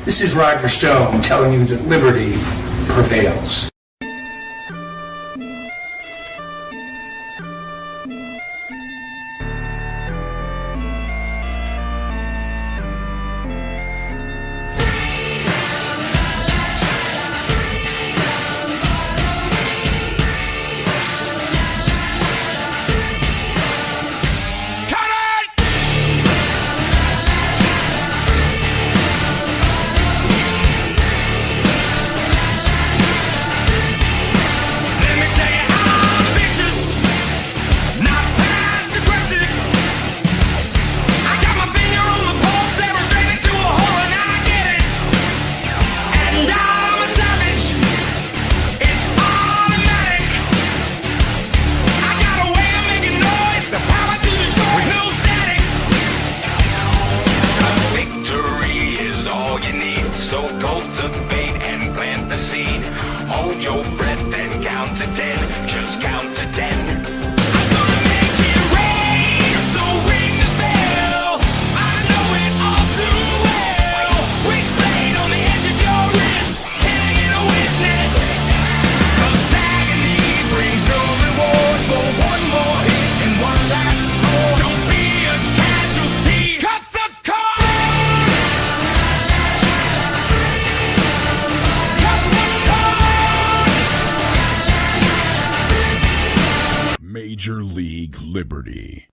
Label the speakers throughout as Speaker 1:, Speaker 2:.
Speaker 1: This is Roger Stone telling you that liberty prevails.
Speaker 2: Major League Liberty.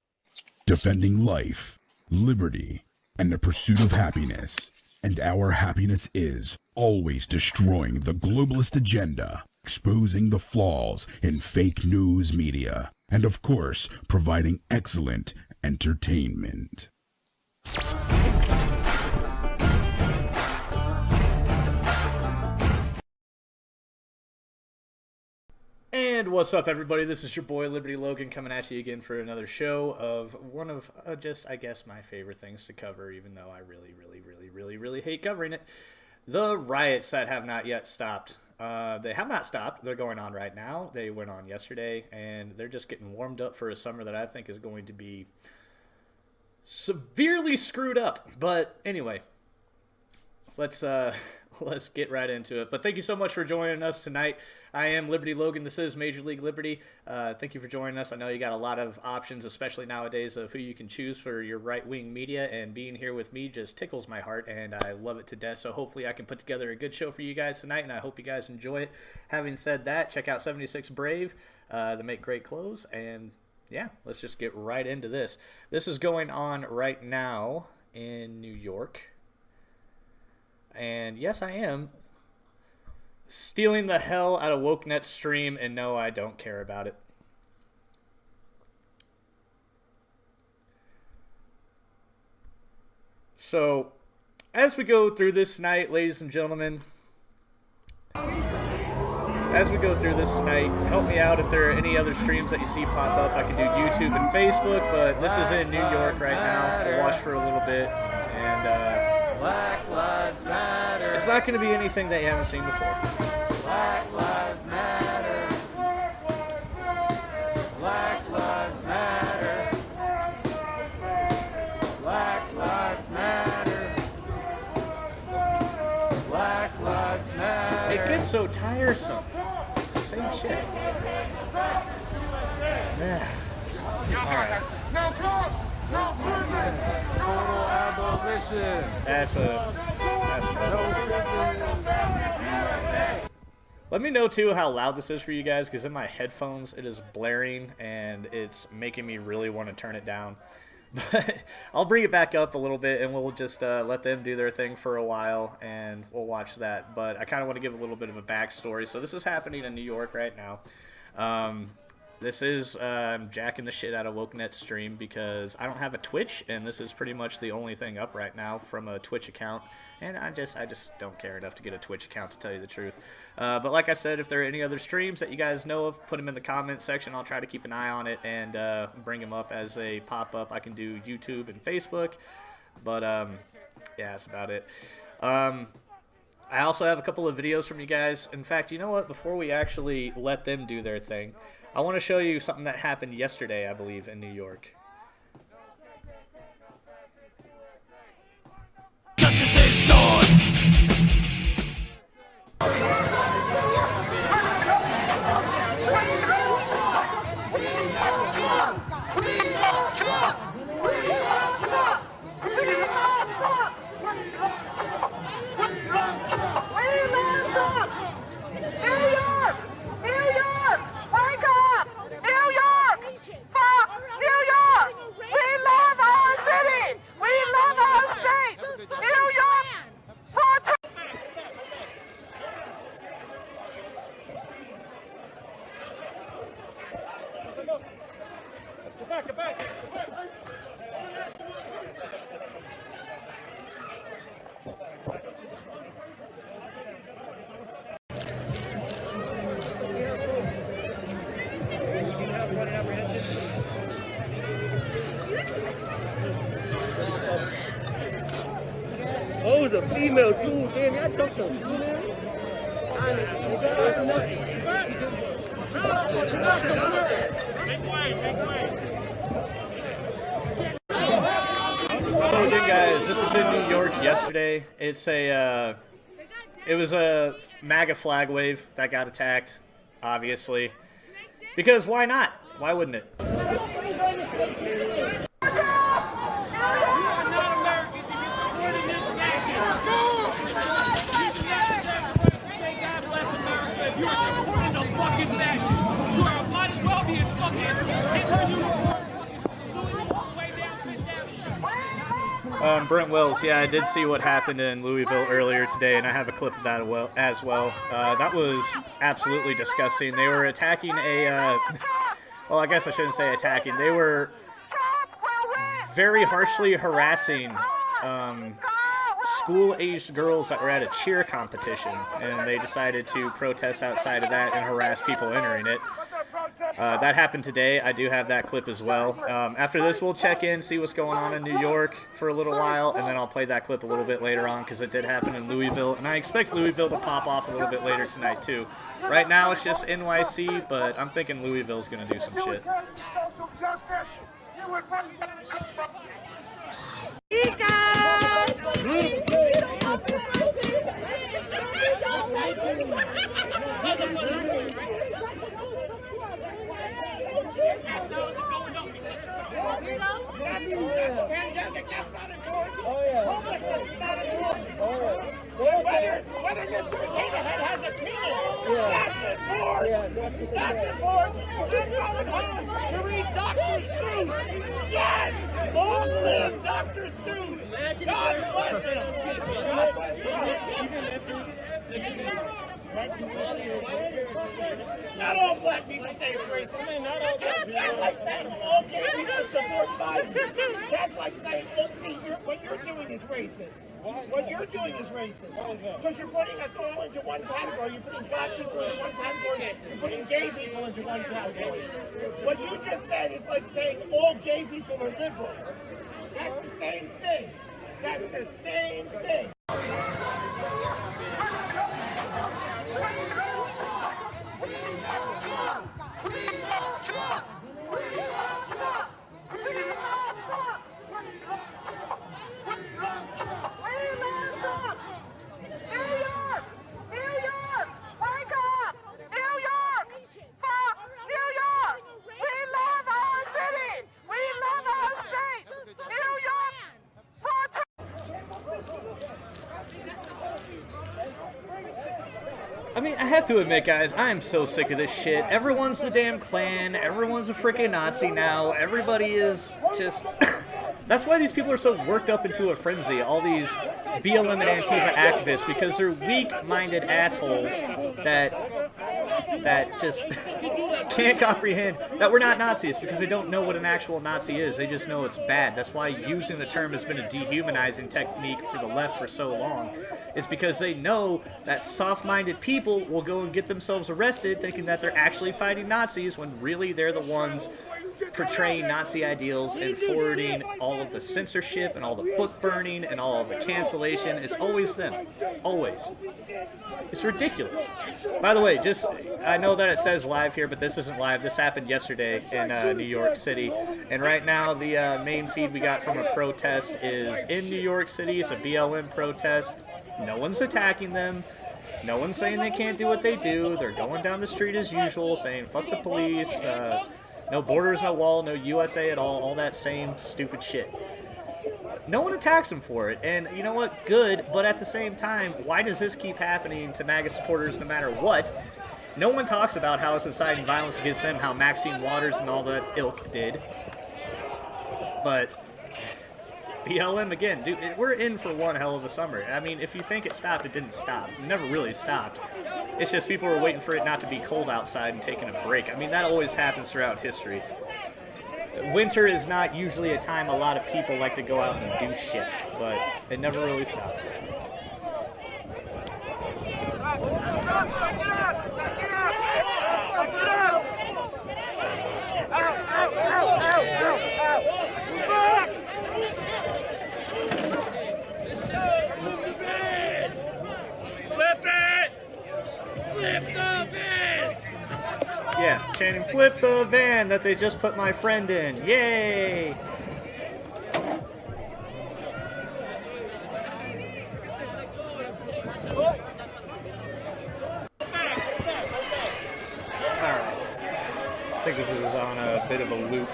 Speaker 2: Defending life, liberty, and the pursuit of happiness. And our happiness is always destroying the globalist agenda, exposing the flaws in fake news media, and of course, providing excellent entertainment.
Speaker 3: And what's up, everybody? This is your boy Liberty Logan coming at you again for another show of one of just, I guess, my favorite things to cover, even though I really hate covering it. The riots that have not yet stopped. They have not stopped. They're going on right now. They went on yesterday, and they're just getting warmed up for a summer that I think is going to be severely screwed up. But anyway, let's get right into it. But thank you so much for joining us tonight. I am Liberty Logan. This is Major League Liberty. Thank you for joining us. I know you got a lot of options, especially nowadays, of who you can choose for your right-wing media, and being here with me just tickles my heart, and I love it to death. So hopefully I can put together a good show for you guys tonight, and I hope you guys enjoy it. Having said that, check out 76 Brave. They make great clothes, and yeah, let's just get right into this. This is going on right now in New York. And yes, I am stealing the hell out of WokeNet's stream, and no, I don't care about it. So, as we go through this tonight, ladies and gentlemen, help me out if there are any other streams that you see pop up. I can do YouTube and Facebook, but this is in New York right now. I'll watch for a little bit, and
Speaker 4: Black Lives Matter.
Speaker 3: it's not going to be anything that you haven't seen before.
Speaker 4: Black Lives Matter. Black Lives Matter. Black Lives Matter. Black Lives Matter.
Speaker 3: It gets so tiresome. It's the same shit. Alright.
Speaker 4: No cops! No prison! Total abolition!
Speaker 3: That's a Let me know too how loud this is for you guys, because in my headphones it is blaring and it's making me really want to turn it down. But I'll bring it back up a little bit, and we'll just let them do their thing for a while, and we'll watch that. But I kind of want to give a little bit of a backstory. So this is happening in New York right now. This is jacking the shit out of WokeNet's stream because I don't have a Twitch, and this is pretty much the only thing up right now from a Twitch account. And I just don't care enough to get a Twitch account, to tell you the truth. But like I said, if there are any other streams that you guys know of, put them in the comments section. I'll try to keep an eye on it and bring them up as a pop-up. I can do YouTube and Facebook. But yeah, that's about it. I also have a couple of videos from you guys. In fact, you know what? Before we actually let them do their thing, I want to show you something that happened yesterday, I believe, in New York.
Speaker 5: Justice is done. Oh, it was a female too. Damn, y'all jumped the female.
Speaker 3: So again, guys, this is in New York yesterday. It was a MAGA flag wave that got attacked, obviously. Because why not? Why wouldn't it? Brent Wells, yeah, I did see what happened in Louisville earlier today, and I have a clip of that as well. That was absolutely disgusting. They were attacking well, I guess I shouldn't say attacking. They were very harshly harassing school-aged girls that were at a cheer competition, and they decided to protest outside of that and harass people entering it. That happened today. I do have that clip as well. After this, we'll check in, see what's going on in New York for a little while, and then I'll play that clip a little bit later on because it did happen in Louisville, and I expect Louisville to pop off a little bit later tonight too. Right now, it's just NYC, but I'm thinking Louisville's going to do some shit.
Speaker 6: Whether Mr. Potato Head has a penis, that's important. We're going home to read Dr. Seuss. Yes! Long live Dr. Seuss! God bless him! God bless him! Not all black people say it's racist. That's like saying all gay people support Biden. That's like saying, look, see, what you're doing is racist. What you're doing is racist. Because you're putting us all into one category. You're putting black people into one category. You're putting gay people into one category. What you just said is like saying all gay people are liberal. That's the same thing. That's the same thing.
Speaker 3: I mean, I have to admit, guys, I am so sick of this shit. Everyone's the damn Klan. Everyone's a freaking Nazi now. Everybody is just... That's why these people are so worked up into a frenzy, all these BLM and Antifa activists, because they're weak-minded assholes that just can't comprehend that we're not Nazis, because they don't know what an actual Nazi is. They just know it's bad. That's why using the term has been a dehumanizing technique for the left for so long. It's because they know that soft-minded people will go and get themselves arrested thinking that they're actually fighting Nazis when really they're the ones portraying Nazi ideals and forwarding all of the censorship and all the book burning and all of the cancellation. It's always them. Always. It's ridiculous. By the way, I know that it says live here, but this isn't live. This happened yesterday in New York City. And right now, the main feed we got from a protest is in New York City. It's a BLM protest. No one's attacking them. No one's saying they can't do what they do. They're going down the street as usual, saying, fuck the police, no borders, no wall, no USA at all that same stupid shit. No one attacks them for it, and you know what? Good, but at the same time, why does this keep happening to MAGA supporters no matter what? No one talks about how it's inciting violence against them, how Maxine Waters and all that ilk did. But BLM again, dude, we're in for one hell of a summer. I mean, if you think it stopped, it didn't stop. It never really stopped. It's just people were waiting for it not to be cold outside and taking a break. I mean, that always happens throughout history. Winter is not usually a time a lot of people like to go out and do shit, but it never really stopped. Yeah, chanting, flip the van that they just put my friend in. Yay! Alright. I think this is on a bit of a loop.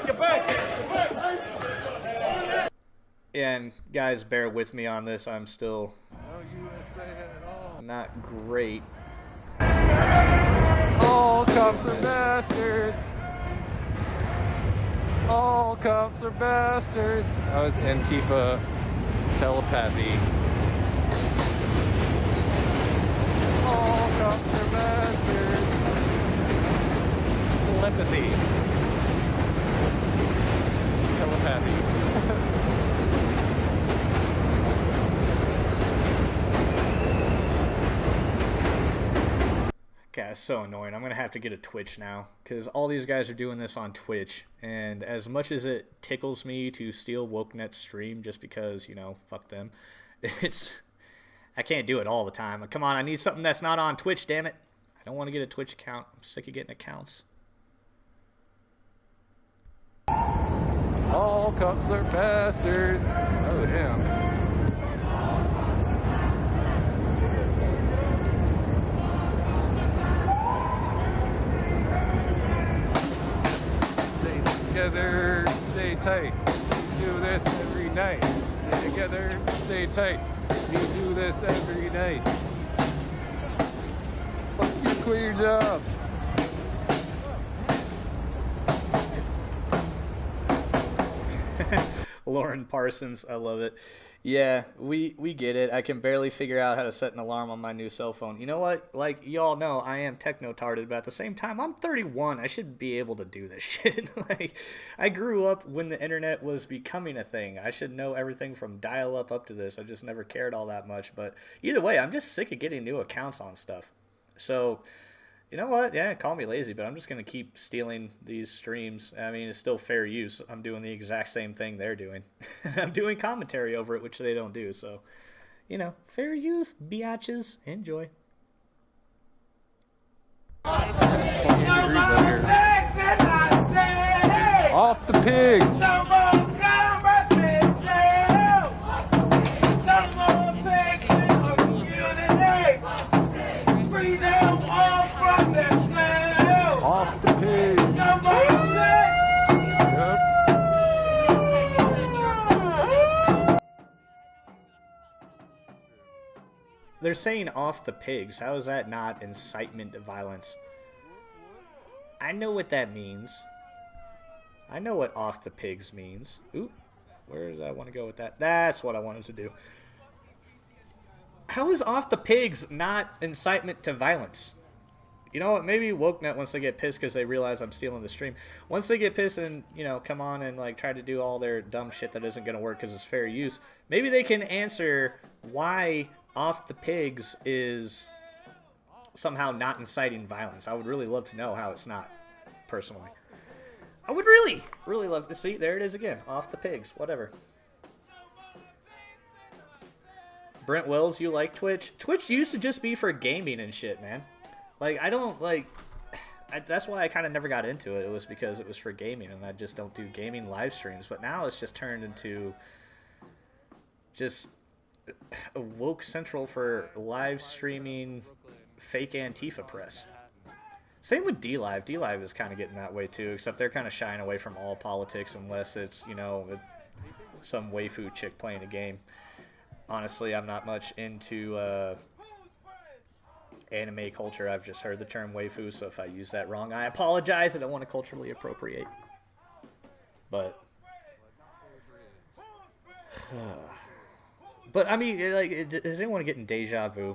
Speaker 6: Get back!
Speaker 3: And guys, bear with me on this. I'm still
Speaker 4: No USA at all.
Speaker 3: not great.
Speaker 4: All cops are bastards. All cops are bastards. That was Antifa telepathy. All cops are bastards. Telepathy. Telepathy.
Speaker 3: God, it's so annoying. I'm going to have to get a Twitch now because all these guys are doing this on Twitch. And as much as it tickles me to steal WokeNet's stream just because, you know, fuck them, I can't do it all the time. Come on, I need something that's not on Twitch, damn it. I don't want to get a Twitch account. I'm sick of getting accounts.
Speaker 4: All cops are bastards. Oh, damn. Together, stay tight. We do this every night. Stay together, stay tight. We do this every night. Fuck you, quit your job.
Speaker 3: Lauren Parsons, I love it. Yeah, we get it. I can barely figure out how to set an alarm on my new cell phone. You know what? Like, y'all know I am techno-tarded, but at the same time, I'm 31. I should be able to do this shit. Like, I grew up when the internet was becoming a thing. I should know everything from dial-up up to this. I just never cared all that much. But either way, I'm just sick of getting new accounts on stuff. So, you know what? Yeah, call me lazy, but I'm just going to keep stealing these streams. I mean, it's still fair use. I'm doing the exact same thing they're doing. I'm doing commentary over it, which they don't do. So, you know, fair use, biatches. Enjoy.
Speaker 4: Off the pigs. Off the pigs.
Speaker 3: They're saying off the pigs. How is that not incitement to violence? I know what that means. I know what off the pigs means. Ooh, where does I want to go with that? That's what I wanted to do. How is off the pigs not incitement to violence? You know what? Maybe WokeNet, once they get pissed because they realize I'm stealing the stream, once they get pissed and, you know, come on and, like, try to do all their dumb shit that isn't going to work because it's fair use, maybe they can answer why off the pigs is somehow not inciting violence. I would really love to know how it's not, personally. I would really, really love to see. There it is again. Off the pigs. Whatever. Brent Wells, you like Twitch? Twitch used to just be for gaming and shit, man. Like, I don't, like... that's why I kind of never got into it. It was because it was for gaming, and I just don't do gaming live streams. But now it's just turned into just a woke central for live streaming fake Antifa press. Same with D-Live. D-Live is kind of getting that way, too, except they're kind of shying away from all politics unless it's, you know, some waifu chick playing a game. Honestly, I'm not much into anime culture. I've just heard the term waifu, so if I use that wrong, I apologize. I don't want to culturally appropriate. But... but, I mean, like, is anyone getting deja vu?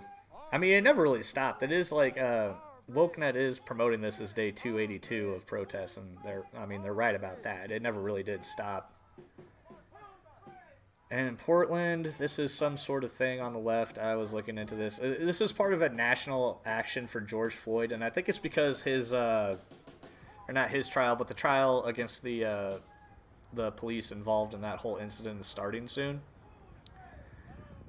Speaker 3: I mean, it never really stopped. It is like... WokeNet is promoting this as day 282 of protests, and they're right about that. It never really did stop. And in Portland, this is some sort of thing on the left. I was looking into this. This is part of a national action for George Floyd, and I think it's because his, or not his trial, but the trial against the police involved in that whole incident is starting soon.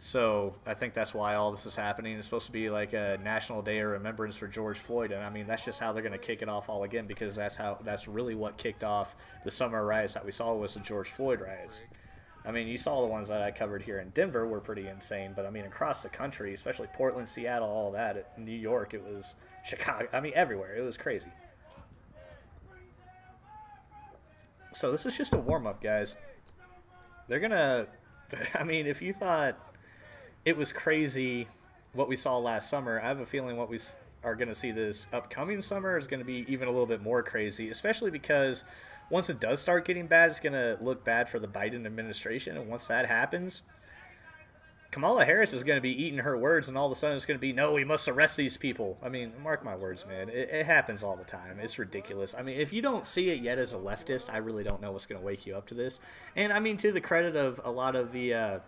Speaker 3: So I think that's why all this is happening. It's supposed to be like a national day of remembrance for George Floyd, and I mean that's just how they're going to kick it off all again, because that's really what kicked off the summer riots that we saw was the George Floyd riots. I mean, you saw the ones that I covered here in Denver were pretty insane, but I mean across the country, especially Portland, Seattle, all that, New York, it was Chicago. I mean everywhere, it was crazy. So this is just a warm up, guys. They're gonna. I mean, if you thought it was crazy what we saw last summer, I have a feeling what we are going to see this upcoming summer is going to be even a little bit more crazy, especially because once it does start getting bad, it's going to look bad for the Biden administration. And once that happens, Kamala Harris is going to be eating her words, and all of a sudden it's going to be, no, we must arrest these people. I mean, mark my words, man. It happens all the time. It's ridiculous. I mean, if you don't see it yet as a leftist, I really don't know what's going to wake you up to this. And I mean, to the credit of a lot of the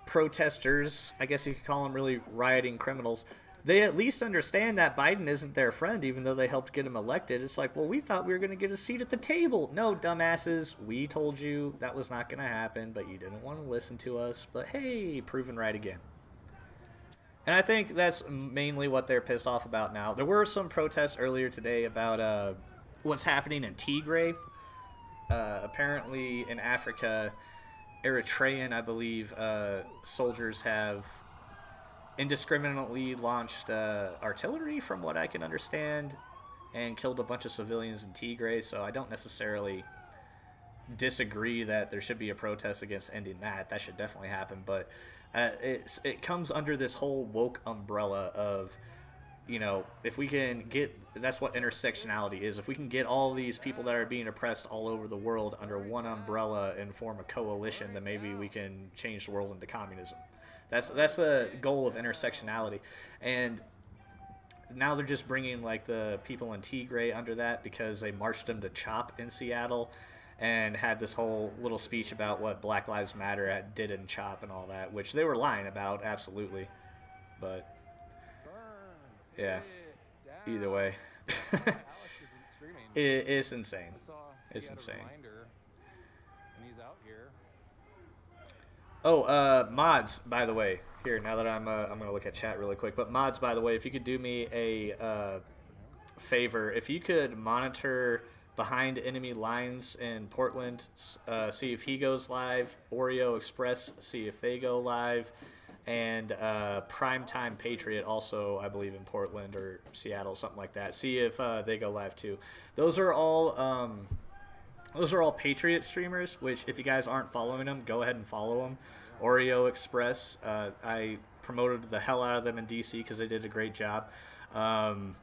Speaker 3: protesters, I guess you could call them really rioting criminals, they at least understand that Biden isn't their friend, even though they helped get him elected. It's like, well, we thought we were going to get a seat at the table. No, dumbasses, we told you that was not going to happen, but you didn't want to listen to us. But hey, proven right again. And I think that's mainly what they're pissed off about now. There were some protests earlier today about what's happening in Tigray. Apparently in Africa, Eritrean, I believe, soldiers have indiscriminately launched artillery, from what I can understand, and killed a bunch of civilians in Tigray. So I don't necessarily disagree that there should be a protest against ending that. That should definitely happen. But it comes under this whole woke umbrella of, you know, if we can get, that's what intersectionality is. If we can get all these people that are being oppressed all over the world under one umbrella and form a coalition, then maybe we can change the world into communism. That's the goal of intersectionality. And now they're just bringing like the people in Tigray under that because they marched them to CHOP in Seattle and had this whole little speech about what Black Lives Matter did in CHOP and all that, which they were lying about, absolutely. But yeah, either way, it's insane. It's insane. Oh, mods, by the way, here, now that I'm going to look at chat really quick, but mods, by the way, if you could do me a favor, if you could monitor Behind Enemy Lines in Portland, see if he goes live, Oreo Express, see if they go live, and Primetime Patriot, also, I believe, in Portland or Seattle, something like that. See if they go live, too. Those are all Patriot streamers, which, if you guys aren't following them, go ahead and follow them. Oreo Express, I promoted the hell out of them in DC because they did a great job. Oreo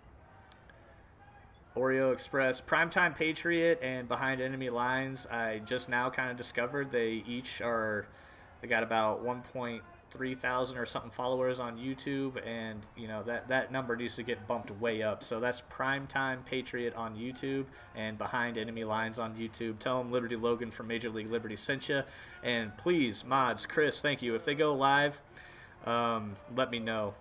Speaker 3: Express, Primetime Patriot, and Behind Enemy Lines, I just now kind of discovered they got about 1.3 thousand or something followers on YouTube, and you know that number needs to get bumped way up. So that's Primetime Patriot on YouTube and Behind Enemy Lines on YouTube. Tell them Liberty Logan from Major League Liberty sent you, and please, mods, Chris, thank you. If they go live, let me know.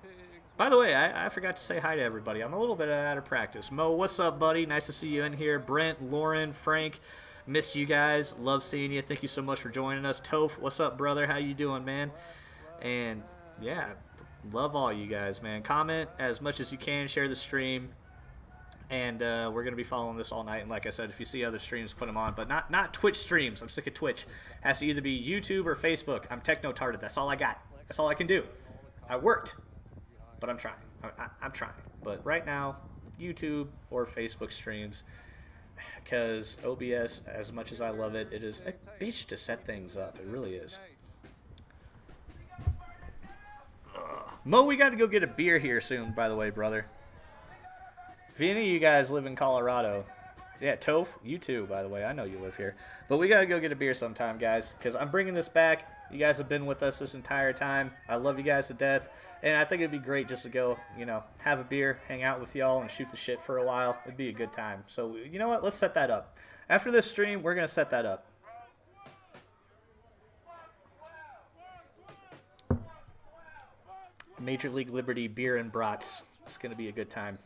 Speaker 3: By the way, I forgot to say hi to everybody. I'm a little bit out of practice. Mo, what's up, buddy? Nice to see you in here. Brent, Lauren, Frank, missed you guys. Love seeing you. Thank you so much for joining us. Toph, what's up, brother? How you doing, man? And yeah, love all you guys, man. Comment as much as you can. Share the stream. And we're going to be following this all night. And like I said, if you see other streams, put them on. But not Twitch streams. I'm sick of Twitch. Has to either be YouTube or Facebook. I'm techno-tarded. That's all I got. That's all I can do. I worked. But I'm trying. I'm trying. But right now, YouTube or Facebook streams. Because OBS, as much as I love it, it is a bitch to set things up. It really is. Mo, we got to go get a beer here soon, by the way, brother. If any of you guys live in Colorado, yeah, Toph, you too, by the way. I know you live here. But we got to go get a beer sometime, guys, because I'm bringing this back. You guys have been with us this entire time. I love you guys to death. And I think it'd be great just to go, you know, have a beer, hang out with y'all, and shoot the shit for a while. It'd be a good time. So, you know what? Let's set that up. After this stream, we're going to set that up. Major League Liberty beer and brats. It's going to be a good time.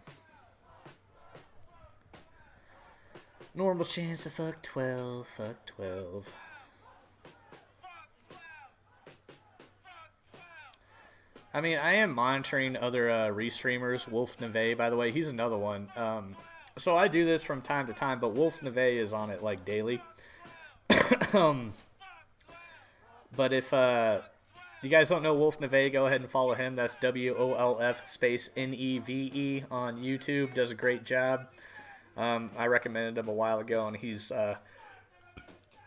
Speaker 3: Normal chance of fuck 12, fuck 12. I mean, I am monitoring other restreamers. Wolf Neve, by the way, he's another one. So I do this from time to time, but Wolf Neve is on it like daily. But if you guys don't know Wolf Neve, go ahead and follow him. That's WOLF space NEVE on YouTube. Does a great job. I recommended him a while ago, and he's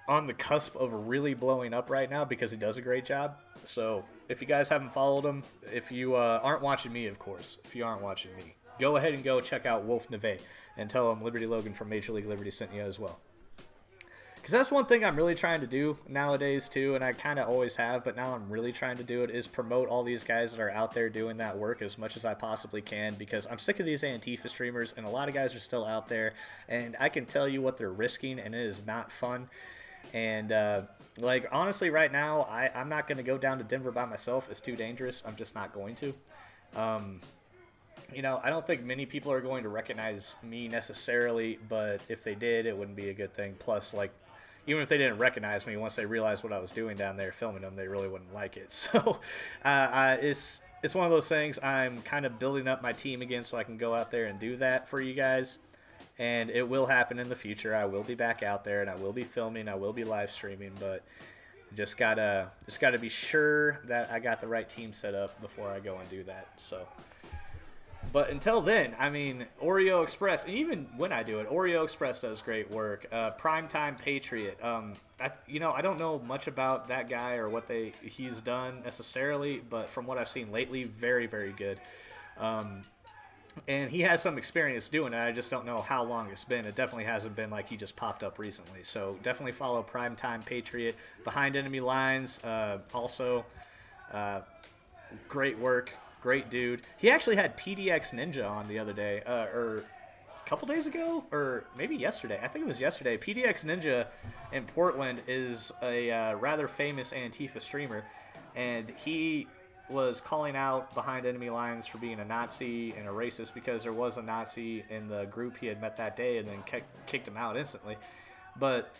Speaker 3: on the cusp of really blowing up right now because he does a great job. So if you guys haven't followed him, if you aren't watching me, of course, if you aren't watching me, go ahead and go check out Wolf Neve and tell him Liberty Logan from Major League Liberty sent you as well. Because that's one thing I'm really trying to do nowadays too, and I kind of always have, but now I'm really trying to do it, is promote all these guys that are out there doing that work as much as I possibly can, because I'm sick of these Antifa streamers, and a lot of guys are still out there, and I can tell you what they're risking, and it is not fun. And like, honestly, right now, I'm not going to go down to Denver by myself. It's too dangerous. I'm just not going to. You know, I don't think many people are going to recognize me necessarily, but if they did, it wouldn't be a good thing. Plus, like, even if they didn't recognize me, once they realized what I was doing down there filming them, they really wouldn't like it. So it's one of those things. I'm kind of building up my team again so I can go out there and do that for you guys. And it will happen in the future. I will be back out there, and I will be filming. I will be live streaming, but just gotta be sure that I got the right team set up before I go and do that. So. But until then, I mean, Oreo Express, and even when I do it, Oreo Express does great work. Primetime Patriot, I don't know much about that guy or what he's done necessarily, but from what I've seen lately, very, very good. And he has some experience doing it. I just don't know how long it's been. It definitely hasn't been like he just popped up recently. So definitely follow Primetime Patriot. Behind Enemy Lines, also great work. Great dude. He actually had PDX Ninja on the other day, or a couple days ago, or maybe yesterday. I think it was yesterday. PDX Ninja in Portland is a rather famous Antifa streamer, and he was calling out Behind Enemy Lines for being a Nazi and a racist because there was a Nazi in the group he had met that day, and then kicked him out instantly. But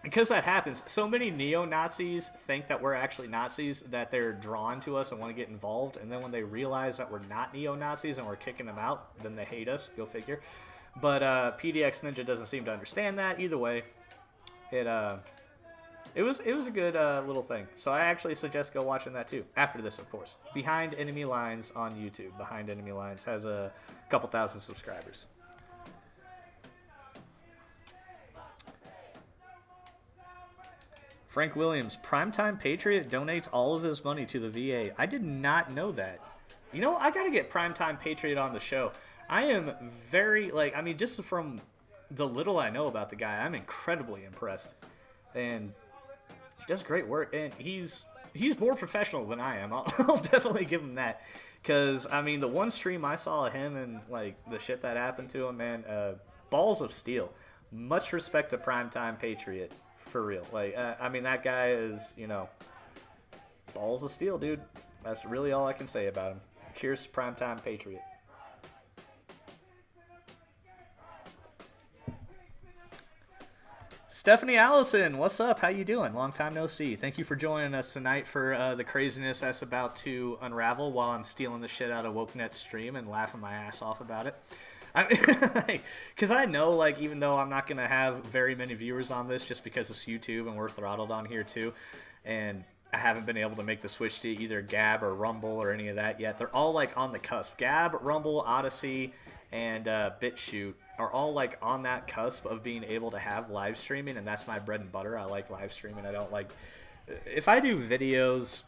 Speaker 3: because that happens, so many neo-Nazis think that we're actually Nazis that they're drawn to us and want to get involved. And then when they realize that we're not neo-Nazis and we're kicking them out, then they hate us. Go figure. But PDX Ninja doesn't seem to understand that. Either way, it was a good little thing. So I actually suggest go watching that too. After this, of course. Behind Enemy Lines on YouTube. Behind Enemy Lines has a couple thousand subscribers. Frank Williams, Primetime Patriot donates all of his money to the VA. I did not know that. You know, I got to get Primetime Patriot on the show. I am very, just from the little I know about the guy, I'm incredibly impressed. And he does great work. And he's more professional than I am. I'll definitely give him that. Because, I mean, the one stream I saw of him and, like, the shit that happened to him, man, balls of steel. Much respect to Primetime Patriot. For real. Like, I mean, that guy is, balls of steel, dude. That's really all I can say about him. Cheers to Primetime Patriot. Stephanie Allison, what's up? How you doing? Long time no see. Thank you for joining us tonight for the craziness that's about to unravel while I'm stealing the shit out of WokeNet's stream and laughing my ass off about it. Because I know, like, even though I'm not going to have very many viewers on this just because it's YouTube and we're throttled on here too, and I haven't been able to make the switch to either Gab or Rumble or any of that yet. They're all, like, on the cusp. Gab, Rumble, Odyssey, and BitChute are all, like, on that cusp of being able to have live streaming, and that's my bread and butter. I like live streaming. I don't like... If I do videos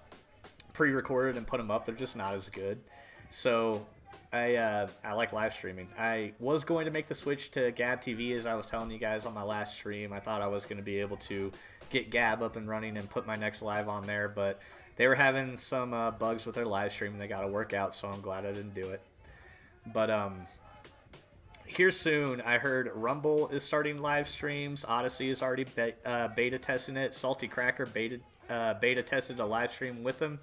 Speaker 3: pre-recorded and put them up, they're just not as good. So... I like live streaming. I was going to make the switch to Gab TV, as I was telling you guys on my last stream. I thought I was going to be able to get Gab up and running and put my next live on there, but they were having some bugs with their live stream and they got to work out, so I'm glad I didn't do it. But here soon, I heard Rumble is starting live streams. Odyssey is already beta testing it. Salty Cracker beta tested a live stream with them.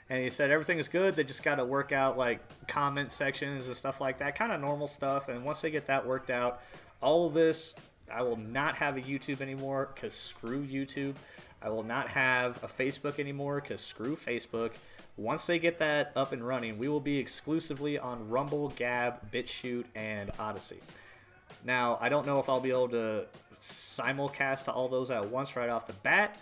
Speaker 3: And he said everything is good. They just got to work out, like, comment sections and stuff like that. Kind of normal stuff. And once they get that worked out, all of this I will not have a YouTube anymore because screw YouTube. I will not have a Facebook anymore because screw Facebook. Once they get that up and running, we will be exclusively on Rumble, Gab, BitChute, and Odyssey. Now, I don't know if I'll be able to simulcast to all those at once right off the bat,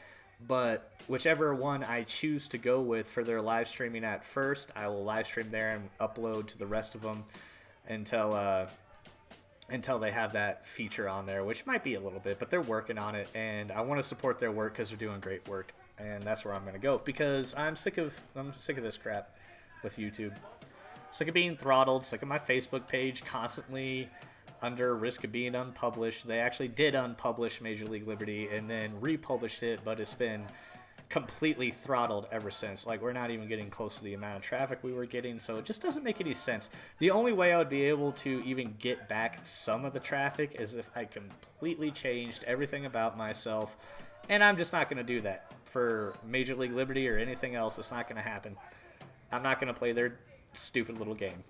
Speaker 3: but whichever one I choose to go with for their live streaming at first, I will live stream there and upload to the rest of them until they have that feature on there, which might be a little bit, but they're working on it, and I want to support their work because they're doing great work, and that's where I'm going to go because I'm sick of this crap with YouTube. Sick of being throttled, sick of my Facebook page constantly under risk of being unpublished. They actually did unpublish Major League Liberty and then republished it, but it's been completely throttled ever since. Like, we're not even getting close to the amount of traffic we were getting, so it just doesn't make any sense. The only way I would be able to even get back some of the traffic is if I completely changed everything about myself, and I'm just not going to do that for Major League Liberty or anything else. It's not going to happen. I'm not going to play their stupid little game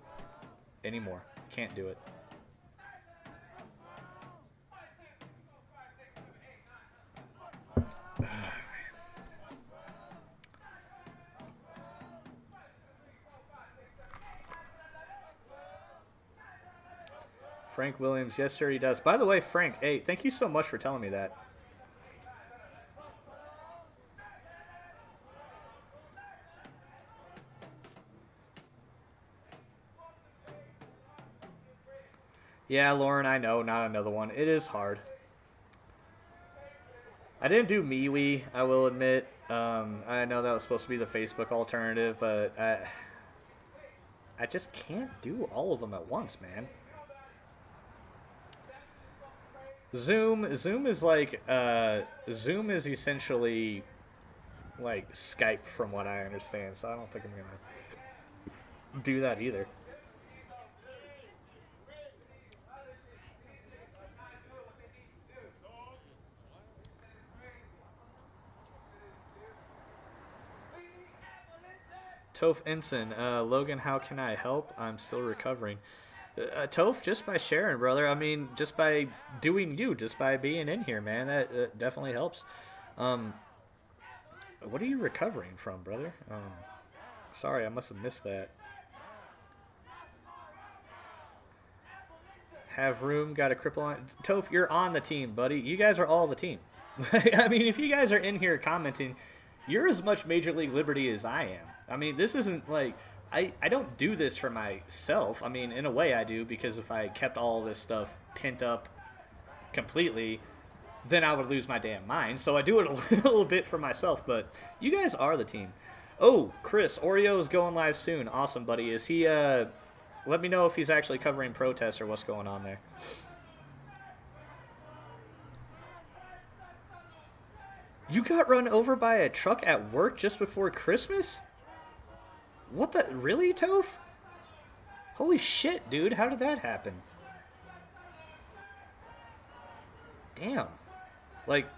Speaker 3: anymore. Can't do it. Frank Williams, yes sir, he does. By the way, Frank, hey, thank you so much for telling me that. Yeah, Lauren, I know, not another one. It is hard. I didn't do MeWe, I will admit. I know that was supposed to be the Facebook alternative, but I just can't do all of them at once, man. Zoom is like Zoom is essentially like Skype from what I understand, so I don't think I'm gonna do that either. Toph Ensign, Logan, how can I help? I'm still recovering. Toph, just by sharing, brother. I mean, just by doing you, just by being in here, man. That definitely helps. What are you recovering from, brother? Sorry, I must have missed that. Have room, got a cripple on. Toph, you're on the team, buddy. You guys are all the team. I mean, if you guys are in here commenting, you're as much Major League Liberty as I am. I mean, this isn't like... I don't do this for myself. I mean, in a way I do, because if I kept all this stuff pent up completely, then I would lose my damn mind. So I do it a little bit for myself, but you guys are the team. Oh, Chris, Oreo is going live soon. Awesome, buddy. Is he, let me know if he's actually covering protests or what's going on there. You got run over by a truck at work just before Christmas? What the? Really, Toph? Holy shit, dude. How did that happen? Damn. Like,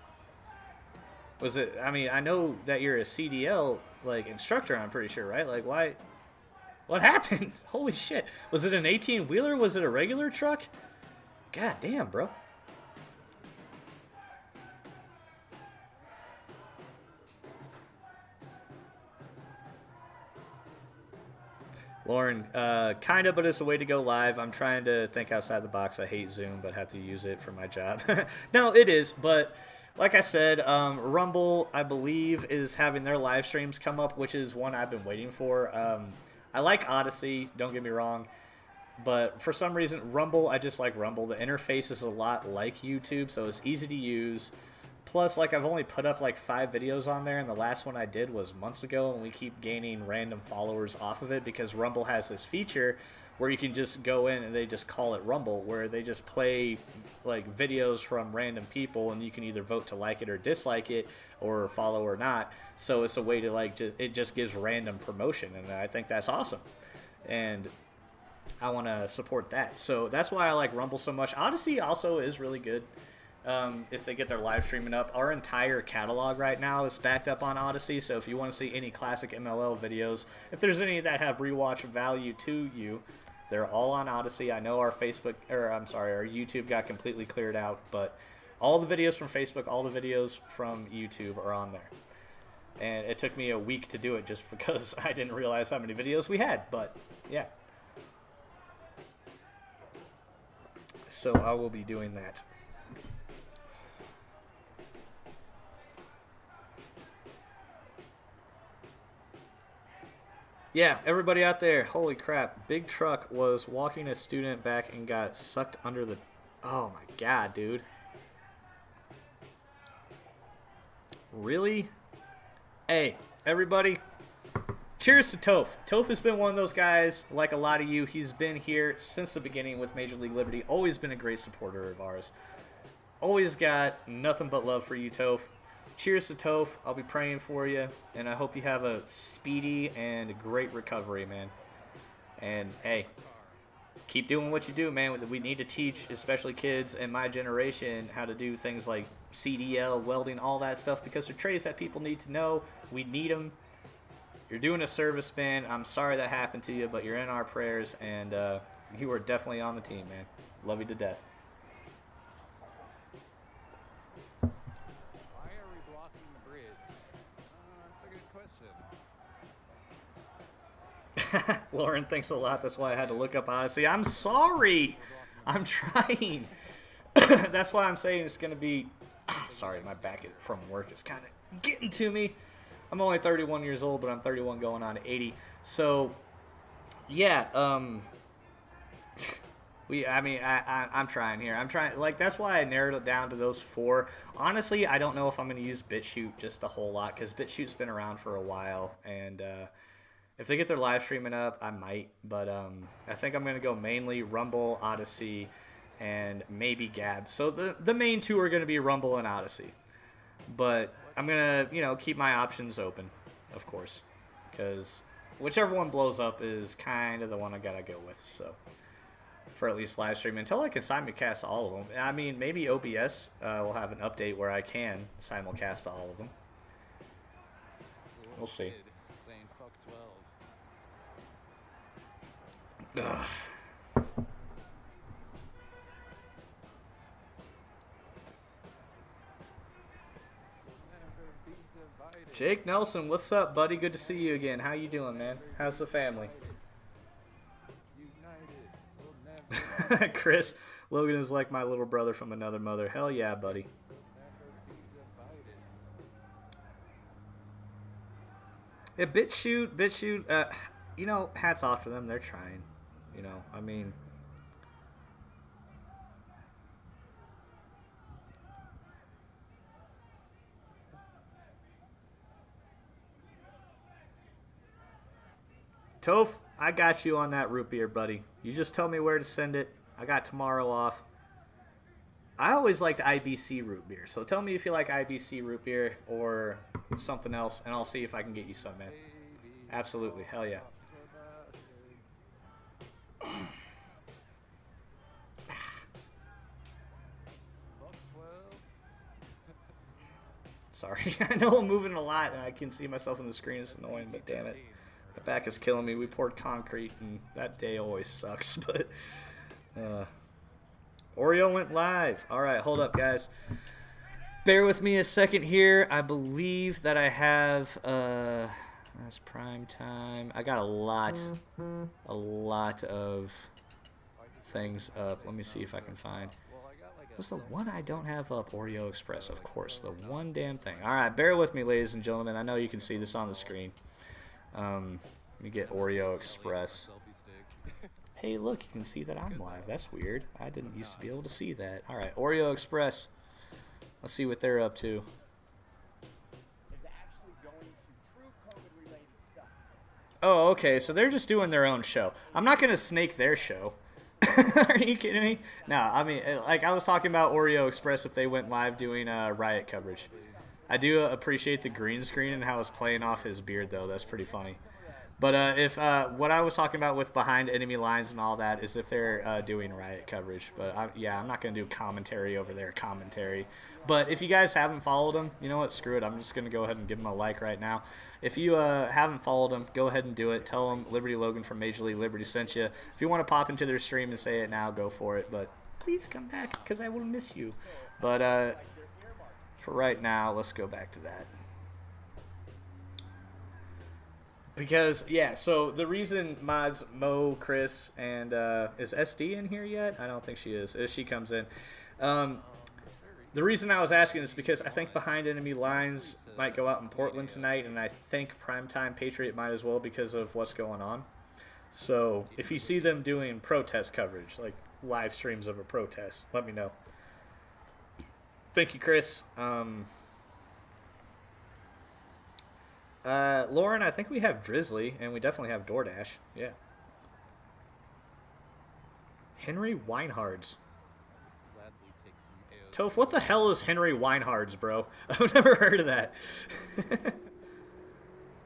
Speaker 3: was it... I mean, I know that you're a CDL, like, instructor, I'm pretty sure, right? Like, why... What happened? Holy shit. Was it an 18-wheeler? Was it a regular truck? God damn, bro. Lauren, kinda, but it's a way to go live. I'm trying to think outside the box. I hate Zoom, but have to use it for my job. No, it is, but like I said, Rumble, I believe, is having their live streams come up, which is one I've been waiting for. I like Odyssey, don't get me wrong, but for some reason, Rumble, I just like Rumble. The interface is a lot like YouTube, so it's easy to use. Plus, like, I've only put up like 5 videos on there, and the last one I did was months ago, and we keep gaining random followers off of it because Rumble has this feature where you can just go in and they just call it Rumble, where they just play like videos from random people, and you can either vote to like it or dislike it or follow or not. So it's a way to like, it just gives random promotion, and I think that's awesome. And I want to support that. So that's why I like Rumble so much. Odyssey also is really good. If they get their live streaming up. Our entire catalog right now is backed up on Odyssey, so if you want to see any classic MLL videos, if there's any that have rewatch value to you, They're all on Odyssey. I know our YouTube got completely cleared out, but all the videos from Facebook, all the videos from YouTube are on there. And it took me a week to do it just because I didn't realize how many videos we had, but yeah. So I will be doing that. Yeah, everybody out there, holy crap. Big Truck was walking a student back and got sucked under the... Oh my god, dude. Really? Hey, everybody, cheers to Toph. Toph has been one of those guys, like a lot of you. He's been here since the beginning with Major League Liberty. Always been a great supporter of ours. Always got nothing but love for you, Toph. Cheers to Toph. I'll be praying for you, and I hope you have a speedy and great recovery, man. And, hey, keep doing what you do, man. We need to teach, especially kids in my generation, how to do things like CDL, welding, all that stuff, because they're trades that people need to know. We need them. You're doing a service, man. I'm sorry that happened to you, but you're in our prayers, and you are definitely on the team, man. Love you to death. Lauren, thanks a lot. That's why I had to look up Odyssey. I'm sorry. I'm trying. That's why I'm saying it's going to be... Sorry, my back from work is kind of getting to me. I'm only 31 years old, but I'm 31 going on 80. So, yeah. I'm trying here. I'm trying. Like, that's why I narrowed it down to those 4. Honestly, I don't know if I'm going to use BitChute just a whole lot, because BitChute's been around for a while, and... if they get their live streaming up, I might. But I think I'm going to go mainly Rumble, Odyssey, and maybe Gab. So the main 2 are going to be Rumble and Odyssey. But I'm going to, keep my options open, of course. Because whichever one blows up is kind of the one I got to go with. So for at least live stream until I can simulcast all of them. I mean, maybe OBS will have an update where I can simulcast all of them. We'll see. Ugh. Jake Nelson, what's up, buddy? Good to see you again. How you doing, man? How's the family? Chris, Logan is like my little brother from another mother. Hell yeah, buddy. Yeah, BitChute, hats off to them. They're trying. Toph, I got you on that root beer, buddy. You just tell me where to send it. I got tomorrow off. I always liked IBC root beer, so tell me if you like IBC root beer or something else, and I'll see if I can get you some, man. Absolutely. Hell yeah. Sorry. I know I'm moving a lot, and I can see myself on the screen. It's annoying, but damn it. My back is killing me. We poured concrete, and that day always sucks, but... Oreo went live. All right, hold up, guys. Bear with me a second here. I believe that I have... that's prime time. I got a lot of things up. Let me see if I can find... What's the one I don't have up? Oreo Express, of course. The one damn thing. All right, bear with me, ladies and gentlemen. I know you can see this on the screen. Let me get Oreo Express. Hey, look, you can see that I'm live. That's weird. I didn't used to be able to see that. All right, Oreo Express. Let's see what they're up to. Oh, okay, so they're just doing their own show. I'm not going to snake their show. Are you kidding me? No, I mean, like I was talking about Oreo Express if they went live doing riot coverage. I do appreciate the green screen and how it's playing off his beard, though. That's pretty funny. But if what I was talking about with behind enemy lines and all that is if they're doing riot coverage. But I'm not going to do commentary over their commentary. But if you guys haven't followed them, you know what? Screw it. I'm just going to go ahead and give them a like right now. If you haven't followed them, go ahead and do it. Tell them Liberty Logan from Major League Liberty sent you. If you want to pop into their stream and say it now, go for it. But please come back because I will miss you. But for right now, let's go back to that. Because, yeah, so the reason mods Mo, Chris, and is SD in here yet? I don't think she is. If she comes in. The reason I was asking is because I think Behind Enemy Lines might go out in Portland tonight, and I think Primetime Patriot might as well because of what's going on. So if you see them doing protest coverage, like live streams of a protest, let me know. Thank you, Chris. Lauren, I think we have Drizzly, and we definitely have DoorDash. Yeah. Henry Weinhards. Toph, what the hell is Henry Weinhards, bro? I've never heard of that.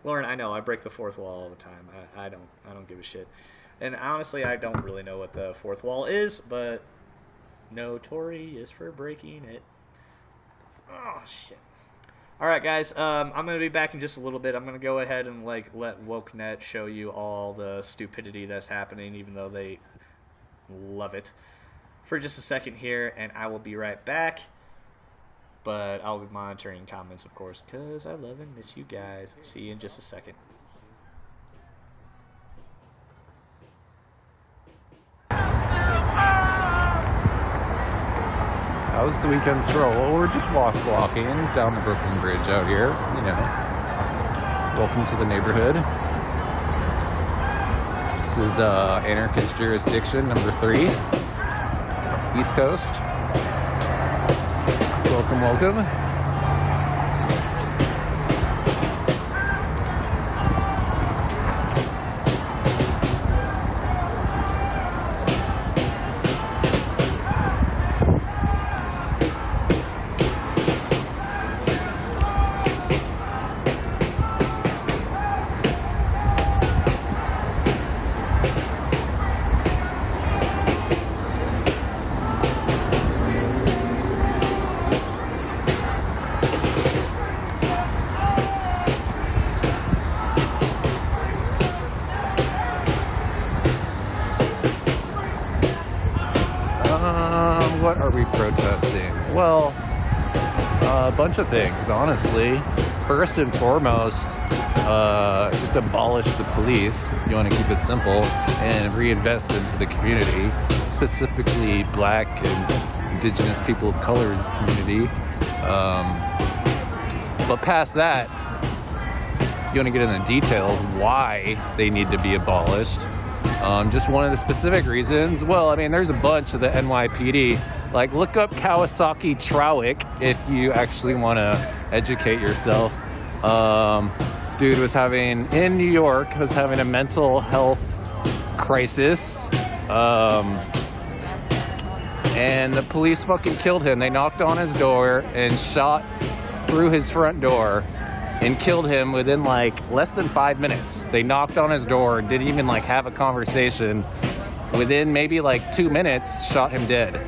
Speaker 3: Lauren, I know I break the fourth wall all the time. I don't give a shit. And honestly, I don't really know what the fourth wall is, but notorious for breaking it. Oh shit. All right, guys. I'm gonna be back in just a little bit. I'm gonna go ahead and let WokeNet show you all the stupidity that's happening, even though they love it, for just a second here, and I will be right back. But I'll be monitoring comments, of course, because I love and miss you guys. See you in just a second.
Speaker 4: How was the weekend stroll? Well, we're just walking down the Brooklyn Bridge out here, you know. Welcome to the neighborhood. This is Anarchist Jurisdiction number 3, East Coast. Welcome. What are we protesting? Well, a bunch of things, honestly. First and foremost, just abolish the police. You want to keep it simple, and reinvest into the community, specifically Black and Indigenous people of color's community. But past that, you want to get into the details why they need to be abolished. Just one of the specific reasons. Well, I mean, there's a bunch of the NYPD. Like, look up Kawasaki Trowick if you actually want to educate yourself. Dude was in New York, was having a mental health crisis. And the police fucking killed him. They knocked on his door and shot through his front door and killed him within less than 5 minutes. They knocked on his door and didn't even have a conversation. Within maybe 2 minutes, shot him dead.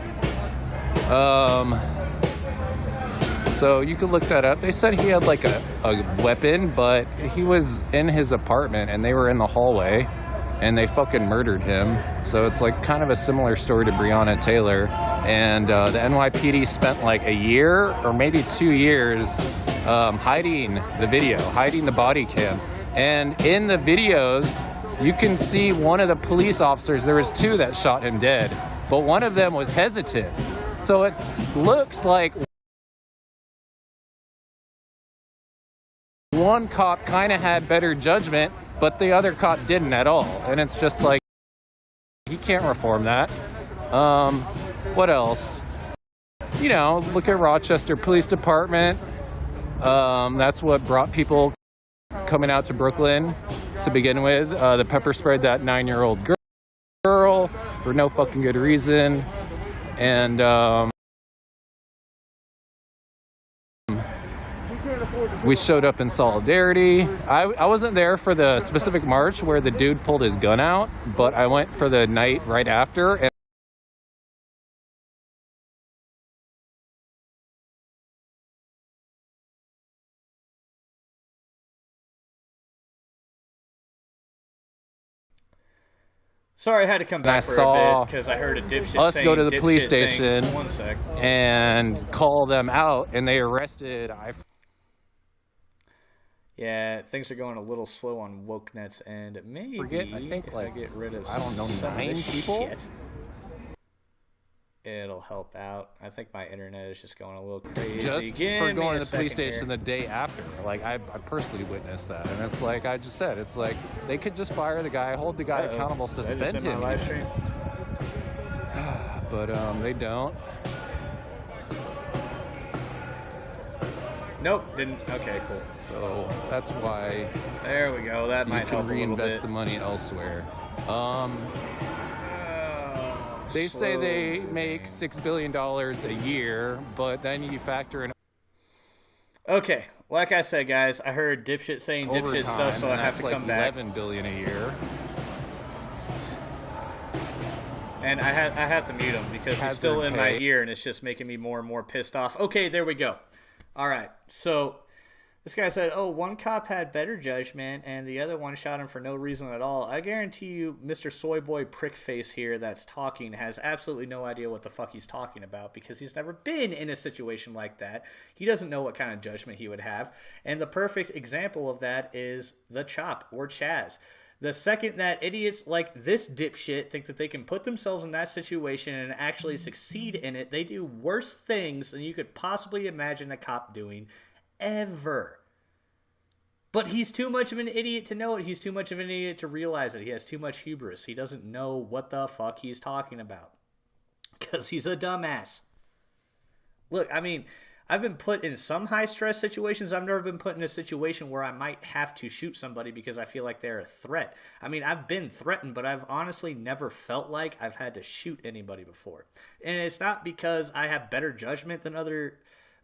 Speaker 4: So you could look that up. They said he had a weapon, but he was in his apartment and they were in the hallway and they fucking murdered him. So it's kind of a similar story to Breonna Taylor. And the NYPD spent a year or maybe 2 years hiding the video, hiding the body cam. And in the videos, you can see one of the police officers, there was 2 that shot him dead, but one of them was hesitant. So it looks like one cop kind of had better judgment, but the other cop didn't at all. And it's just he can't reform that. What else? Look at Rochester Police Department. That's what brought people coming out to Brooklyn to begin with. The pepper sprayed that 9-year-old girl for no fucking good reason. And We showed up in solidarity. I wasn't there for the specific march where the dude pulled his gun out, but I went for the night right after. And
Speaker 3: Sorry, I had to come back for a bit because I heard a dipshit
Speaker 4: us
Speaker 3: saying
Speaker 4: go to the police
Speaker 3: dipshit
Speaker 4: station
Speaker 3: things. 1 sec.
Speaker 4: and call them out, and they arrested.
Speaker 3: Yeah, things are going a little slow on WokeNet's end. Maybe
Speaker 4: I think
Speaker 3: if
Speaker 4: like
Speaker 3: I get rid of
Speaker 4: I don't know
Speaker 3: some of
Speaker 4: 9
Speaker 3: this
Speaker 4: people.
Speaker 3: shit, it'll help out. I think my internet is just going a little crazy.
Speaker 4: Just
Speaker 3: Give
Speaker 4: for
Speaker 3: me
Speaker 4: going
Speaker 3: a
Speaker 4: to the police
Speaker 3: second
Speaker 4: station
Speaker 3: here.
Speaker 4: the day after. Like, I personally witnessed that. And it's like I just said, it's like they could just fire the guy, hold the guy accountable,
Speaker 3: Did I
Speaker 4: suspend
Speaker 3: just end my
Speaker 4: him.
Speaker 3: live stream?
Speaker 4: But they don't.
Speaker 3: Nope, didn't. Okay, cool.
Speaker 4: So that's why
Speaker 3: There we go. That
Speaker 4: you
Speaker 3: might help
Speaker 4: can
Speaker 3: a little
Speaker 4: reinvest
Speaker 3: bit.
Speaker 4: the money elsewhere. They say they make $6 billion a year, but then you factor in
Speaker 3: Okay, like I said, guys, I heard dipshit saying dipshit
Speaker 4: overtime,
Speaker 3: stuff, so I
Speaker 4: and
Speaker 3: have
Speaker 4: that's
Speaker 3: to
Speaker 4: like
Speaker 3: come back.
Speaker 4: $11 billion a year.
Speaker 3: And I have to mute him because he's still in my ear and it's just making me more and more pissed off. Okay, there we go. All right, so this guy said, oh, one cop had better judgment and the other one shot him for no reason at all. I guarantee you Mr. Soy Boy Prickface here that's talking has absolutely no idea what the fuck he's talking about because he's never been in a situation like that. He doesn't know what kind of judgment he would have. And the perfect example of that is the Chop or Chaz. The second that idiots like this dipshit think that they can put themselves in that situation and actually succeed in it, they do worse things than you could possibly imagine a cop doing ever. But he's too much of an idiot to know it. He's too much of an idiot to realize it. He has too much hubris. He doesn't know what the fuck he's talking about. Because he's a dumbass. Look, I mean, I've been put in some high-stress situations. I've never been put in a situation where I might have to shoot somebody because I feel like they're a threat. I mean, I've been threatened, but I've honestly never felt like I've had to shoot anybody before. And it's not because I have better judgment than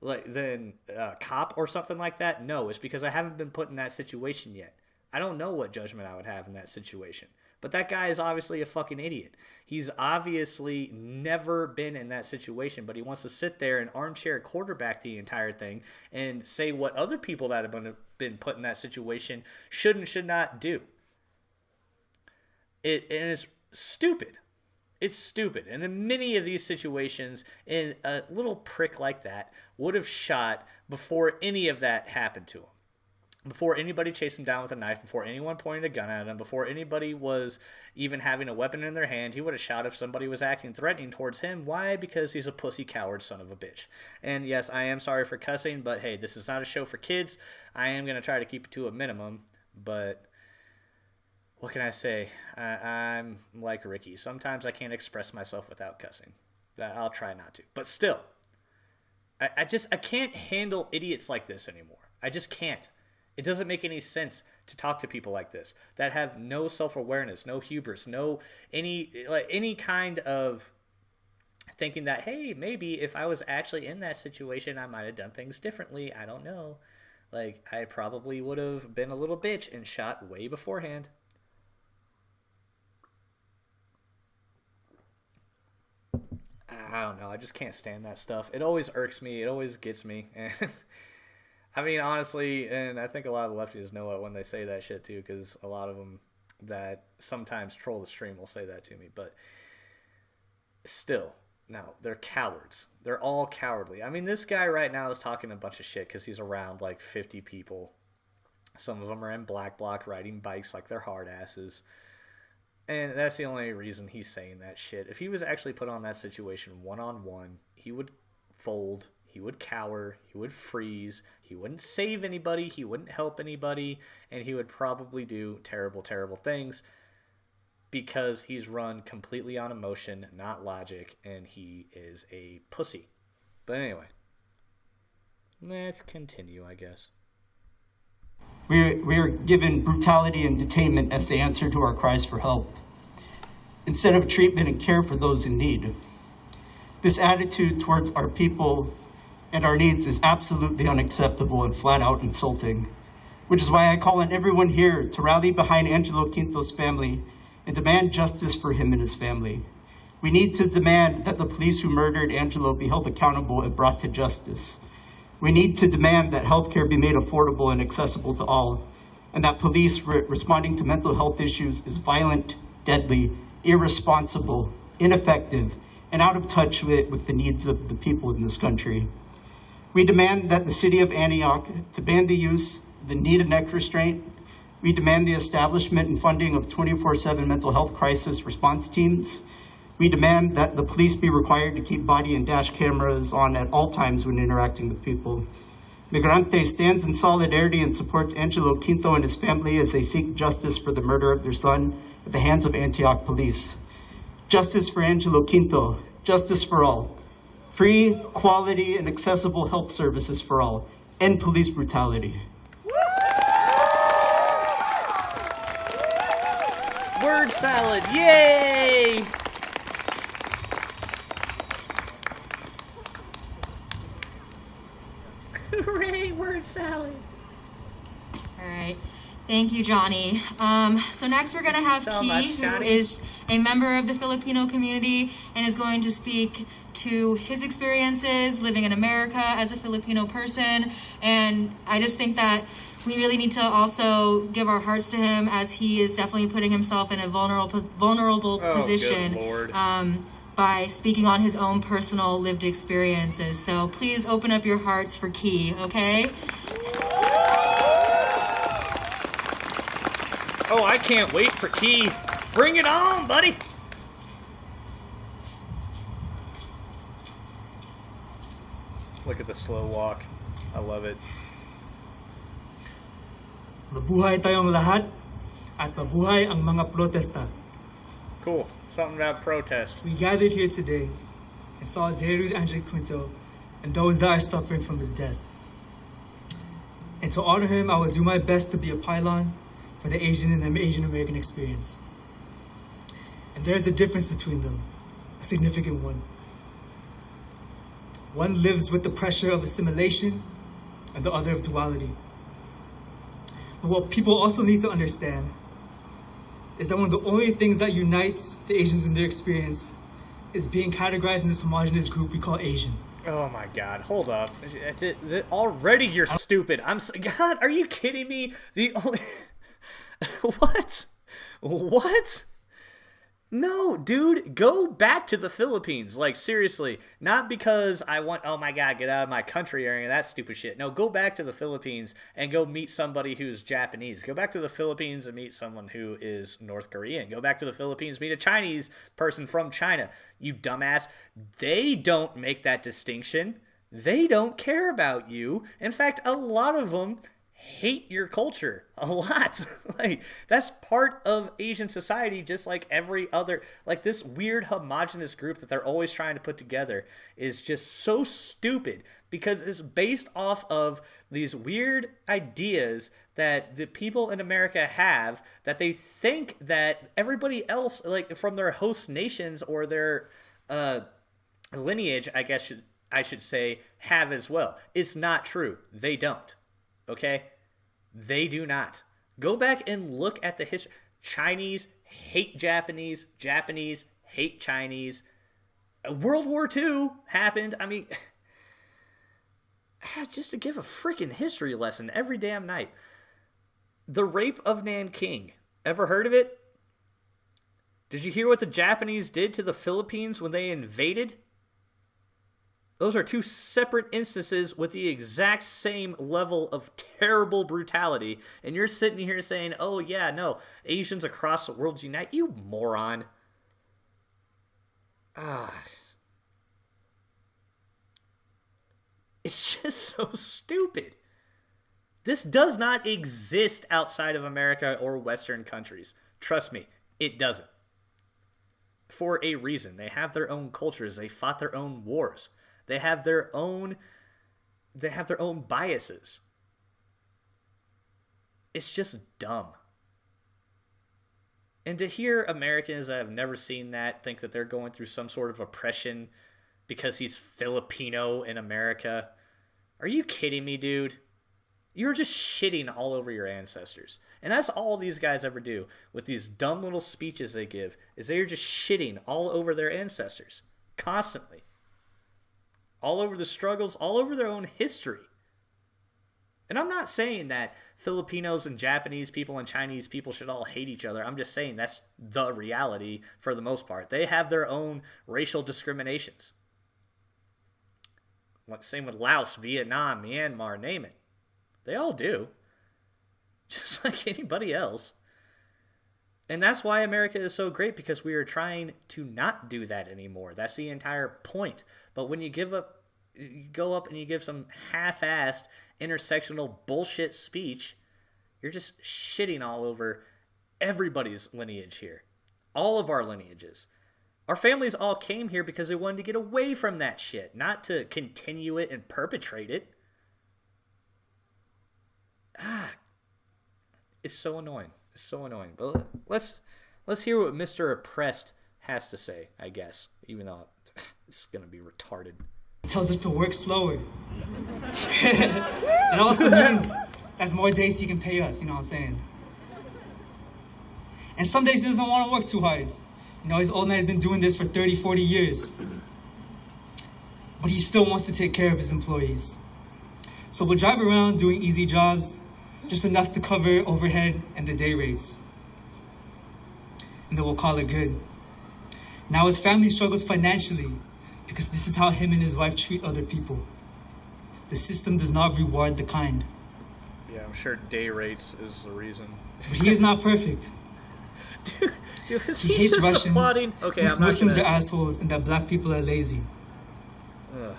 Speaker 3: than a cop or something like that. No, it's because I haven't been put in that situation yet. I don't know what judgment I would have in that situation. But that guy is obviously a fucking idiot. He's obviously never been in that situation, but he wants to sit there and armchair quarterback the entire thing and say what other people that have been put in that situation should and should not do. And it's stupid. It's stupid. And in many of these situations, a little prick like that would have shot before any of that happened to him. Before anybody chased him down with a knife, before anyone pointed a gun at him, before anybody was even having a weapon in their hand, he would have shot if somebody was acting threatening towards him. Why? Because he's a pussy coward son of a bitch. And yes, I am sorry for cussing, but hey, this is not a show for kids. I am going to try to keep it to a minimum, but what can I say? I'm like Ricky. Sometimes I can't express myself without cussing. I'll try not to. But still, I can't handle idiots like this anymore. I just can't. It doesn't make any sense to talk to people like this that have no self-awareness, no hubris, any kind of thinking that, hey, maybe if I was actually in that situation, I might have done things differently. I don't know. Like, I probably would have been a little bitch and shot way beforehand. I don't know. I just can't stand that stuff. It always irks me. It always gets me. And I mean, honestly, and I think a lot of the lefties know it when they say that shit too, because a lot of them that sometimes troll the stream will say that to me. But still, no, they're cowards. They're all cowardly. I mean, this guy right now is talking a bunch of shit because he's around like 50 people. Some of them are in black bloc riding bikes like they're hard asses. And that's the only reason he's saying that shit. If he was actually put on that situation one-on-one, he would fold. He would cower, he would freeze, he wouldn't save anybody, he wouldn't help anybody, and he would probably do terrible, terrible things because he's run completely on emotion, not logic, and he is a pussy. But anyway, let's continue, I guess.
Speaker 7: We are given brutality and detainment as the answer to our cries for help, instead of treatment and care for those in need. This attitude towards our people and our needs is absolutely unacceptable and flat out insulting. Which is why I call on everyone here to rally behind Angelo Quinto's family and demand justice for him and his family. We need to demand that the police who murdered Angelo be held accountable and brought to justice. We need to demand that healthcare be made affordable and accessible to all, and that police responding to mental health issues is violent, deadly, irresponsible, ineffective, and out of touch with the needs of the people in this country. We demand that the city of Antioch to ban the use, the need of neck restraint. We demand the establishment and funding of 24/7 mental health crisis response teams. We demand that the police be required to keep body and dash cameras on at all times when interacting with people. Migrante stands in solidarity and supports Angelo Quinto and his family as they seek justice for the murder of their son at the hands of Antioch police. Justice for Angelo Quinto, justice for all. Free, quality, and accessible health services for all. End police brutality.
Speaker 3: Word salad, yay! Hooray, word salad.
Speaker 8: All right. Thank you, Johnny. So next we're going to have
Speaker 3: So
Speaker 8: Key,
Speaker 3: much,
Speaker 8: who
Speaker 3: Johnny.
Speaker 8: is a member of the Filipino community and is going to speak to his experiences living in America as a Filipino person. And I just think that we really need to also give our hearts to him, as he is definitely putting himself in a vulnerable position.
Speaker 3: Good Lord.
Speaker 8: By speaking on his own personal lived experiences. So please open up your hearts for Key, okay?
Speaker 3: Oh, I can't wait for Key. Bring it on, buddy. Look at the slow walk. I love it.
Speaker 9: Mabuhay tayong lahat at mabuhay ang mga protesta.
Speaker 3: Cool. Something about protest.
Speaker 9: We gathered here today in solidarity with Angelo Quinto and those that are suffering from his death. And to honor him, I will do my best to be a pylon for the Asian and Asian American experience. And there's a difference between them, a significant one. One lives with the pressure of assimilation and the other of duality. But what people also need to understand is that one of the only things that unites the Asians in their experience is being categorized in this homogenous group we call Asian.
Speaker 3: Oh my God! Hold up. Already you're stupid. God, are you kidding me? The only what? What? No, dude, go back to the Philippines. Like, seriously. Not because I want, oh my God, get out of my country or any of that stupid shit. No, go back to the Philippines and go meet somebody who's Japanese. Go back to the Philippines and meet someone who is North Korean. Go back to the Philippines, meet a Chinese person from China. You dumbass. They don't make that distinction. They don't care about you. In fact, a lot of them hate your culture a lot. Like, that's part of Asian society, just like every other. Like, this weird homogenous group that they're always trying to put together is just so stupid, because it's based off of these weird ideas that the people in America have, that they think that everybody else, like from their host nations or their lineage, I guess I should say, have as well. It's not true. They don't. Okay? They do not. Go back and look at the history. Chinese hate Japanese. Japanese hate Chinese. World War II happened. I mean, just to give a freaking history lesson every damn night. The rape of Nanking. Ever heard of it? Did you hear what the Japanese did to the Philippines when they invaded? Those are two separate instances with the exact same level of terrible brutality. And you're sitting here saying, oh yeah, no, Asians across the world unite. You moron. It's just so stupid. This does not exist outside of America or Western countries. Trust me, it doesn't. For a reason. They have their own cultures. They fought their own wars. They have their own biases. It's just dumb. And to hear Americans that have never seen that think that they're going through some sort of oppression because he's Filipino in America, Are you kidding me, dude? You're just shitting all over your ancestors. And that's all these guys ever do with these dumb little speeches they give, is they're just shitting all over their ancestors. Constantly. All over the struggles, all over their own history. And I'm not saying that Filipinos and Japanese people and Chinese people should all hate each other. I'm just saying that's the reality for the most part. They have their own racial discriminations. Same with Laos, Vietnam, Myanmar, name it. They all do. Just like anybody else. And that's why America is so great, because we are trying to not do that anymore. That's the entire point. But when you go up and you give some half-assed intersectional bullshit speech, you're just shitting all over everybody's lineage here. All of our lineages. Our families all came here because they wanted to get away from that shit, not to continue it and perpetrate it. It's so annoying. It's so annoying. But let's hear what Mr. Oppressed has to say, I guess, even though it's going to be retarded.
Speaker 9: It tells us to work slower. It also means there's more days he can pay us, you know what I'm saying? And some days he doesn't want to work too hard. You know, his old man has been doing this for 30, 40 years. But he still wants to take care of his employees. So we'll drive around doing easy jobs, just enough to cover overhead and the day rates. And then we'll call it good. Now his family struggles financially because this is how him and his wife treat other people. The system does not reward the kind.
Speaker 3: Yeah, I'm sure day rates is the reason.
Speaker 9: But he is not perfect.
Speaker 3: Dude,
Speaker 9: he hates Russians,
Speaker 3: okay,
Speaker 9: thinks Muslims are assholes, and that black people are lazy.
Speaker 3: Ugh.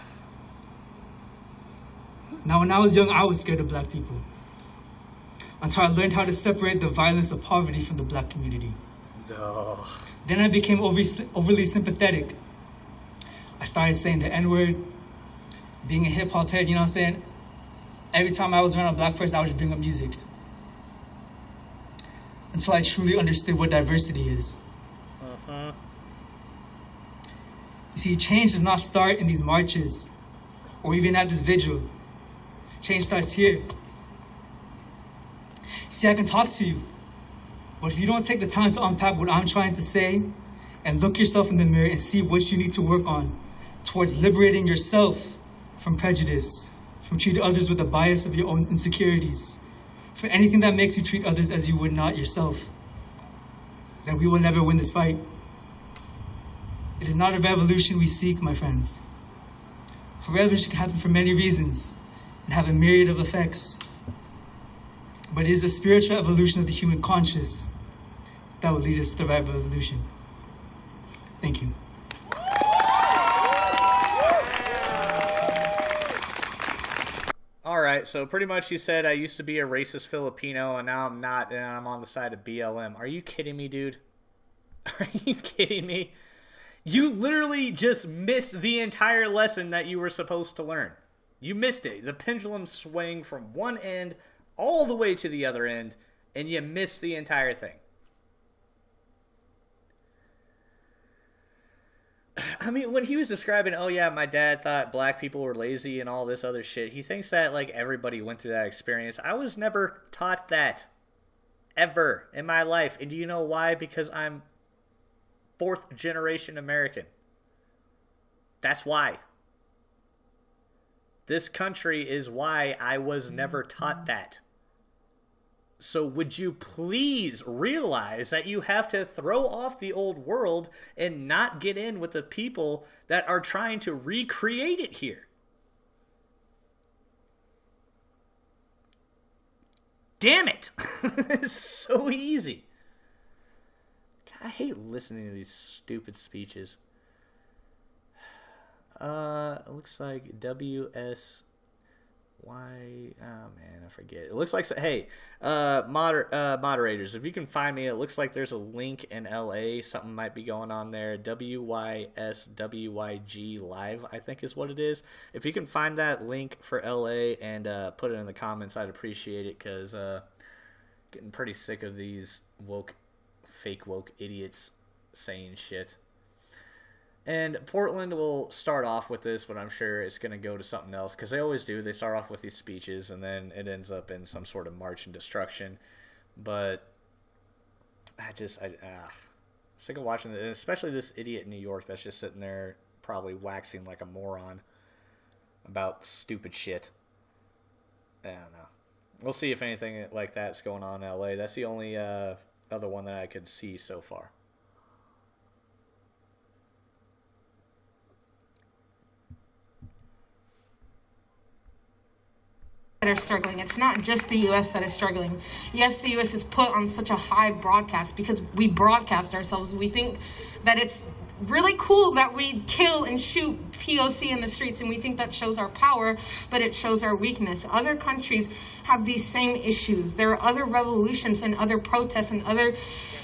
Speaker 9: Now, when I was young, I was scared of black people. Until I learned how to separate the violence of poverty from the black community.
Speaker 3: Oh.
Speaker 9: Then I became overly sympathetic. I started saying the N-word, being a hip-hop head, you know what I'm saying? Every time I was around a black person, I would just bring up music. Until I truly understood what diversity is.
Speaker 3: Uh-huh.
Speaker 9: You see, change does not start in these marches, or even at this vigil. Change starts here. See, I can talk to you, but if you don't take the time to unpack what I'm trying to say, and look yourself in the mirror and see what you need to work on towards liberating yourself from prejudice, from treating others with a bias of your own insecurities, for anything that makes you treat others as you would not yourself, then we will never win this fight. It is not a revolution we seek, my friends. For revolution can happen for many reasons and have a myriad of effects. But it is a spiritual evolution of the human conscious that will lead us to the right revolution. Thank you.
Speaker 3: All right, so pretty much you said I used to be a racist Filipino and now I'm not, and I'm on the side of BLM. Are you kidding me, dude? Are you kidding me? You literally just missed the entire lesson that you were supposed to learn. You missed it. The pendulum swing from one end all the way to the other end, and you missed the entire thing. I mean, when he was describing, oh yeah, my dad thought black people were lazy and all this other shit, he thinks that like everybody went through that experience. I was never taught that. Ever in my life. And do you know why? Because I'm fourth generation American. That's why. This country is why I was never taught that. So would you please realize that you have to throw off the old world and not get in with the people that are trying to recreate it here? Damn it! It's so easy. God, I hate listening to these stupid speeches. It looks like WSY. Oh man, I forget. It looks like, hey, moderators, if you can find me, it looks like there's a link in LA. Something might be going on there. WYSWYG Live, I think is what it is. If you can find that link for LA and put it in the comments, I'd appreciate it, because getting pretty sick of these fake woke idiots saying shit. And Portland will start off with this, but I'm sure it's going to go to something else because they always do. They start off with these speeches, and then it ends up in some sort of march and destruction. But sick of watching it, especially this idiot in New York that's just sitting there probably waxing like a moron about stupid shit. I don't know. We'll see if anything like that's going on in LA. That's the only other one that I could see so far.
Speaker 10: That are struggling. It's not just the U.S. that is struggling. Yes, the U.S. is put on such a high broadcast because we broadcast ourselves. We think that it's really cool that we kill and shoot POC in the streets, and we think that shows our power, but it shows our weakness. Other countries have these same issues. There are other revolutions and other protests and other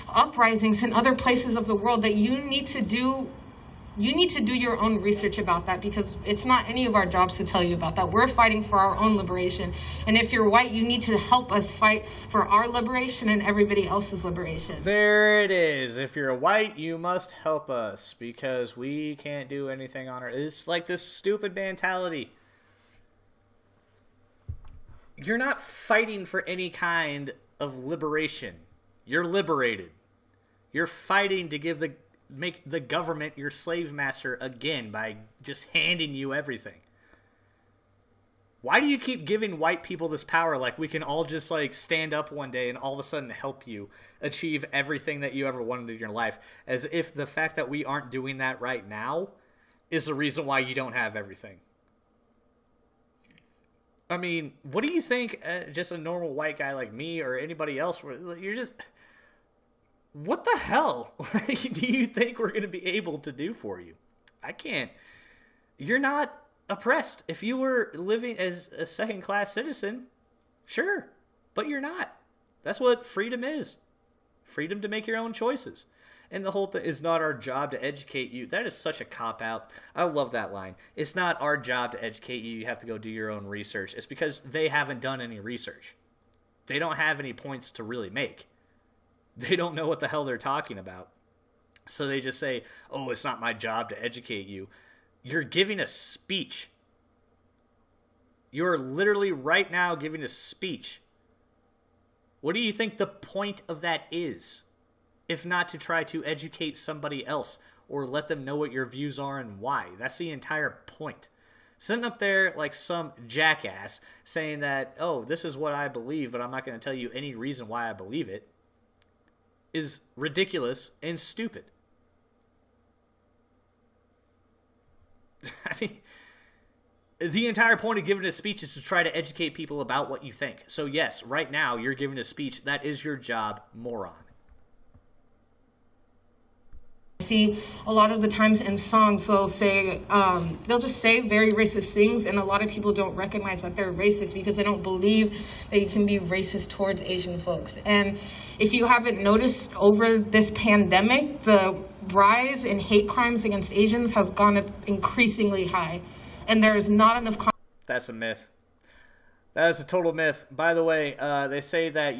Speaker 10: uprisings in other places of the world that you need to do. You need to do your own research about that because it's not any of our jobs to tell you about that. We're fighting for our own liberation. And if you're white, you need to help us fight for our liberation and everybody else's liberation.
Speaker 3: There it is. If you're white, you must help us because we can't do anything on our... It's like this stupid mentality. You're not fighting for any kind of liberation. You're liberated. You're fighting to make the government your slave master again by just handing you everything. Why do you keep giving white people this power? Like we can all just like stand up one day and all of a sudden help you achieve everything that you ever wanted in your life, as if the fact that we aren't doing that right now is the reason why you don't have everything. I mean, what do you think just a normal white guy like me or anybody else, you're just... What the hell do you think we're going to be able to do for you? I can't. You're not oppressed. If you were living as a second-class citizen, sure, but you're not. That's what freedom is. Freedom to make your own choices. And the whole thing is not our job to educate you. That is such a cop-out. I love that line. It's not our job to educate you. You have to go do your own research. It's because they haven't done any research. They don't have any points to really make. They don't know what the hell they're talking about. So they just say, oh, it's not my job to educate you. You're giving a speech. You're literally right now giving a speech. What do you think the point of that is? If not to try to educate somebody else or let them know what your views are and why. That's the entire point. Sitting up there like some jackass saying that, oh, this is what I believe, but I'm not going to tell you any reason why I believe it, is ridiculous and stupid. I mean, the entire point of giving a speech is to try to educate people about what you think. So yes, right now you're giving a speech. That is your job, moron.
Speaker 10: See a lot of the times in songs they'll say they'll just say very racist things, and a lot of people don't recognize that they're racist because they don't believe that you can be racist towards Asian folks. And if you haven't noticed, over this pandemic, the rise in hate crimes against Asians has gone up increasingly high, and there is not enough
Speaker 3: That's a myth. That is a total myth. By the way, they say that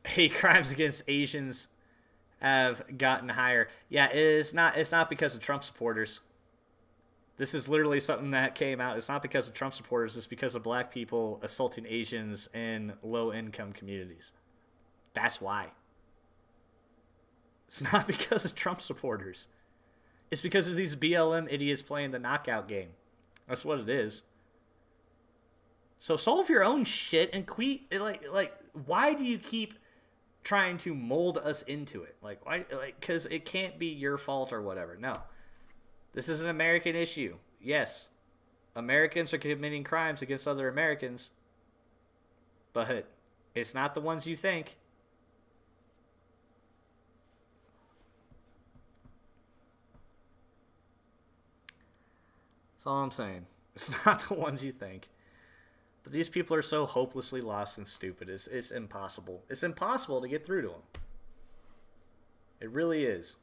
Speaker 3: hate crimes against Asians have gotten higher. Yeah, it's not because of Trump supporters. This is literally something that came out. It's not because of Trump supporters. It's because of black people assaulting Asians in low-income communities. That's why. It's not because of Trump supporters. It's because of these BLM idiots playing the knockout game. That's what it is. So solve your own shit and quit. Like, why do you keep trying to mold us into it? Like, why? Like, because it can't be your fault or whatever. No, this is an American issue. Yes, Americans are committing crimes against other Americans, but it's not the ones you think. That's all I'm saying. It's not the ones you think. But these people are so hopelessly lost and stupid. It's impossible. It's impossible to get through to them. It really is.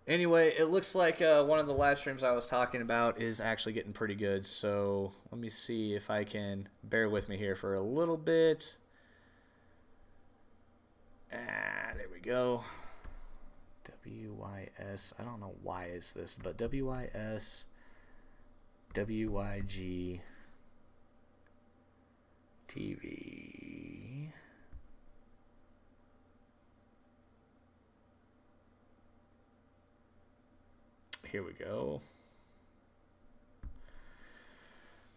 Speaker 3: Anyway, it looks like one of the live streams I was talking about is actually getting pretty good. So let me see if I can bear with me here for a little bit. There we go. WYS. I don't know why is this, but WYS, WYG, TV. Here we go.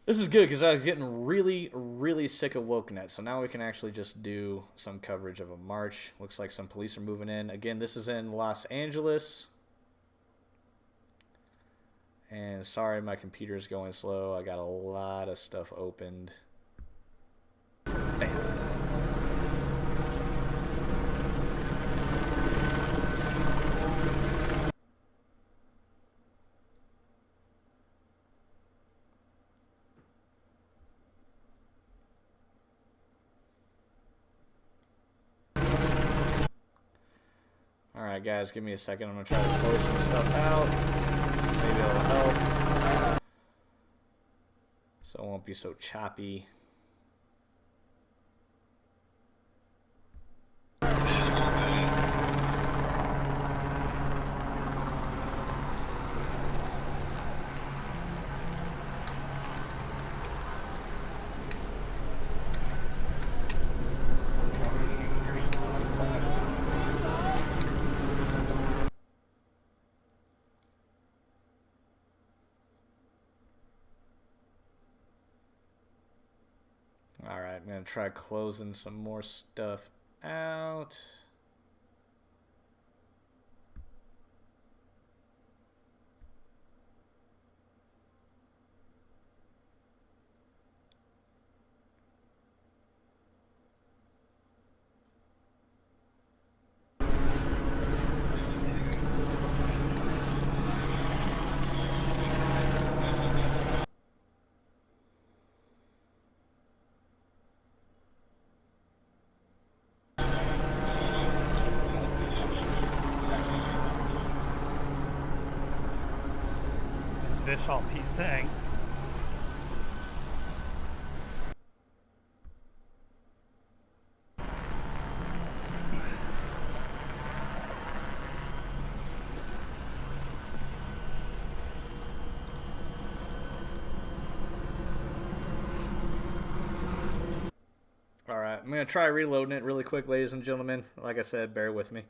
Speaker 3: This is good because I was getting really, really sick of WokeNet. So now we can actually just do some coverage of a march. Looks like some police are moving in. Again, this is in Los Angeles. And sorry, my computer's going slow. I got a lot of stuff opened. Bam. Alright guys, give me a second. I'm going to try to close some stuff out. Maybe it'll help. So it won't be so choppy. Alright, I'm going to try closing some more stuff out.
Speaker 11: Fish all peace saying.
Speaker 3: Alright, I'm going to try reloading it really quick, ladies and gentlemen. Like I said, bear with me.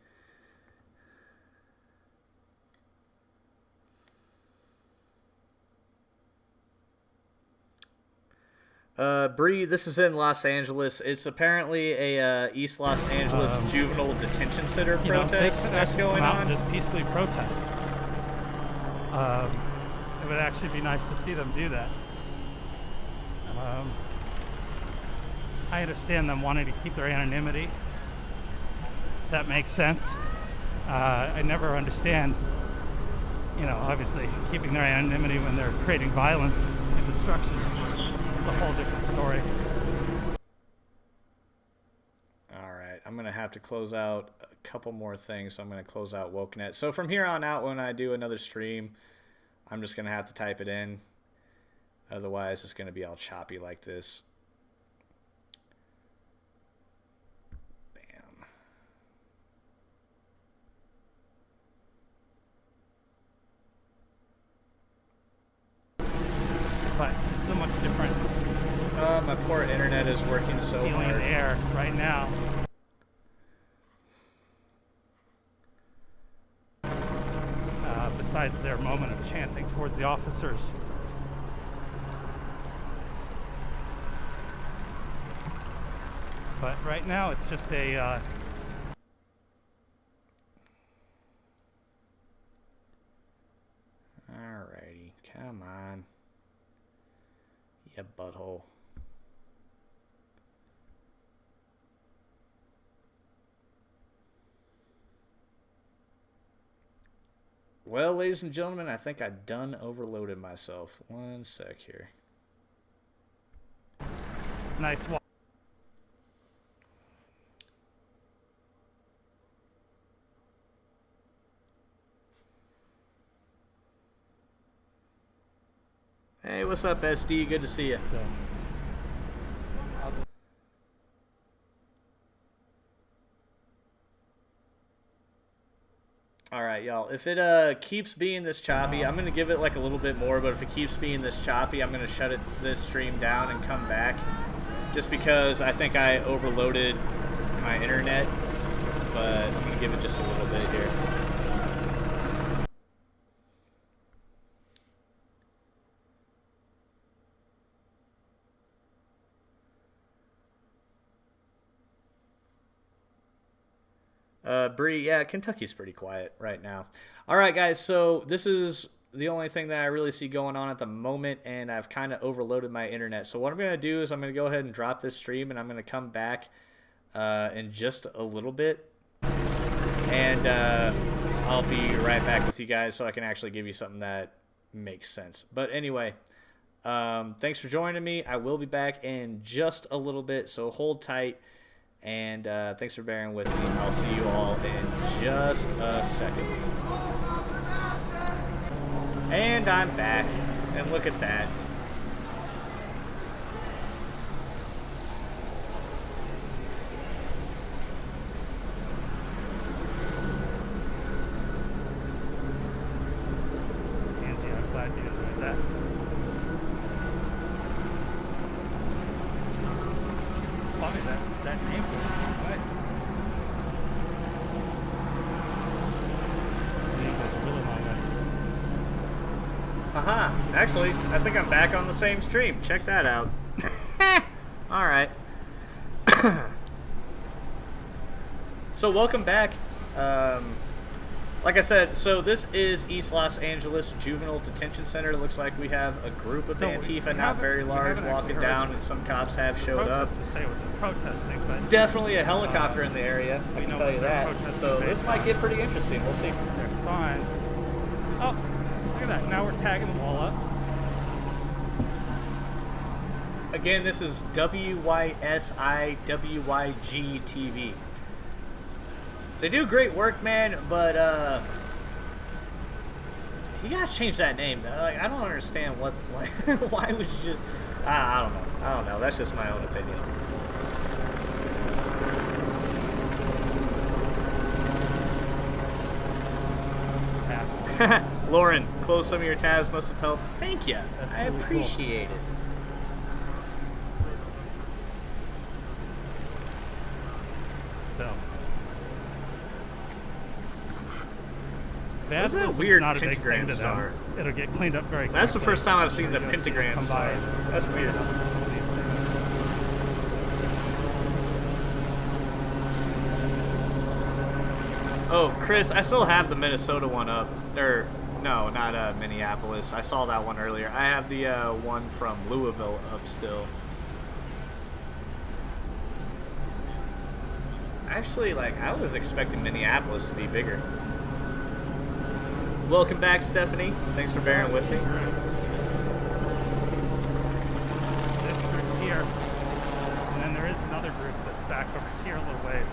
Speaker 3: Bree, this is in Los Angeles. It's apparently a East Los Angeles juvenile detention center protest that's going on.
Speaker 11: Just peacefully protest. It would actually be nice to see them do that. I understand them wanting to keep their anonymity. That makes sense. I never understand, obviously keeping their anonymity when they're creating violence and destruction. It's a whole different story.
Speaker 3: Alright, I'm going to have to close out a couple more things, so I'm going to close out WokeNet. So from here on out, when I do another stream, I'm just going to have to type it in. Otherwise, it's going to be all choppy like this. Bam.
Speaker 11: But it's so much different.
Speaker 3: My poor internet is working so
Speaker 11: feeling
Speaker 3: hard.
Speaker 11: In the air right now. Besides their moment of chanting towards the officers. But right now it's just a
Speaker 3: Alrighty, come on. You butthole. Well, ladies and gentlemen, I think I done overloaded myself. One sec here.
Speaker 11: nice walk.
Speaker 3: Hey, what's up, SD? Good to see you.
Speaker 11: So.
Speaker 3: y'all. If it keeps being this choppy, I'm gonna give it like a little bit more. But if it keeps being this choppy, I'm gonna shut this stream down and come back, just because I think I overloaded my internet. But I'm gonna give it just a little bit here. Bree, yeah, Kentucky's pretty quiet right now. All right, guys, so this is the only thing that I really see going on at the moment, and I've kind of overloaded my internet. So what I'm going to do is I'm going to go ahead and drop this stream, and I'm going to come back in just a little bit, and I'll be right back with you guys so I can actually give you something that makes sense. But anyway, thanks for joining me. I will be back in just a little bit, so hold tight. And thanks for bearing with me. I'll see you all in just a second. And I'm back. And look at that.
Speaker 11: Angie, I'm glad you did that. Funny that name was right.
Speaker 3: Haha, actually, I think I'm back on the same stream. Check that out. Alright. So welcome back. Like I said, so this is East Los Angeles Juvenile Detention Center. It looks like we have a group of Antifa, not very large, walking down, and some cops have showed up.
Speaker 11: Protesting, but
Speaker 3: definitely a helicopter in the area, I can tell you that. So this might get pretty interesting. We'll see.
Speaker 11: There's signs. Oh, look at that. Now we're tagging the wall up.
Speaker 3: Again, this is WYSIWYG TV. They do great work, man, but you gotta change that name. Like, I don't understand what why would you just? I don't know. That's just my own opinion. Lauren, close some of your tabs. Must have helped. Thank you. I appreciate it.
Speaker 11: So.
Speaker 3: That's a weird pentagram star.
Speaker 11: It'll get cleaned up very quickly.
Speaker 3: That's the first time I've seen the pentagram star. That's weird. Oh, Chris, I still have the Minnesota one up. Or, no, not Minneapolis. I saw that one earlier. I have the one from Louisville up still. Actually, like, I was expecting Minneapolis to be bigger. Welcome back, Stephanie. Thanks for bearing with me.
Speaker 11: This group here, and then there is another group that's back over here a little ways.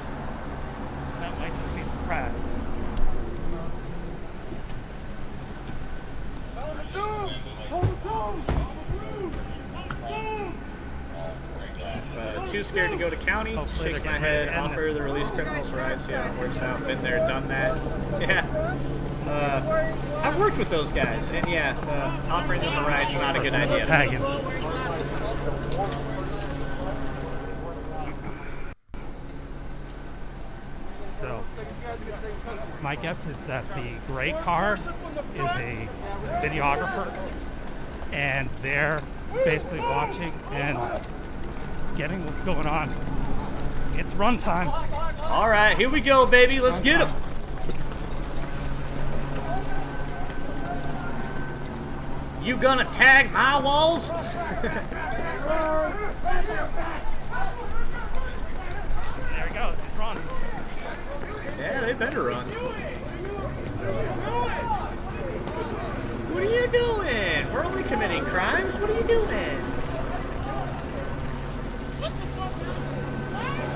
Speaker 11: That might just be the crash.
Speaker 3: Too scared to go to county. Shake my head. Offer the release criminals rights. Yeah, it works out. Been there, done that. Yeah. I've worked with those guys, and yeah, offering them the rights not a good idea.
Speaker 11: Tagging. So, my guess is that the gray car is a videographer, and they're basically watching and getting what's going on. It's run time.
Speaker 3: All right, here we go, baby. Let's get them. You gonna tag my walls?
Speaker 11: There we go. It's run.
Speaker 3: Yeah, they better run. What are you doing? We're only committing crimes. What are you doing?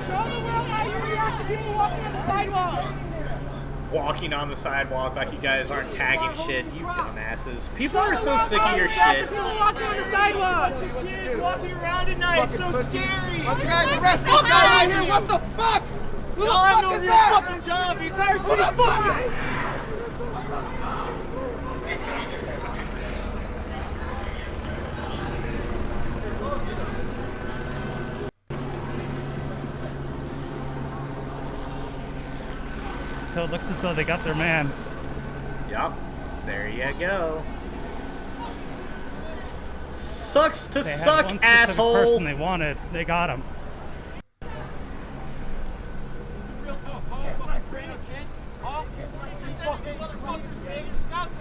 Speaker 6: Show the world how you react to people walking on the sidewalk.
Speaker 3: Walking on the sidewalk like you guys aren't tagging shit, you dumbasses. People are so sick of your shit.
Speaker 6: People walking on the sidewalk. Kids walking around at night. It's so scary.
Speaker 12: Why don't you guys arrest this guy out here? What the fuck? Who the fuck is that?
Speaker 6: Fucking job. The entire city.
Speaker 12: Who the fuck?
Speaker 11: so it looks as though they got their man.
Speaker 3: Yup. There you go. Sucks to
Speaker 11: They had
Speaker 3: suck,
Speaker 11: one specific
Speaker 3: asshole.
Speaker 11: person they wanted. They got him.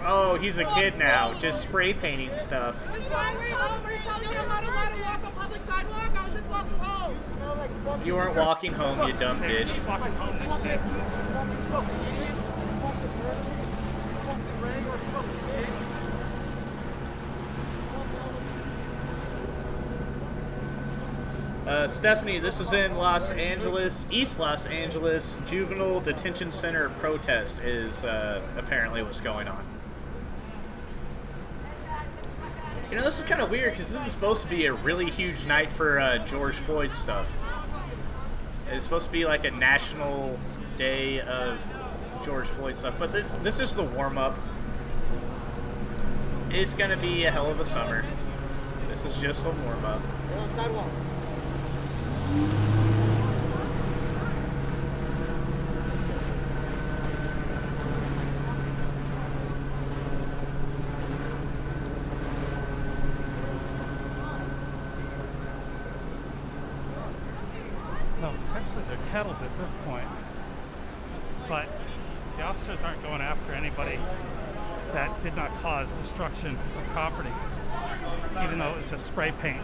Speaker 3: Oh, he's a kid now, just spray painting stuff. You weren't walking home, you dumb bitch. Stephanie, this is in Los Angeles, East Los Angeles. Juvenile Detention Center protest is apparently what's going on. You know, this is kind of weird because this is supposed to be a really huge night for George Floyd stuff. It's supposed to be like a national day of George Floyd stuff, but this is the warm-up. It's going to be a hell of a summer. This is just a warm-up.
Speaker 11: So actually they're kettled at this point, but the officers aren't going after anybody that did not cause destruction of property, even though it was just spray paint.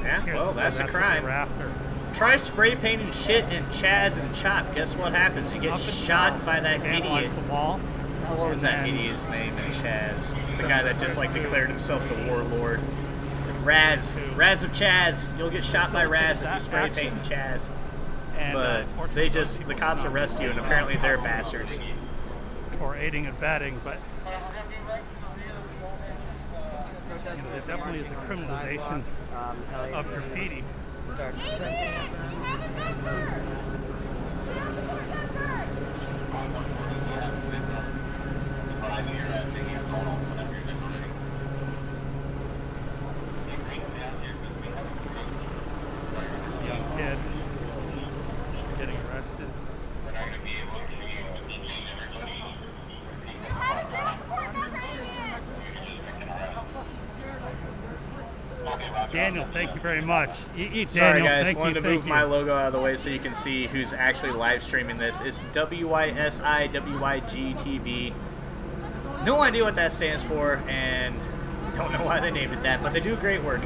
Speaker 3: Yeah, well, that's a
Speaker 11: what
Speaker 3: crime.
Speaker 11: they were after.
Speaker 3: Try spray painting shit in Chaz and Chop. Guess what happens? You get shot by that idiot.
Speaker 11: The wall.
Speaker 3: What was that idiot's name in Chaz? The guy that just like declared himself the warlord. Raz of Chaz. You'll get shot by Raz if you spray paint in Chaz. But the cops arrest you, and apparently they're bastards.
Speaker 11: For aiding and abetting, but there definitely is a criminalization of graffiti. Young kid getting arrested. Daniel, thank you very much.
Speaker 3: Sorry
Speaker 11: Daniel,
Speaker 3: guys, wanted to move my logo out of the way so you can see who's actually live streaming this. It's WYSIWYG TV. No idea what that stands for, and don't know why they named it that, but they do great work.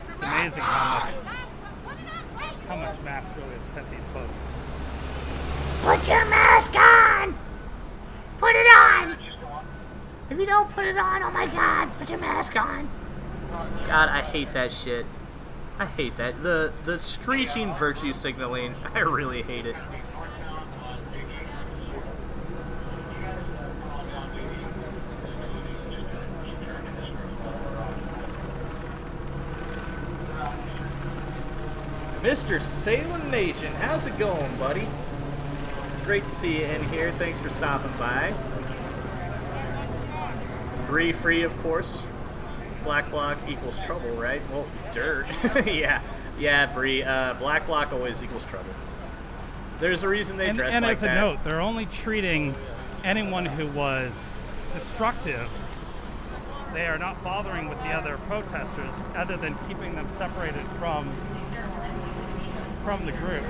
Speaker 11: It's amazing how much mask really upset these folks.
Speaker 12: Put your mask on! Put it on! If you don't put it on, oh my god, put your mask on!
Speaker 3: God, I hate that shit. I hate that. The screeching virtue signaling, I really hate it. Mr. Salem Machen, how's it going, buddy? Great to see you in here. Thanks for stopping by. Bree free, of course. Black bloc equals trouble, right? Well, dirt. yeah, Bree. Black bloc always equals trouble. There's a reason they dress like that.
Speaker 11: And as a note, they're only treating anyone who was destructive. They are not bothering with the other protesters, other than keeping them separated from the group.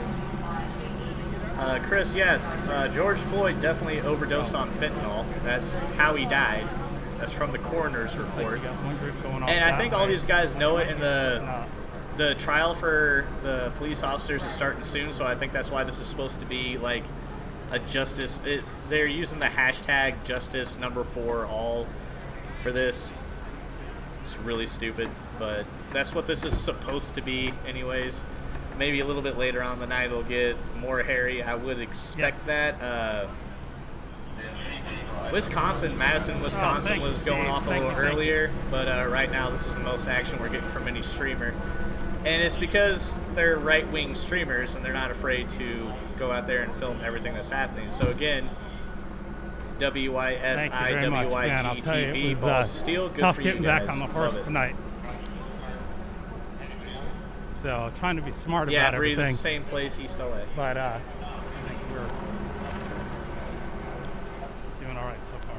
Speaker 3: Chris, George Floyd definitely overdosed on fentanyl. That's how he died. That's from the coroner's report. And I think all these guys know it, and the trial for the police officers is starting soon, so I think that's why this is supposed to be like a justice. They're using the hashtag justice #4 all for this. It's really stupid, but that's what this is supposed to be anyways. Maybe a little bit later on the night it'll get more hairy. I would expect that. Madison, Wisconsin was going off a little earlier, but right now this is the most action we're getting from any streamer. And it's because they're right-wing streamers and they're not afraid to go out there and film everything that's happening. So again, WYSIWYGTV, Balls of Steel, good
Speaker 11: tough
Speaker 3: for you
Speaker 11: getting
Speaker 3: guys.
Speaker 11: back on the horse tonight. So trying to be smart about everything.
Speaker 3: Yeah, Bree, the same place, East LA.
Speaker 11: But I think we're doing all right so far.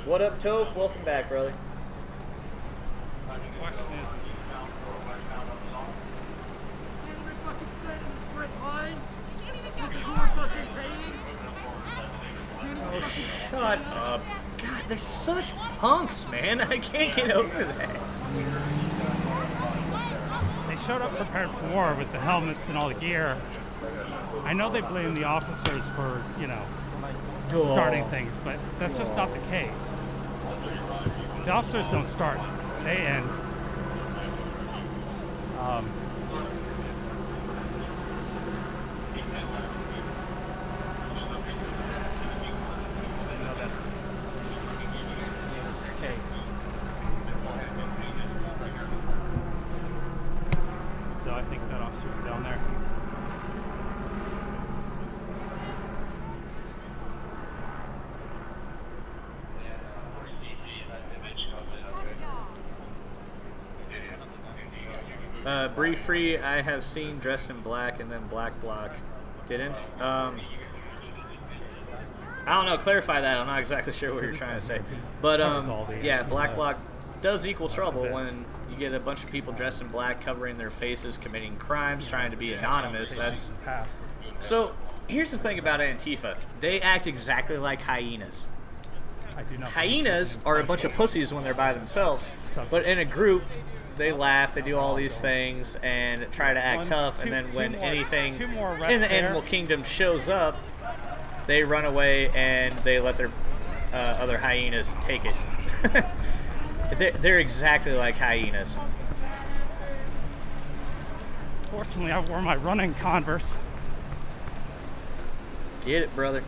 Speaker 3: What up, Toph? Welcome back, brother. Oh, shut up. God, they're such punks, man. I can't get over that.
Speaker 11: They showed up prepared for war with the helmets and all the gear. I know they blame the officers for, you know, starting things, but that's just not the case. The officers don't start, they end. So I think that officer's down there.
Speaker 3: Bree Free, I have seen dressed in black, and then Black Block didn't. I don't know, clarify that. I'm not exactly sure what you're trying to say. But, yeah, Black Block does equal trouble when you get a bunch of people dressed in black covering their faces, committing crimes, trying to be anonymous. So, here's the thing about Antifa. They act exactly like hyenas. Hyenas are a bunch of pussies when they're by themselves, but in a group, they laugh, they do all these things, and try to act tough, and then when anything in the animal kingdom shows up, they run away and they let their other hyenas take it. They're exactly like hyenas.
Speaker 11: Fortunately, I wore my running Converse.
Speaker 3: Get it, brother.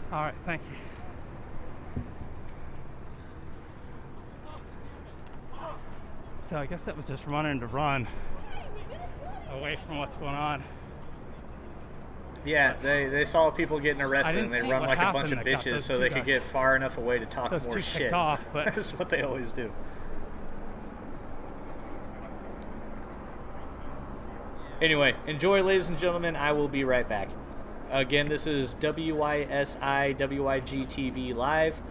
Speaker 11: All right, thank you. So I guess that was just running to run away from what's going on.
Speaker 3: Yeah, they saw people getting arrested and they run like a bunch of bitches so they could get far enough away to talk more shit. That's what they always do. Anyway, enjoy, ladies and gentlemen. I will be right back. Again, this is WYSIWYG-TV Live.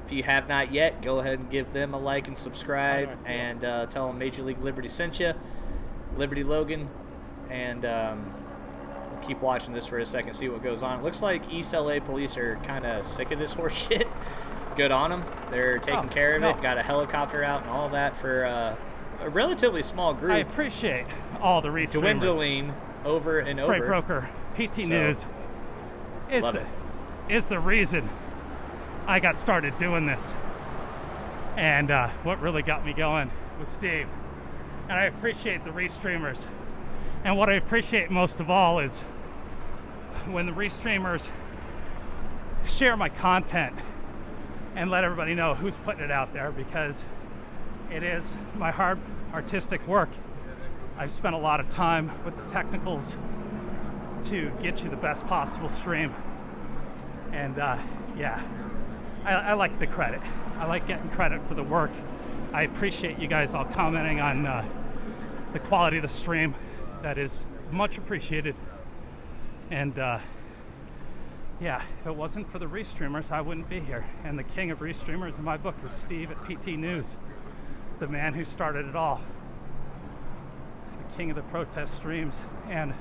Speaker 3: If you have not yet, go ahead and give them a like and subscribe, and tell them Major League Liberty sent you, Liberty Logan, and keep watching this for a second, see what goes on. It looks like East LA police are kind of sick of this horse shit. Good on them. They're taking care of it. Got a helicopter out and all that for a relatively small group.
Speaker 11: I appreciate all the research.
Speaker 3: Dwindling over and over.
Speaker 11: Freight broker, PT News. Is the reason I got started doing this. And what really got me going was Steve. And I appreciate the restreamers. And what I appreciate most of all is when the restreamers share my content and let everybody know who's putting it out there, because it is my hard artistic work. I've spent a lot of time with the technicals to get you the best possible stream. And yeah, I like the credit. I like getting credit for the work. I appreciate you guys all commenting on the quality of the stream. That is much appreciated. And yeah, if it wasn't for the restreamers, I wouldn't be here. And the king of restreamers in my book was Steve at PT News, the man who started it all. The king of the protest streams and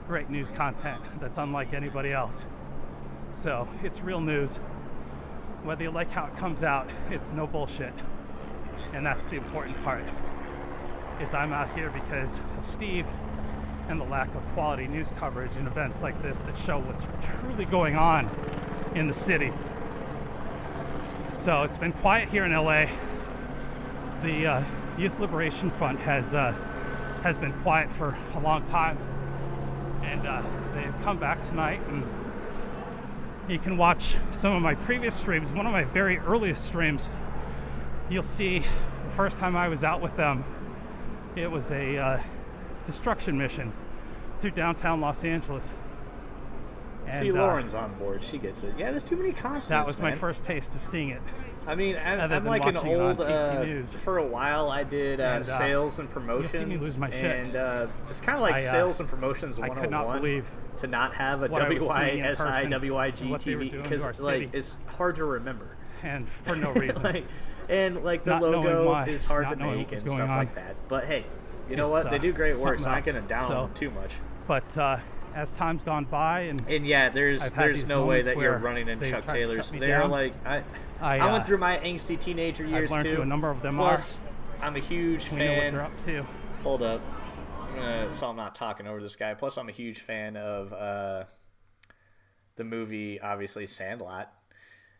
Speaker 11: great news content that's unlike anybody else. So it's real news. Whether you like how it comes out, it's no bullshit. And that's the important part, is I'm out here because of Steve and the lack of quality news coverage in events like this that show what's truly going on in the cities. So it's been quiet here in LA. The Youth Liberation Front has been quiet for a long time, and they've come back tonight, and you can watch some of my previous streams. One of my very earliest streams, you'll see the first time I was out with them, it was a destruction mission through downtown Los Angeles. And,
Speaker 3: see, Lauren's on board. She gets it. Yeah, there's too many constants.
Speaker 11: That was
Speaker 3: man.
Speaker 11: my first taste of seeing it.
Speaker 3: I mean, I'm like an old. For a while, I did sales and promotions, and it's kind of like sales and promotions 101. To not have a WISI, WIG TV because like it's hard to remember,
Speaker 11: and for no reason.
Speaker 3: like the logo is hard to make and stuff like that. But hey, you know what? They do great work, so I'm not gonna down on them too much.
Speaker 11: But as time's gone by, and
Speaker 3: yeah, there's no way that you're running in Chuck Taylors. They're like I went through my angsty teenager years
Speaker 11: I've learned
Speaker 3: too.
Speaker 11: Who a number of them
Speaker 3: Plus, I'm a huge fan.
Speaker 11: We know what they're up to.
Speaker 3: Hold up. So I'm not talking over this guy. Plus, I'm a huge fan of the movie, obviously, Sandlot.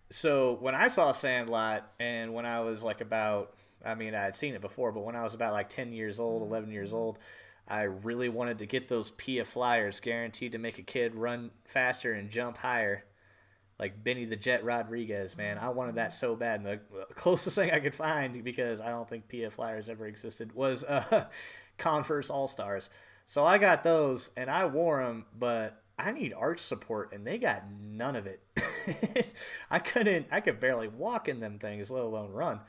Speaker 3: So when I saw Sandlot, and when I was like about, I mean, I had seen it before, but when I was about like 10 years old, 11 years old, I really wanted to get those PIA flyers guaranteed to make a kid run faster and jump higher. Like Benny the Jet Rodriguez, man. I wanted that so bad. And the closest thing I could find, because I don't think PIA flyers ever existed, was Converse All-Stars. So I got those, and I wore them, but I need arch support, and they got none of it. I could barely walk in them things, let alone run.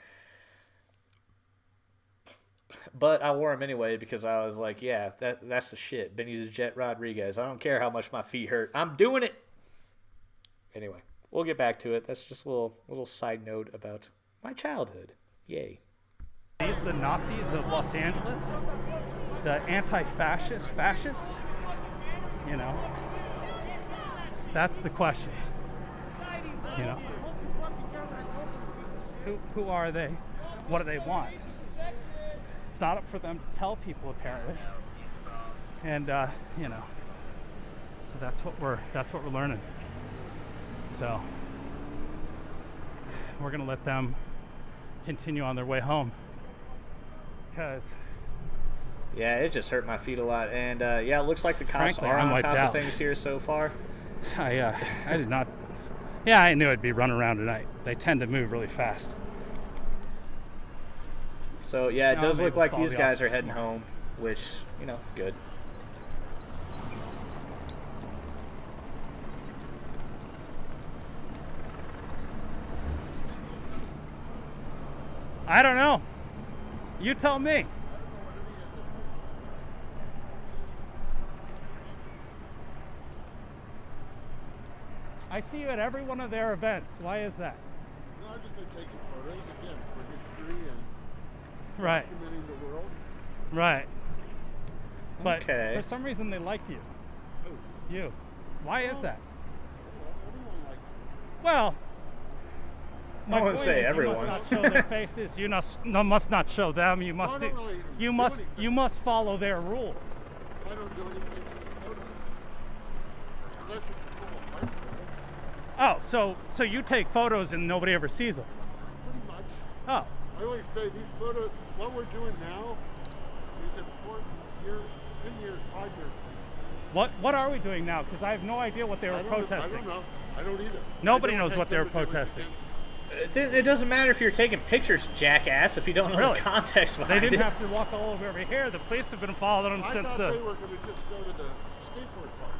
Speaker 3: But I wore them anyway because I was like, yeah, that's the shit. Benny the Jet Rodriguez. I don't care how much my feet hurt. I'm doing it. Anyway, we'll get back to it. That's just a little side note about my childhood. Yay.
Speaker 11: These are the Nazis of Los Angeles, the anti-fascists, you know. That's the question. You know, who are they? What do they want? It's not up for them to tell people, apparently. And you know, so that's what we're learning. So we're gonna let them continue on their way home. Because
Speaker 3: yeah, it just hurt my feet a lot, and yeah, it looks like the cops are on top of things here so far.
Speaker 11: I did not. Yeah, I knew I'd be running around tonight. They tend to move really fast.
Speaker 3: So yeah, it does look like these guys are heading home, which, you know, good.
Speaker 11: I don't know. You tell me. I see you at every one of their events. Why is that?
Speaker 13: No, I've just been taking photos again for history and
Speaker 11: right.
Speaker 13: documenting the world.
Speaker 11: Right. But
Speaker 3: okay.
Speaker 11: For some reason they like you.
Speaker 13: Who?
Speaker 11: You. Why is that?
Speaker 13: Everyone likes you.
Speaker 11: Well,
Speaker 3: I wouldn't say everyone.
Speaker 11: You must not show their faces. You must not show them. You must. You must follow their rules.
Speaker 13: I don't do anything to the photos unless it's a cool light
Speaker 11: Oh,
Speaker 13: photo.
Speaker 11: so you take photos and nobody ever sees them?
Speaker 13: Pretty much.
Speaker 11: Oh.
Speaker 13: I always say these photos. What we're doing now is important. 10 years, 5 years.
Speaker 11: What are we doing now? Because I have no idea what they were protesting.
Speaker 13: I don't know. I don't either.
Speaker 11: Nobody knows what they were protesting.
Speaker 3: It doesn't matter if you're taking pictures, jackass, if you don't know the context behind it.
Speaker 11: They didn't have to walk all over here. The police have been following them since
Speaker 13: I thought they were going to just go to the skateboard park.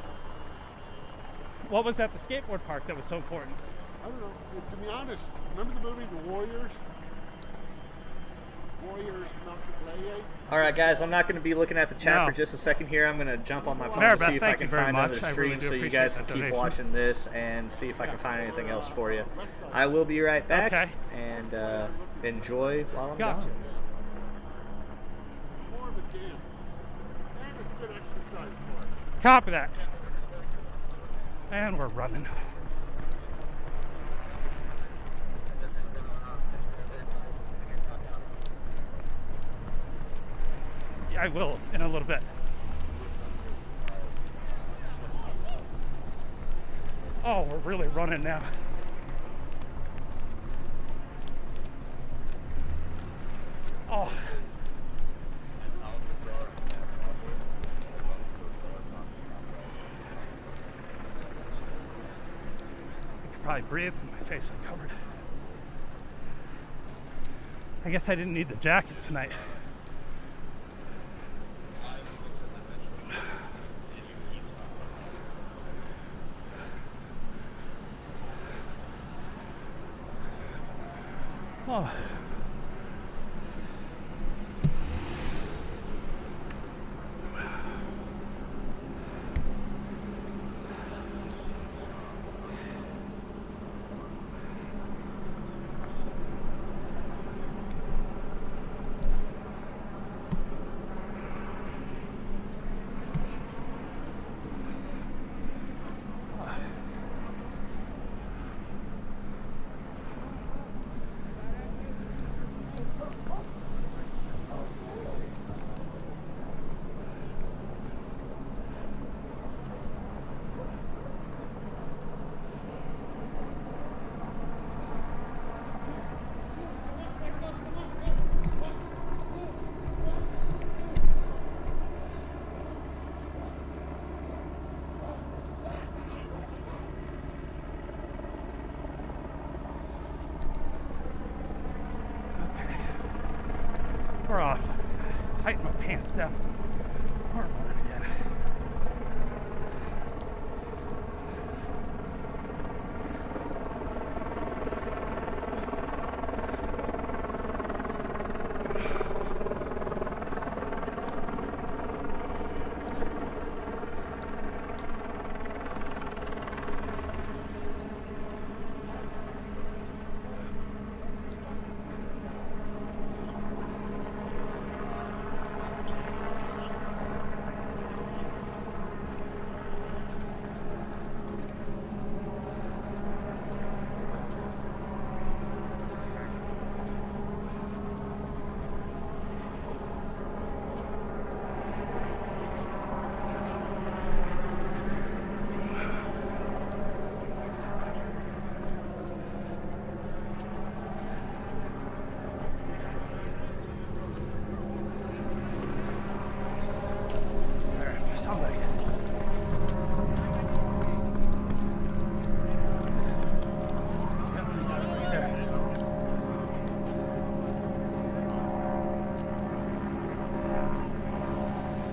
Speaker 11: What was at the skateboard park that was so important?
Speaker 13: I don't know. To be honest, remember the movie The Warriors? Warriors
Speaker 3: All right, guys, I'm not going to be looking at the chat for just a second here. I'm going to jump on my phone to see if I can find another stream so you guys can keep watching this and see if I can find anything else for you. I will be right back, and enjoy while I'm gone.
Speaker 13: More of a dance. And it's good exercise for it.
Speaker 11: Copy that. And we're running. I will in a little bit. Oh, we're really running now. Oh. I could probably breathe with my face uncovered. I guess I didn't need the jacket tonight. Oh. We're off. Tighten my pants down. We're running again.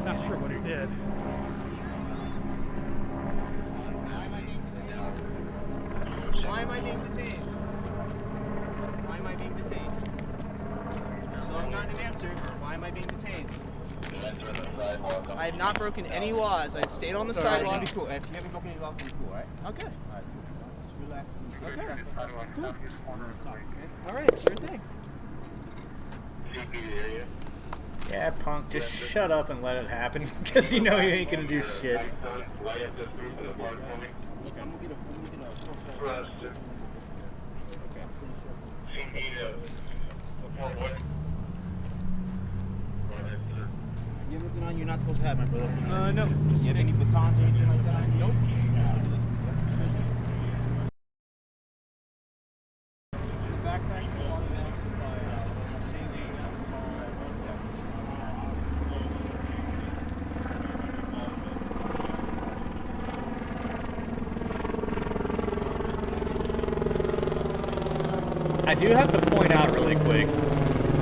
Speaker 11: Not sure what he did.
Speaker 14: Why am I being detained? Why am I being detained? I still haven't gotten an answer. Why am I being detained? I have not broken any laws. I stayed on the sidewalk.
Speaker 15: Cool. If you haven't broken any laws, then cool, right?
Speaker 14: Okay.
Speaker 15: Alright, cool. Just relax.
Speaker 14: Okay. Cool. Alright, sure thing.
Speaker 3: Yeah, punk, just shut up and let it happen, because you know you ain't gonna do shit.
Speaker 15: You have anything on you're not supposed to have, my brother?
Speaker 14: No.
Speaker 15: Just you have any batons or anything like that?
Speaker 14: Nope. Backpacks, a lot of medical supplies, some saline, I do have to point out really quick.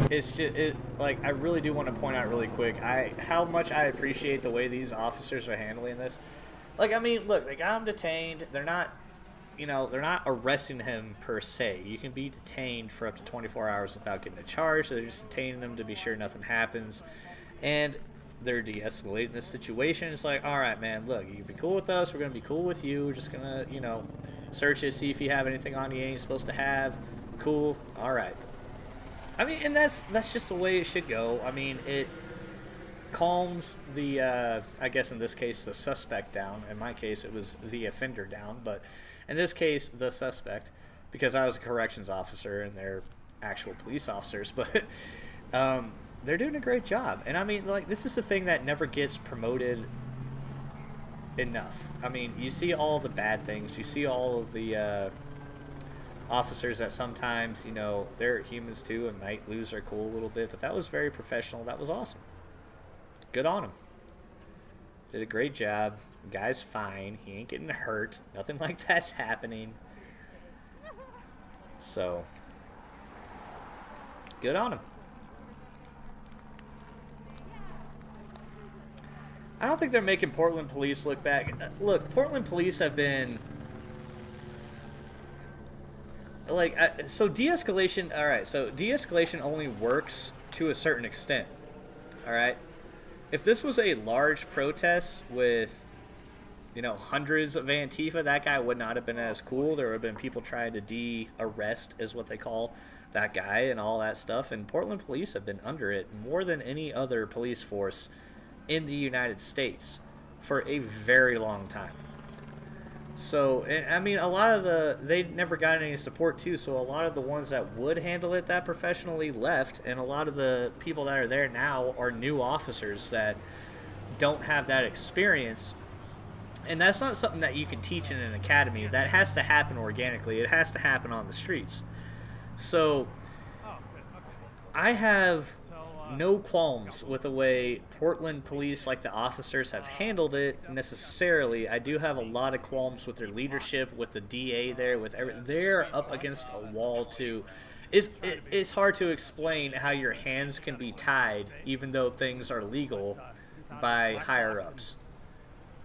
Speaker 14: It's just like I really do want to point out really quick. How much I appreciate the way these officers are handling this. Like, I mean, look, they got him detained. They're not, they're not arresting him per se. You can be detained for up to 24 hours without getting a charge. So they're just detaining him to be sure nothing happens, and they're de-escalating this situation. It's like, all right, man, look, you can be cool with us. We're gonna be cool with you. We're just gonna, search it, see if you have anything on you ain't supposed to have. Cool. All right. I mean, and that's just the way it should go. I mean, it calms the, I guess in this case, the suspect down. In my case, it was the offender down. But in this case, the suspect, because I was a corrections officer and they're actual police officers. But they're doing a great job. And I mean, like, this is the thing that never gets promoted enough. I mean, you see all the bad things. You see all of the officers that sometimes, you know, they're humans too and might lose their cool a little bit, but that was very professional. That was awesome. Good on him. Did a great job. The guy's fine. He ain't getting hurt. Nothing like that's happening. So, good on him. I don't think they're making Portland police look bad. Look, Portland police have been... Like, so de-escalation... Alright, so de-escalation only works to a certain extent. Alright? If this was a large protest with, you know, hundreds of Antifa, that guy would not have been as cool. There would have been people trying to de-arrest, is what they call that guy, and all that stuff. And Portland police have been under it more than any other police force in the United States for a very long time. So, and I mean, a lot of they never got any support too, so a lot of the ones that would handle it that professionally left, and a lot of the people that are there now are new officers that don't have that experience. And that's not something that you can teach in an academy. That has to happen organically. It has to happen on the streets. So, I have no qualms with the way Portland police, like the officers, have handled it necessarily. I do have a lot of qualms with their leadership, with the DA there, with they're up against a wall too. It's hard to explain how your hands can be tied, even though things are legal, by higher ups.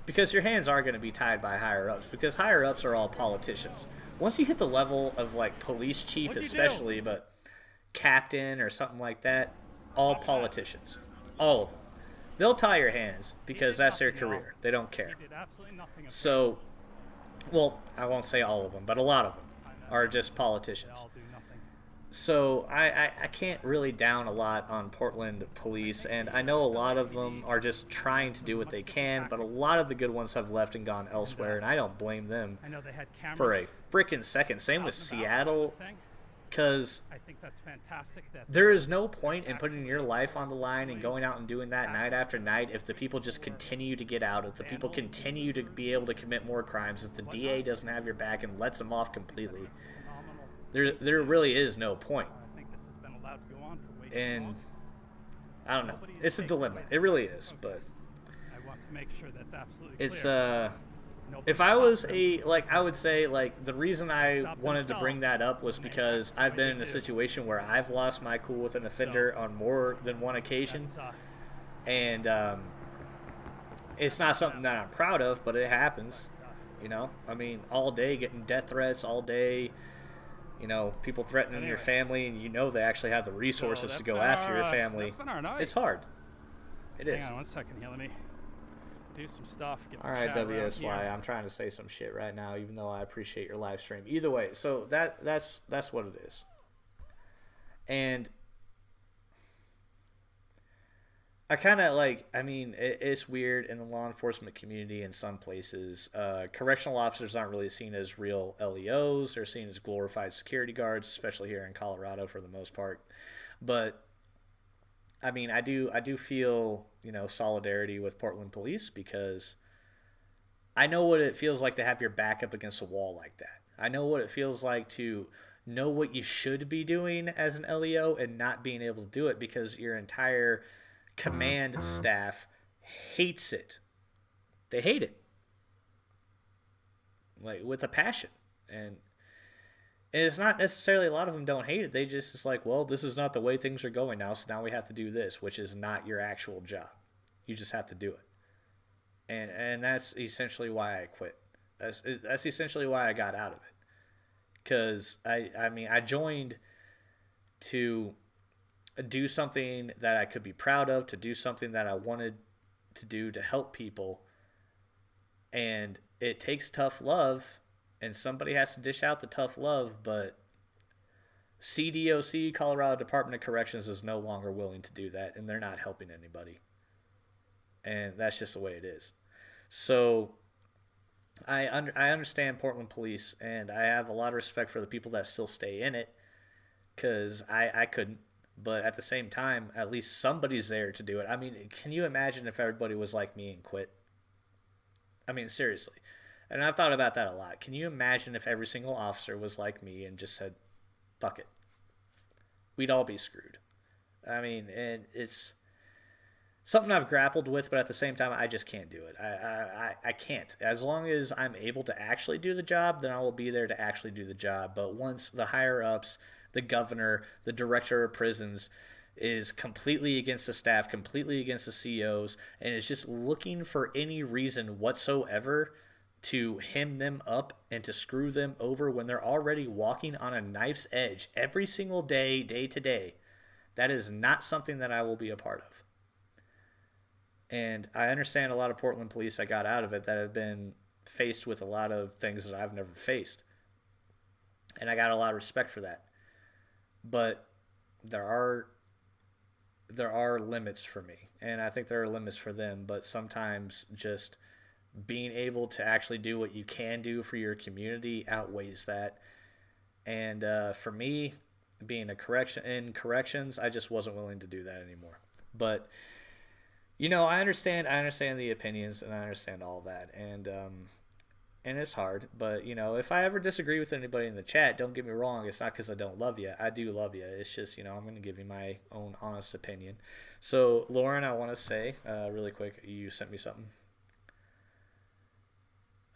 Speaker 14: Because your hands are going to be tied by higher ups, because higher ups are all politicians. Once you hit the level of like police chief, especially, but captain or something like that, all politicians. All of them. They'll tie your hands because that's their career. They don't care. So, well, I won't say all of them, but a lot of them are just politicians. So I can't really down a lot on Portland police, and I know a lot of them are just trying to do what they can, but a lot of the good ones have left and gone elsewhere, and I don't blame them for a freaking second. Same with Seattle. Because
Speaker 11: I think that's fantastic.
Speaker 14: There is no point in putting your life on the line and going out and doing that night after night if the people just continue to get out, if the people continue to be able to commit more crimes, if the DA doesn't have your back and lets them off completely. There really is no point. And I don't know. It's a dilemma. It really is, but
Speaker 11: I want to make sure that's absolutely
Speaker 14: clear. If I was I would say, like, the reason I wanted to bring that up was because I've been in a situation where I've lost my cool with an offender on more than one occasion. And it's not something that I'm proud of, but it happens. You know? I mean, all day getting death threats, all day, you know, people threatening your family, and you know they actually have the resources to go after your family. It's hard. It is.
Speaker 11: Hang on one second here. Let me do some stuff.
Speaker 14: All right, WSY. I'm trying to say some shit right now, even though I appreciate your live stream. Either way, so that's what it is. And I kind of it's weird in the law enforcement community in some places. Correctional officers aren't really seen as real LEOs. They're seen as glorified security guards, especially here in Colorado for the most part. But I mean, I do feel, you know, solidarity with Portland police, because I know what it feels like to have your back up against a wall like that. I know what it feels like to know what you should be doing as an LEO and not being able to do it because your entire command staff hates it. They hate it. Like, with a passion. And it's not necessarily a lot of them don't hate it. They just, it's like, well, this is not the way things are going now, so now we have to do this, which is not your actual job. You just have to do it. And that's essentially why I quit. That's essentially why I got out of it. Because, I mean, I joined to do something that I could be proud of, to do something that I wanted to do to help people. And it takes tough love, and somebody has to dish out the tough love, but CDOC, Colorado Department of Corrections, is no longer willing to do that, and they're not helping anybody. And that's just the way it is. So I understand Portland police, and I have a lot of respect for the people that still stay in it, because I couldn't. But at the same time, at least somebody's there to do it. I mean, can you imagine if everybody was like me and quit? I mean, seriously. And I've thought about that a lot. Can you imagine if every single officer was like me and just said, fuck it? We'd all be screwed. I mean, and it's something I've grappled with, but at the same time, I just can't do it. I can't. As long as I'm able to actually do the job, then I will be there to actually do the job. But once the higher-ups, the governor, the director of prisons is completely against the staff, completely against the COs, and is just looking for any reason whatsoever to hem them up and to screw them over when they're already walking on a knife's edge every single day, day to day, that is not something that I will be a part of. And I understand a lot of Portland police that got out of it that have been faced with a lot of things that I've never faced. And I got a lot of respect for that. But there are limits for me. And I think there are limits for them. But sometimes just being able to actually do what you can do for your community outweighs that. And for me, being in corrections, I just wasn't willing to do that anymore. But you know, I understand the opinions, and I understand all that, and it's hard. But you know, if I ever disagree with anybody in the chat, don't get me wrong. It's not because I don't love you. I do love you. It's just, you know, I'm going to give you my own honest opinion. So, Lauren, I want to say really quick, you sent me something.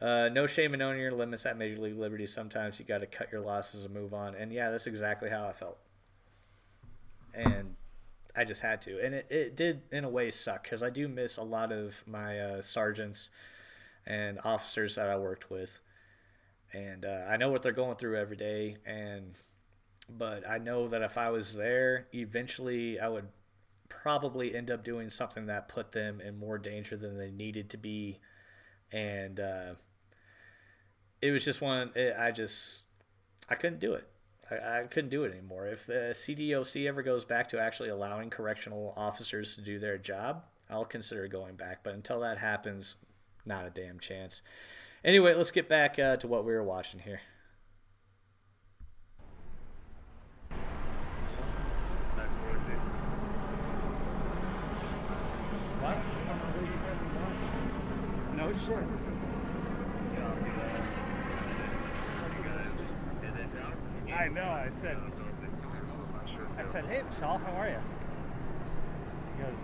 Speaker 14: No shame in knowing your limits at Major League Liberty. Sometimes you got to cut your losses and move on. And yeah, that's exactly how I felt. And I just had to. And it did, in a way, suck because I do miss a lot of my sergeants and officers that I worked with. And I know what they're going through every day. But I know that if I was there, eventually I would probably end up doing something that put them in more danger than they needed to be. And it was just I couldn't do it. I couldn't do it anymore. If the CDOC ever goes back to actually allowing correctional officers to do their job, I'll consider going back. But until that happens, not a damn chance. Anyway, let's get back to what we were watching here.
Speaker 11: What? No shit. I know. I said, hey, Michelle, how are you? He goes,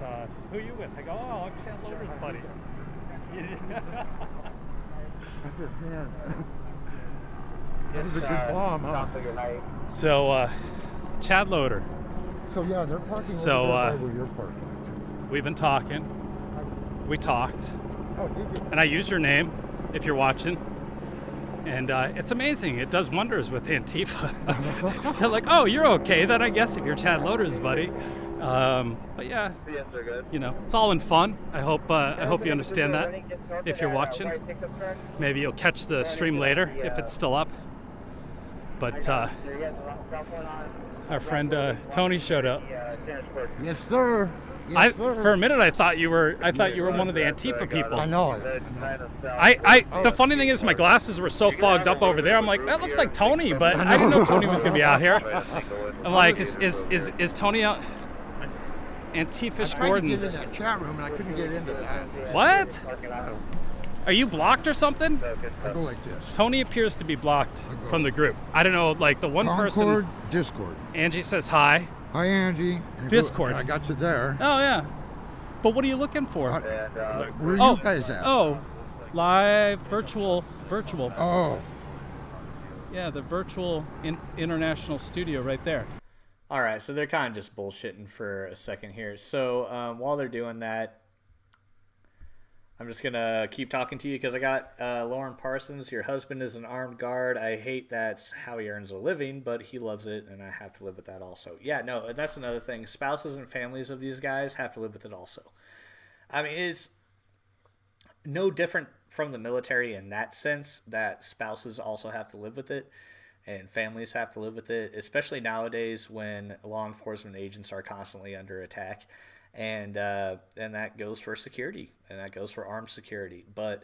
Speaker 11: who are you with? I go, oh, I'm Chad Loder's buddy.
Speaker 13: I said, man, that was a good bomb, huh?
Speaker 11: So, Chad Loder.
Speaker 13: So, yeah, they're parking over there where you're parking.
Speaker 11: We've been talking. We talked.
Speaker 13: Oh, did you?
Speaker 11: And I used your name, if you're watching. And it's amazing. It does wonders with Antifa. They're like, oh, you're okay then, I guess, if you're Chad Loder's buddy. But yeah, you know, it's all in fun. I hope you understand that. If you're watching, maybe you'll catch the stream later if it's still up. But our friend Tony showed up.
Speaker 13: Yes, sir. Yes, sir.
Speaker 11: For a minute, I thought you were one of the Antifa people.
Speaker 13: I know it.
Speaker 11: The funny thing is, my glasses were so fogged up over there. I'm like, that looks like Tony, but I didn't know Tony was gonna be out here. I'm like, is Tony out? Antifa Gordon's.
Speaker 13: I tried to get in that chat room and I couldn't get into that.
Speaker 11: What? Are you blocked or something?
Speaker 13: I go like this.
Speaker 11: Tony appears to be blocked from the group. I don't know, like the one person.
Speaker 13: Discord.
Speaker 11: Angie says hi.
Speaker 13: Hi, Angie.
Speaker 11: Discord.
Speaker 13: I got you there.
Speaker 11: Oh yeah. But what are you looking for?
Speaker 13: Where are you guys at?
Speaker 11: Oh, live, virtual.
Speaker 13: Oh.
Speaker 11: Yeah, the virtual international studio right there.
Speaker 14: All right, so they're kind of just bullshitting for a second here. So while they're doing that, I'm just going to keep talking to you because I got Lauren Parsons. Your husband is an armed guard. I hate that's how he earns a living, but he loves it, and I have to live with that also. Yeah, no, that's another thing. Spouses and families of these guys have to live with it also. I mean, it's no different from the military in that sense that spouses also have to live with it. And families have to live with it, especially nowadays when law enforcement agents are constantly under attack. And that goes for security, and that goes for armed security. But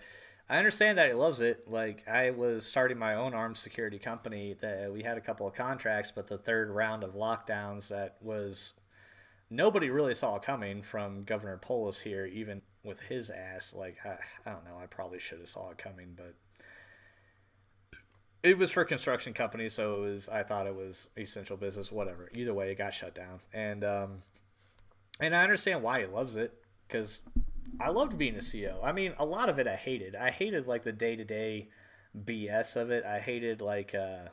Speaker 14: I understand that he loves it. Like, I was starting my own armed security company. That we had a couple of contracts, but the third round of lockdowns that was nobody really saw coming from Governor Polis here, even with his ass. Like, I don't know. I probably should have saw it coming, but it was for construction companies, so I thought it was essential business, whatever. Either way, it got shut down. And I understand why he loves it, because I loved being a CO. I mean, a lot of it I hated. I hated, like, the day-to-day BS of it. I hated, like, the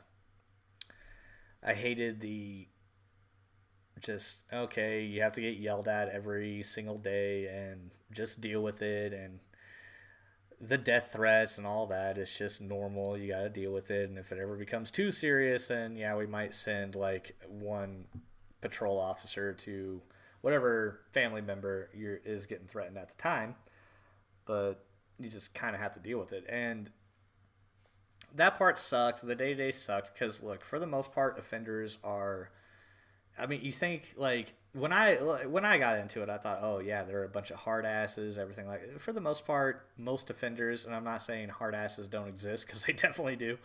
Speaker 14: just, okay, you have to get yelled at every single day and just deal with it, and the death threats and all that is just normal. You got to deal with it, and if it ever becomes too serious, then yeah, we might send like one patrol officer to whatever family member is getting threatened at the time, but you just kind of have to deal with it. And that part sucked. The day-to-day sucked because, look, for the most part, offenders are, I mean, you think, like, when I got into it, I thought, oh, yeah, they're a bunch of hard asses, everything like that. For the most part, most offenders, and I'm not saying hard asses don't exist, because they definitely do,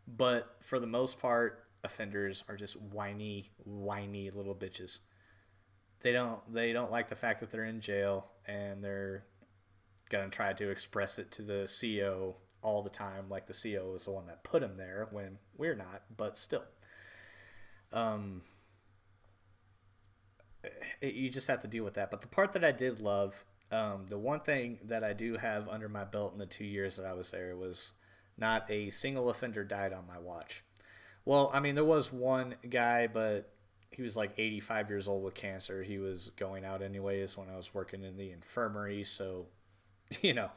Speaker 14: but for the most part, offenders are just whiny little bitches. They don't like the fact that they're in jail, and they're going to try to express it to the CO all the time, like the CO is the one that put him there, when we're not, but still. You just have to deal with that. But the part that I did love, the one thing that I do have under my belt in the 2 years that I was there was not a single offender died on my watch. Well, I mean, there was one guy, but he was like 85 years old with cancer. He was going out anyways when I was working in the infirmary. So, you know,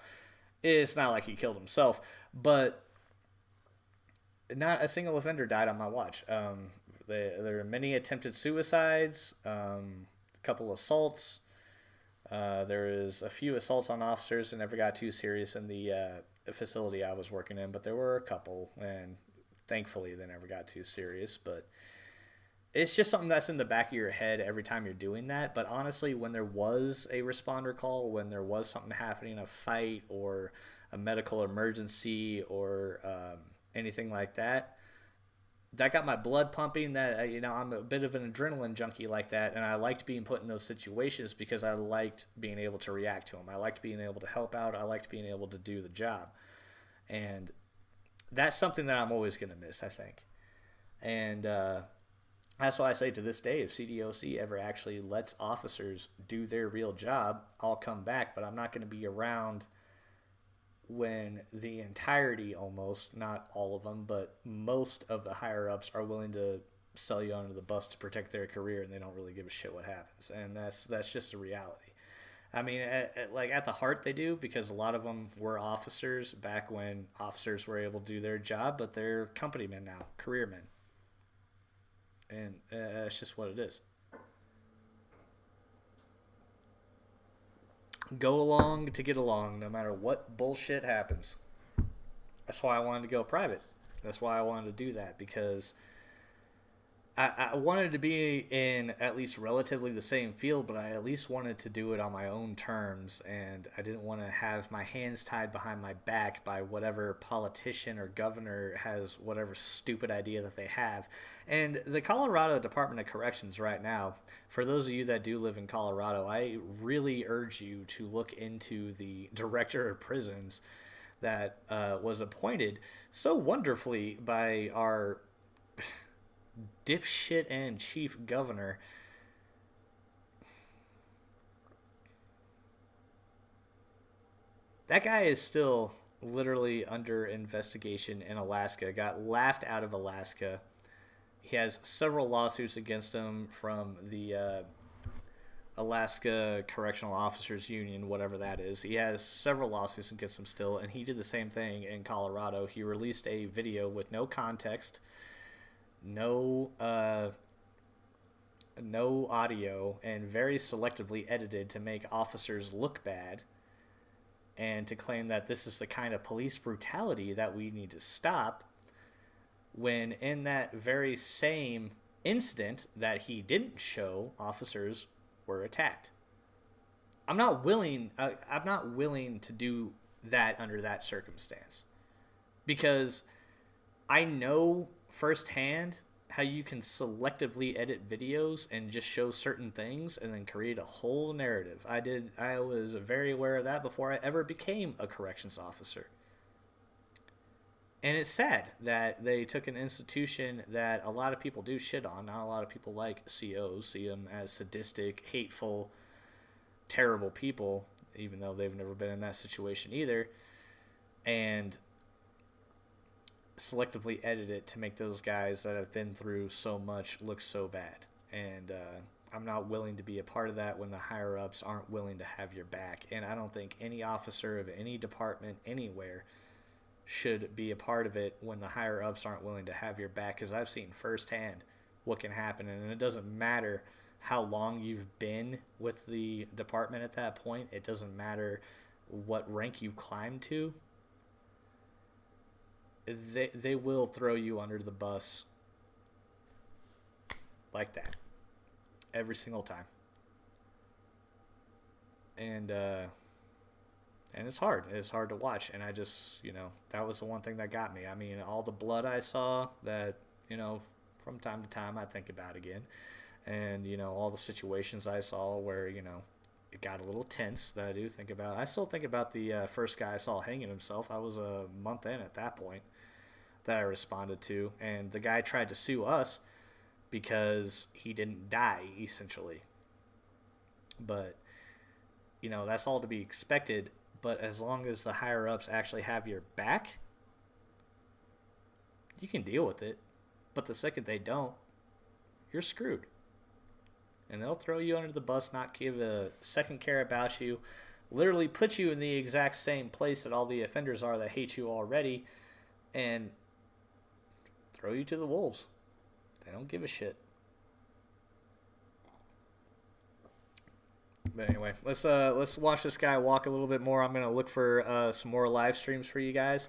Speaker 14: it's not like he killed himself. But not a single offender died on my watch. There are many attempted suicides, a couple assaults. There is a few assaults on officers that never got too serious in the facility I was working in, but there were a couple, and thankfully they never got too serious. But it's just something that's in the back of your head every time you're doing that. But honestly, when there was a responder call, when there was something happening, a fight or a medical emergency or anything like that, that got my blood pumping. That, you know, I'm a bit of an adrenaline junkie like that, and I liked being put in those situations because I liked being able to react to them. I liked being able to help out. I liked being able to do the job, and that's something that I'm always going to miss, I think. And that's why I say to this day, if CDOC ever actually lets officers do their real job, I'll come back, but I'm not going to be around when the entirety, almost, not all of them, but most of the higher-ups are willing to sell you under the bus to protect their career, and they don't really give a shit what happens. And that's just a reality. I mean, at the heart they do, because a lot of them were officers back when officers were able to do their job, but they're company men now, career men. And that's just what it is. Go along to get along, no matter what bullshit happens. That's why I wanted to go private. That's why I wanted to do that, because I wanted to be in at least relatively the same field, but I at least wanted to do it on my own terms, and I didn't want to have my hands tied behind my back by whatever politician or governor has whatever stupid idea that they have. And the Colorado Department of Corrections right now, for those of you that do live in Colorado, I really urge you to look into the director of prisons that was appointed so wonderfully by our dipshit and chief governor. That guy is still literally under investigation in Alaska. Got laughed out of Alaska. He has several lawsuits against him from the Alaska Correctional Officers Union, whatever that is. He has several lawsuits against him still, and he did the same thing in Colorado. He released a video with no context, no audio, and very selectively edited to make officers look bad, and to claim that this is the kind of police brutality that we need to stop, when in that very same incident that he didn't show, officers were attacked. I'm not willing to do that under that circumstance, because I know firsthand how you can selectively edit videos and just show certain things and then create a whole narrative. I was very aware of that before I ever became a corrections officer. And it's sad that they took an institution that a lot of people do shit on. Not a lot of people like COs, see them as sadistic, hateful, terrible people, even though they've never been in that situation either. And selectively edit it to make those guys that have been through so much look so bad. And I'm not willing to be a part of that when the higher-ups aren't willing to have your back. And I don't think any officer of any department anywhere should be a part of it when the higher-ups aren't willing to have your back, because I've seen firsthand what can happen. And it doesn't matter how long you've been with the department at that point. It doesn't matter what rank you've climbed to. They will throw you under the bus like that every single time. And it's hard. It's hard to watch. And I just, that was the one thing that got me. I mean, all the blood I saw that, from time to time I think about again. And, all the situations I saw where, it got a little tense that I do think about. I still think about the first guy I saw hanging himself. I was a month in at that point that I responded to. And the guy tried to sue us because he didn't die, essentially. But, that's all to be expected. But as long as the higher-ups actually have your back, you can deal with it. But the second they don't, you're screwed. And they'll throw you under the bus, not give a second care about you, literally put you in the exact same place that all the offenders are that hate you already, and throw you to the wolves. They don't give a shit. But anyway, let's watch this guy walk a little bit more. I'm gonna look for some more live streams for you guys,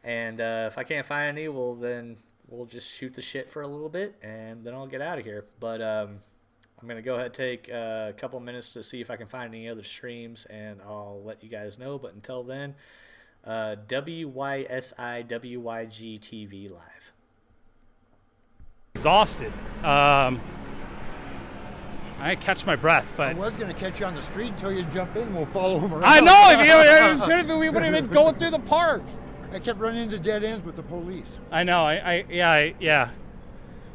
Speaker 14: and if I can't find any, then we'll just shoot the shit for a little bit, and then I'll get out of here. But I'm gonna go ahead and take a couple minutes to see if I can find any other streams, and I'll let you guys know. But until then, WYSIWYG TV live.
Speaker 11: Exhausted. I catch my breath, but
Speaker 16: I was going to catch you on the street until you jump in. We'll follow him around.
Speaker 11: I know. If we would have been going through the park.
Speaker 16: I kept running into dead ends with the police.
Speaker 11: I know. Yeah.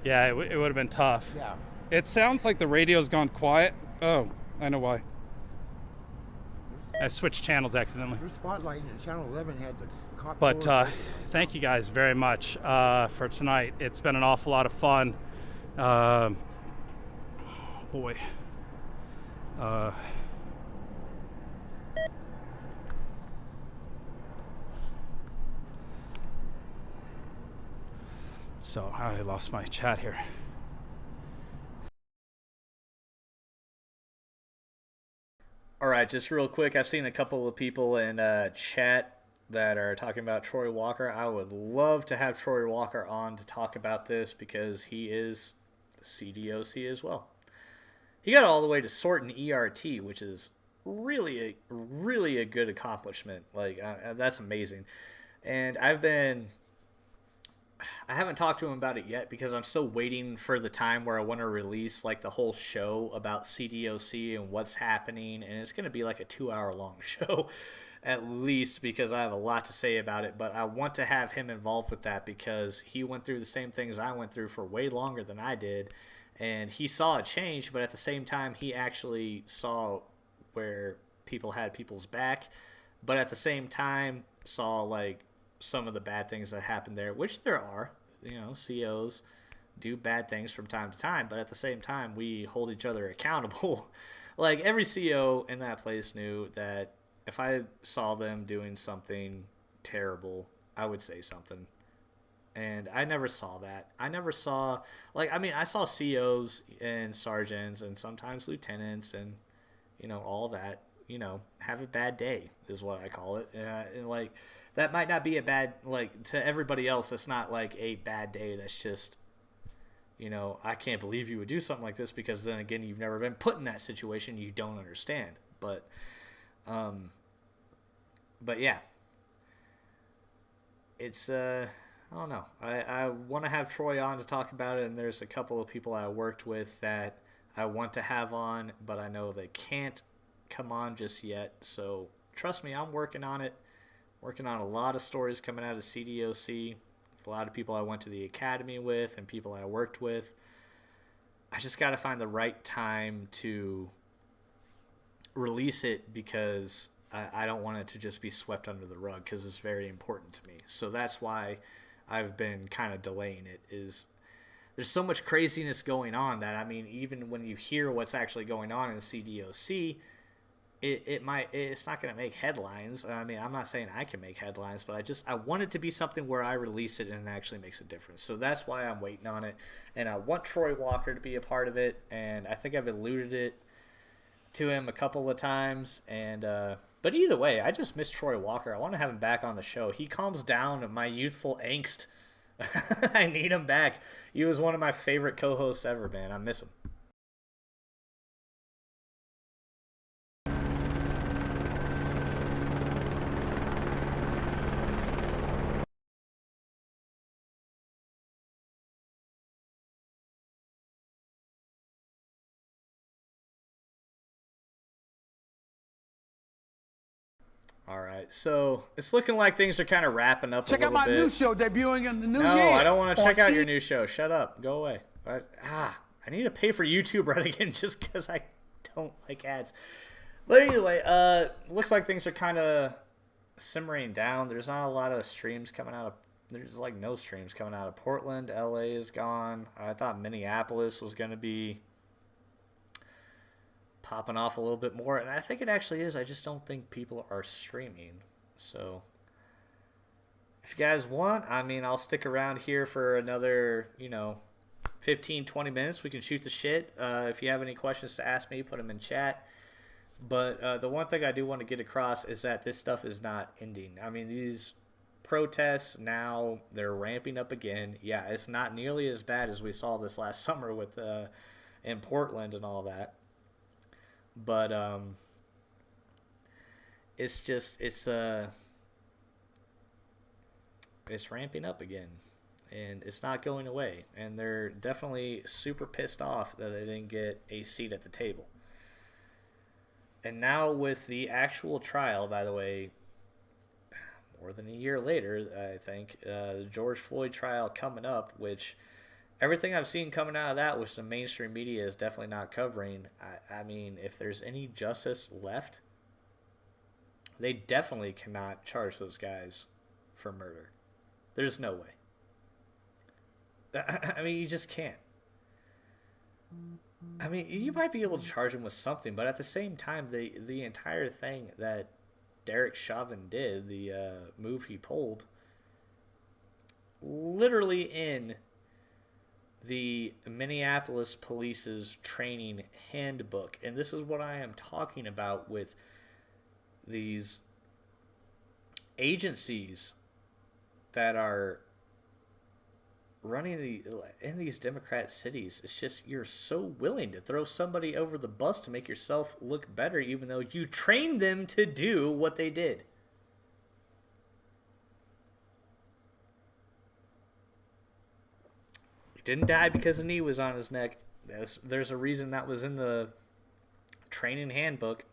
Speaker 11: It would have been tough.
Speaker 16: Yeah.
Speaker 11: It sounds like the radio's gone quiet. Oh, I know why. I switched channels accidentally.
Speaker 16: Your spotlight in Channel 11 had the cop.
Speaker 11: But thank you guys very much for tonight. It's been an awful lot of fun. Boy. So I lost my chat here.
Speaker 14: All right, just real quick, I've seen a couple of people in chat that are talking about Troy Walker. I would love to have Troy Walker on to talk about this because he is the CDOC as well. He got all the way to sort an ERT, which is really a good accomplishment. That's amazing. And I haven't talked to him about it yet because I'm still waiting for the time where I want to release the whole show about CDOC and what's happening. And it's going to be like a 2-hour long show at least because I have a lot to say about it. But I want to have him involved with that because he went through the same things I went through for way longer than I did. And he saw a change, but at the same time, he actually saw where people had people's back. But at the same time, saw some of the bad things that happened there, which there are. COs do bad things from time to time, but at the same time, we hold each other accountable. Every CO in that place knew that if I saw them doing something terrible, I would say something. And I never saw that. I never saw, I saw COs and sergeants and sometimes lieutenants and, all that, have a bad day is what I call it. And that might not be a bad, to everybody else, that's not a bad day. That's just, I can't believe you would do something like this because then again, you've never been put in that situation. You don't understand. But yeah, it's, I don't know. I want to have Troy on to talk about it, and there's a couple of people I worked with that I want to have on, but I know they can't come on just yet. So trust me, I'm working on it. Working on a lot of stories coming out of CDOC. A lot of people I went to the academy with and people I worked with. I just got to find the right time to release it because I don't want it to just be swept under the rug because it's very important to me. So that's why I've been kind of delaying it. Is there's so much craziness going on that, I mean, even when you hear what's actually going on in the CDOC, it's not going to make headlines. I mean, I'm not saying I can make headlines, but I want it to be something where I release it and it actually makes a difference. So that's why I'm waiting on it. And I want Troy Walker to be a part of it. And I think I've alluded it to him a couple of times. And, but either way, I just miss Troy Walker. I want to have him back on the show. He calms down my youthful angst. I need him back. He was one of my favorite co-hosts ever, man. I miss him. All right, so it's looking like things are kind of wrapping up.
Speaker 17: Check out my new show debuting in the new year.
Speaker 14: No, I don't want to check out your new show. Shut up. Go away. I need to pay for YouTube Red again just because I don't like ads. But anyway, looks like things are kind of simmering down. There's not a lot of streams coming out of. There's like no streams coming out of Portland. LA is gone. I thought Minneapolis was going to be popping off a little bit more, and I think it actually is. I just don't think people are streaming. So if you guys want, I mean, I'll stick around here for another 15-20 minutes. We can shoot the shit. If you have any questions to ask me, put them in chat. But the one thing I do want to get across is that this stuff is not ending. I mean, these protests now, they're ramping up again. Yeah, it's not nearly as bad as we saw this last summer with in Portland and all that. But it's ramping up again, and it's not going away. And they're definitely super pissed off that they didn't get a seat at the table. And now with the actual trial, by the way, more than a year later, I think, the George Floyd trial coming up, which everything I've seen coming out of that, which the mainstream media is definitely not covering, I mean, if there's any justice left, they definitely cannot charge those guys for murder. There's no way. I mean, you just can't. I mean, you might be able to charge them with something, but at the same time, the entire thing that Derek Chauvin did, the move he pulled, literally in the Minneapolis Police's training handbook. And this is what I am talking about with these agencies that are running in these Democrat cities. It's just, you're so willing to throw somebody over the bus to make yourself look better, even though you trained them to do what they did. He didn't die because the knee was on his neck. There's a reason that was in the training handbook.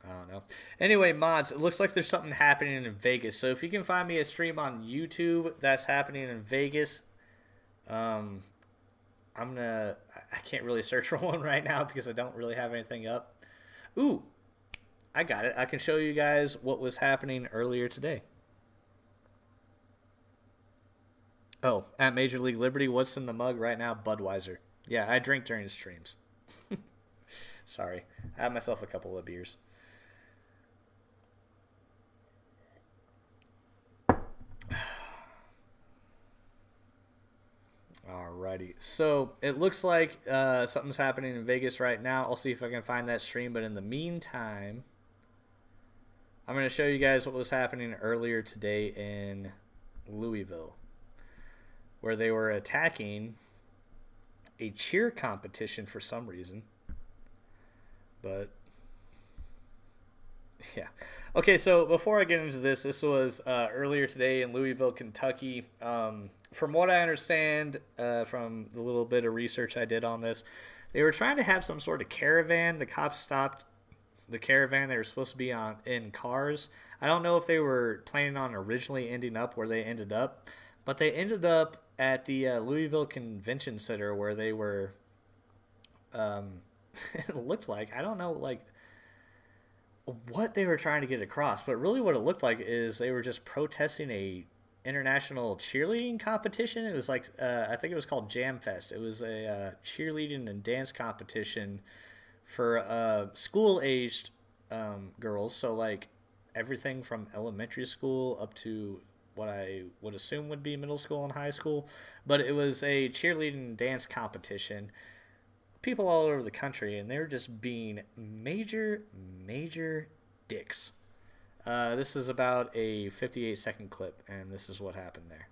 Speaker 14: I don't know. Anyway, mods, it looks like there's something happening in Vegas. So if you can find me a stream on YouTube that's happening in Vegas, I can't really search for one right now because I don't really have anything up. Ooh, I got it. I can show you guys what was happening earlier today. Oh, at Major League Liberty, what's in the mug right now? Budweiser. Yeah, I drink during the streams. Sorry. I had myself a couple of beers. Alrighty. So, it looks like something's happening in Vegas right now. I'll see if I can find that stream. But in the meantime, I'm going to show you guys what was happening earlier today in Louisville, where they were attacking a cheer competition for some reason. But Yeah. Okay, so before I get into this was earlier today in Louisville, Kentucky. From what I understand, from the little bit of research I did on this, they were trying to have some sort of caravan. The cops stopped the caravan. They were supposed to be in cars. I don't know if they were planning on originally ending up where they ended up, but they ended up at the Louisville Convention Center where they were, it looked like, I don't know, like, what they were trying to get across, but really what it looked like is they were just protesting a international cheerleading competition. It was like, I think it was called Jam Fest. It was a cheerleading and dance competition for school-aged girls, so like everything from elementary school up to what I would assume would be middle school and high school. But it was a cheerleading and dance competition. People all over the country, and they were just being major dicks. This is about a 58-second clip, and this is what happened there.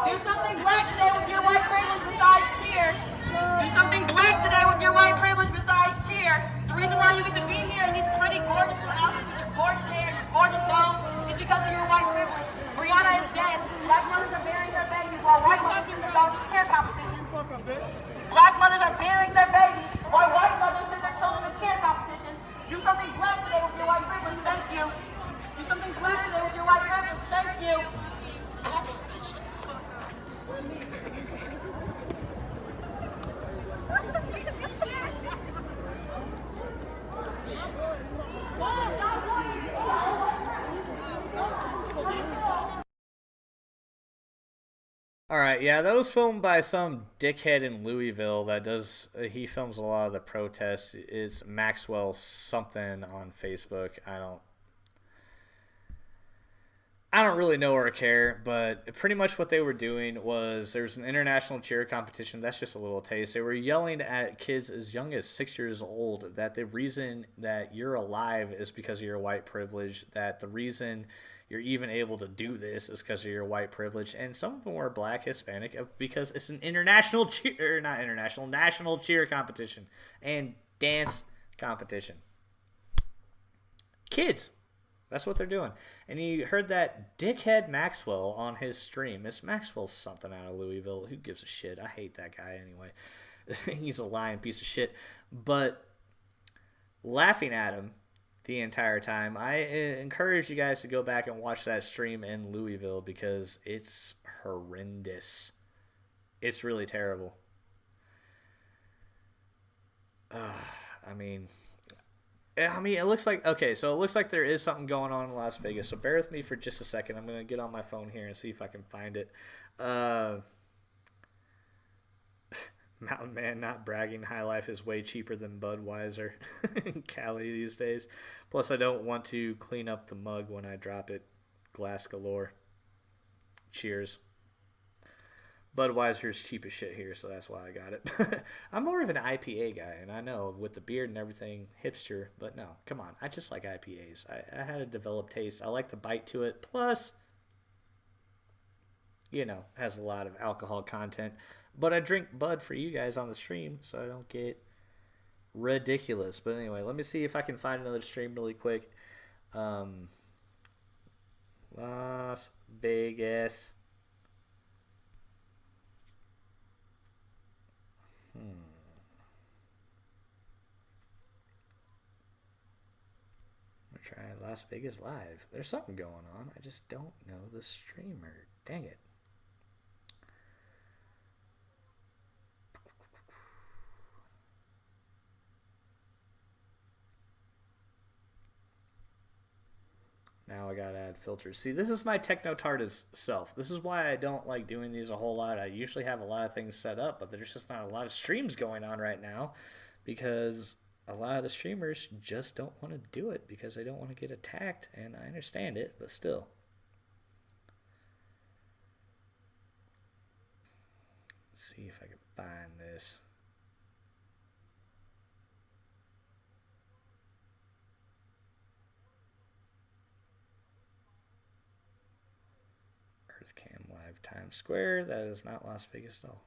Speaker 18: Do something black today with your white privilege besides cheer. Do something black today with your white privilege besides cheer. The reason why you get to be here in these pretty gorgeous outfits with your gorgeous hair and your gorgeous gown is because of your white privilege. Brianna is dead. Black mothers are burying their babies while white mothers send their daughters to cheer competitions. Black mothers are burying their babies while white mothers send their children to cheer competitions. Do something black today with your white privilege. Thank you. Do something black today with your white privilege. Thank you.
Speaker 14: All right, yeah, that was filmed by some dickhead in Louisville that does, he films a lot of the protests. It's Maxwell something on Facebook. I don't really know or care, but pretty much what they were doing was there's an international cheer competition. That's just a little taste. They were yelling at kids as young as 6 years old that the reason that you're alive is because of your white privilege, that the reason you're even able to do this is because of your white privilege. And some of them were black, Hispanic, because it's an national cheer competition and dance competition. Kids. That's what they're doing. And you heard that dickhead Maxwell on his stream. Miss Maxwell's something out of Louisville. Who gives a shit? I hate that guy anyway. He's a lying piece of shit. But laughing at him the entire time, I encourage you guys to go back and watch that stream in Louisville because it's horrendous. It's really terrible. I mean, it looks like, okay, so it looks like there is something going on in Las Vegas. So bear with me for just a second. I'm going to get on my phone here and see if I can find it. Mountain Man not bragging. High Life is way cheaper than Budweiser in Cali these days. Plus, I don't want to clean up the mug when I drop it. Glass galore. Cheers. Budweiser's cheap as shit here, so that's why I got it. I'm more of an IPA guy, and I know with the beard and everything, hipster, but no, come on. I just like IPAs. I had a developed taste. I like the bite to it. Plus, has a lot of alcohol content. But I drink Bud for you guys on the stream, so I don't get ridiculous. But anyway, let me see if I can find another stream really quick. Las Vegas. We're trying Las Vegas Live. There's something going on. I just don't know the streamer. Dang it. Now I gotta add filters. See, this is my techno-tarded self. This is why I don't like doing these a whole lot. I usually have a lot of things set up, but there's just not a lot of streams going on right now because a lot of the streamers just don't want to do it because they don't want to get attacked, and I understand it, but still. Let's see if I can find this. 5 Times Square. That is not Las Vegas at all.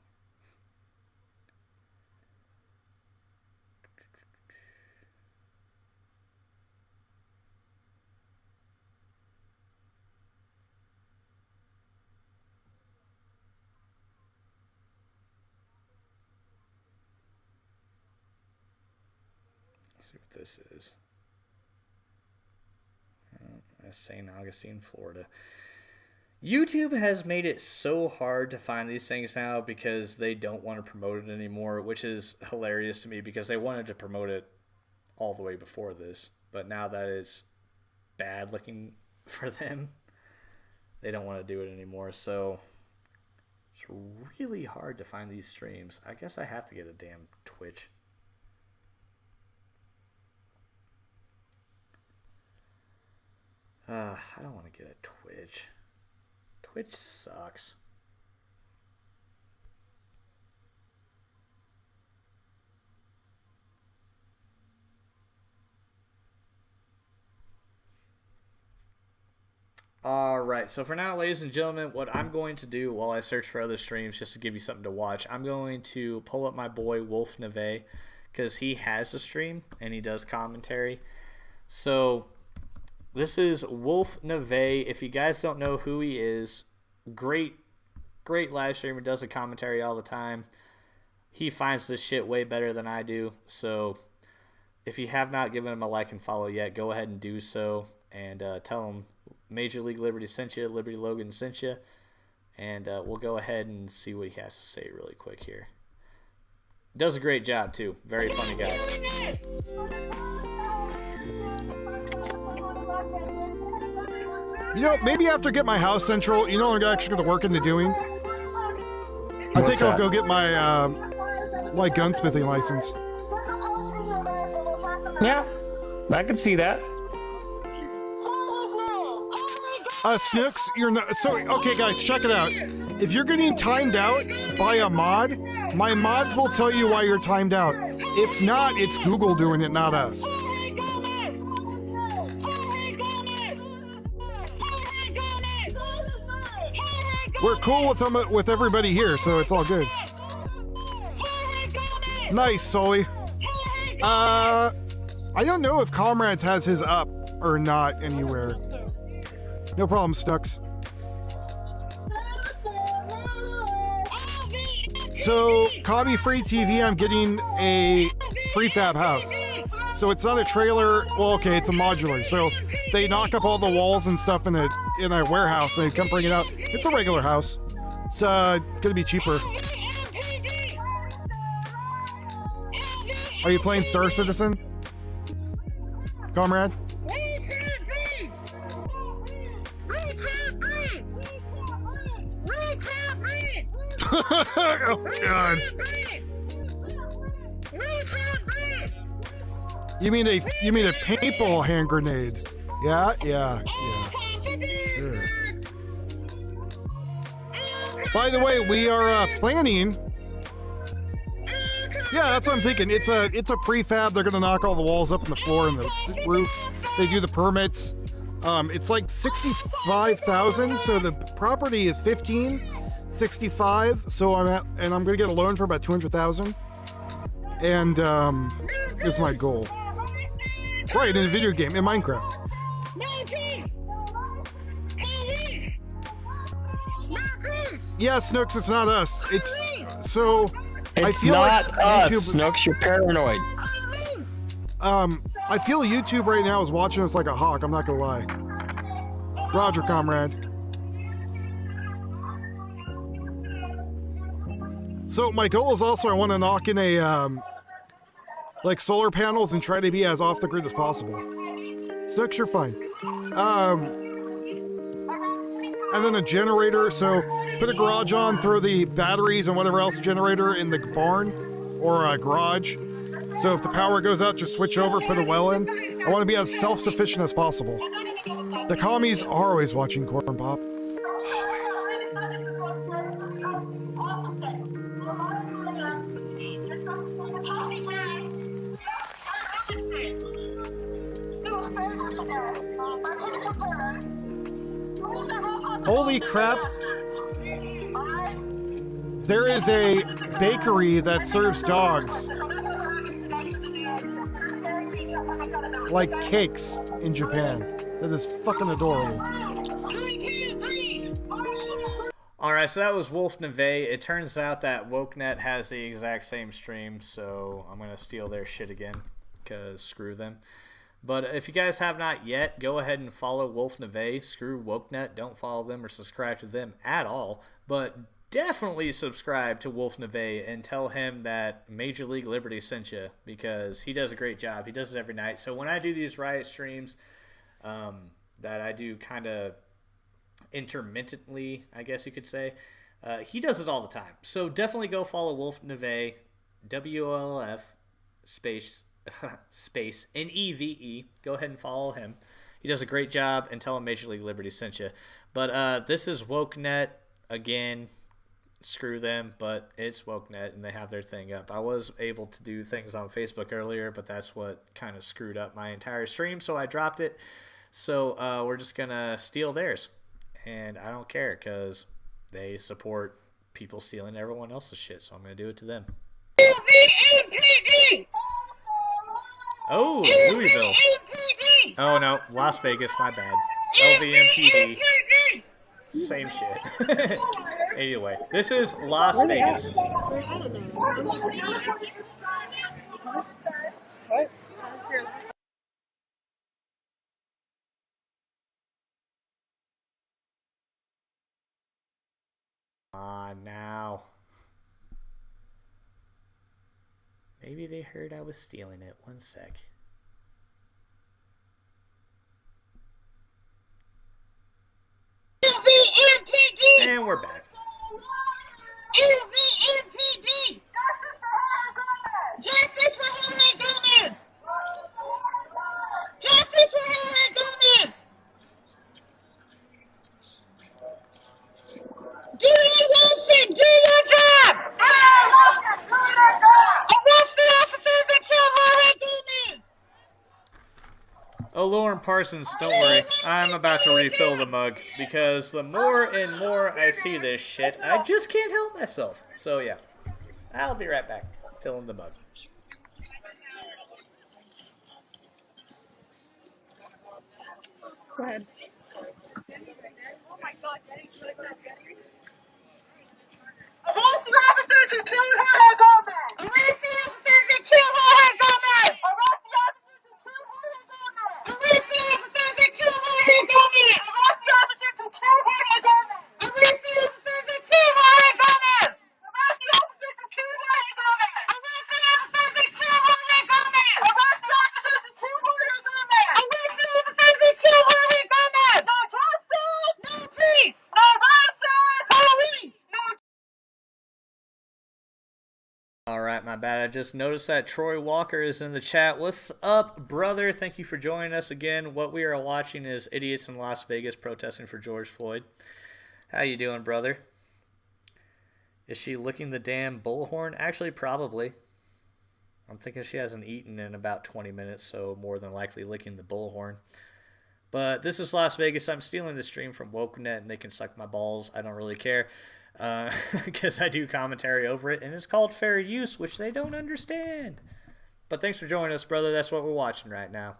Speaker 14: Let's see what this is. That's St. Augustine, Florida. YouTube has made it so hard to find these things now because they don't want to promote it anymore, which is hilarious to me because they wanted to promote it all the way before this. But now that is bad looking for them, they don't want to do it anymore. So it's really hard to find these streams. I guess I have to get a damn Twitch. I don't want to get a Twitch. Twitch sucks. Alright, so for now, ladies and gentlemen, what I'm going to do while I search for other streams, just to give you something to watch, I'm going to pull up my boy Wolf Neve, because he has a stream, and he does commentary. So this is Wolf Neve. If you guys don't know who he is, great live streamer, does a commentary all the time. He finds this shit way better than I do. So if you have not given him a like and follow yet, go ahead and do so. And tell him Major League Liberty sent you, Liberty Logan sent you. And we'll go ahead and see what he has to say really quick here. Does a great job too. Very funny guy.
Speaker 19: You know, maybe after I get my house central, you know what I'm actually going to work into doing? I think I'll go get my like gunsmithing license.
Speaker 20: Yeah, I can see that.
Speaker 19: Snooks, you're not. So, okay, guys, check it out. If you're getting timed out by a mod, my mods will tell you why you're timed out. If not, it's Google doing it, not us. We're cool with them, with everybody here, so it's all good. Nice, Sully. I don't know if Comrades has his up or not anywhere. No problem, Snooks. So, Copy Free TV, I'm getting a prefab house. So it's not a trailer. Well, okay, it's a modular. So they knock up all the walls and stuff in a warehouse and they come bring it out. It's a regular house. It's gonna be cheaper. Are you playing Star Citizen, Comrade? Oh God! You mean a paintball hand grenade? Yeah. Sure. By the way, we are planning. Yeah, that's what I'm thinking. It's a prefab. They're gonna knock all the walls up in the floor and the roof. They do the permits. It's like 65,000. So the property is 65. So I'm gonna get a loan for about 200,000. And is my goal. Right, in a video game, in Minecraft. Yeah, Snooks, it's not us. It's so.
Speaker 20: It's
Speaker 19: I feel
Speaker 20: not
Speaker 19: like
Speaker 20: us,
Speaker 19: YouTube,
Speaker 20: Snooks. You're paranoid.
Speaker 19: I feel YouTube right now is watching us like a hawk. I'm not gonna lie. Roger, comrade. So my goal is also I want to knock in a like solar panels and try to be as off the grid as possible. Snooks, you're fine. And then a generator. So put a garage on, throw the batteries and whatever else generator in the barn or a garage. So if the power goes out, just switch over, put a well in. I want to be as self-sufficient as possible. The commies are always watching Corn Pop. Holy crap. There is a bakery that serves dogs like cakes in Japan. That is fucking adorable.
Speaker 14: Alright, so that was Wolf Neve. It turns out that WokeNet has the exact same stream, so I'm going to steal their shit again, because screw them. But if you guys have not yet, go ahead and follow Wolf Neve. Screw WokeNet. Don't follow them or subscribe to them at all. But definitely subscribe to Wolf Neve and tell him that Major League Liberty sent you, because he does a great job. He does it every night. So when I do these Riot streams that I do kind of intermittently, I guess you could say, he does it all the time. So definitely go follow Wolf Neve, WOLF space NEVE. Go ahead and follow him. He does a great job, and tell him Major League Liberty sent you. But this is WokeNet again. Screw them, but it's WokeNet and they have their thing up. I was able to do things on Facebook earlier, but that's what kind of screwed up my entire stream, so I dropped it. So we're just gonna steal theirs, and I don't care because they support people stealing everyone else's shit, so I'm gonna do it to them. Oh, Louisville. Oh no, Las Vegas, my bad. LVMPD. Same shit. Anyway, this is Las Vegas. Now. Maybe they heard I was stealing it. One sec. And we're back.
Speaker 6: LVMPD! Justice for Jorge Gomez! Justice for Jorge Gomez! Do your Wilson! Do your job! Arrest the officers that killed Jorge Gomez!
Speaker 14: Oh, Lauren Parsons, don't worry. I'm about to refill the mug, because the more and more I see this shit, I just can't help myself. So yeah, I'll be right back, filling the mug.
Speaker 6: Go ahead. Arrest the officers who killed Jorge Gomez! Arrest the officers that killed Jorge Gomez! Arrest the officers that killed Jorge Gomez! Arrest the officers who killed Jorge Gomez! Arrest the officers that killed Jorge Gomez! Arrest the officers who killed Jorge Gomez! Arrest the officers that killed Jorge Gomez! Arrest the officers who killed Jorge Gomez! Arrest the officers that killed Jorge Gomez! No justice! No peace! No justice! Police! No.
Speaker 14: Alright, my bad. I just noticed that Troy Walker is in the chat. What's up, brother? Thank you for joining us again. What we are watching is idiots in Las Vegas protesting for George Floyd. How you doing, brother? Is she licking the damn bullhorn? Actually, probably. I'm thinking she hasn't eaten in about 20 minutes, so more than likely licking the bullhorn. But this is Las Vegas. I'm stealing the stream from WokeNet, and they can suck my balls. I don't really care, because I do commentary over it, and it's called fair use, which they don't understand. But thanks for joining us, brother. That's what we're watching right now.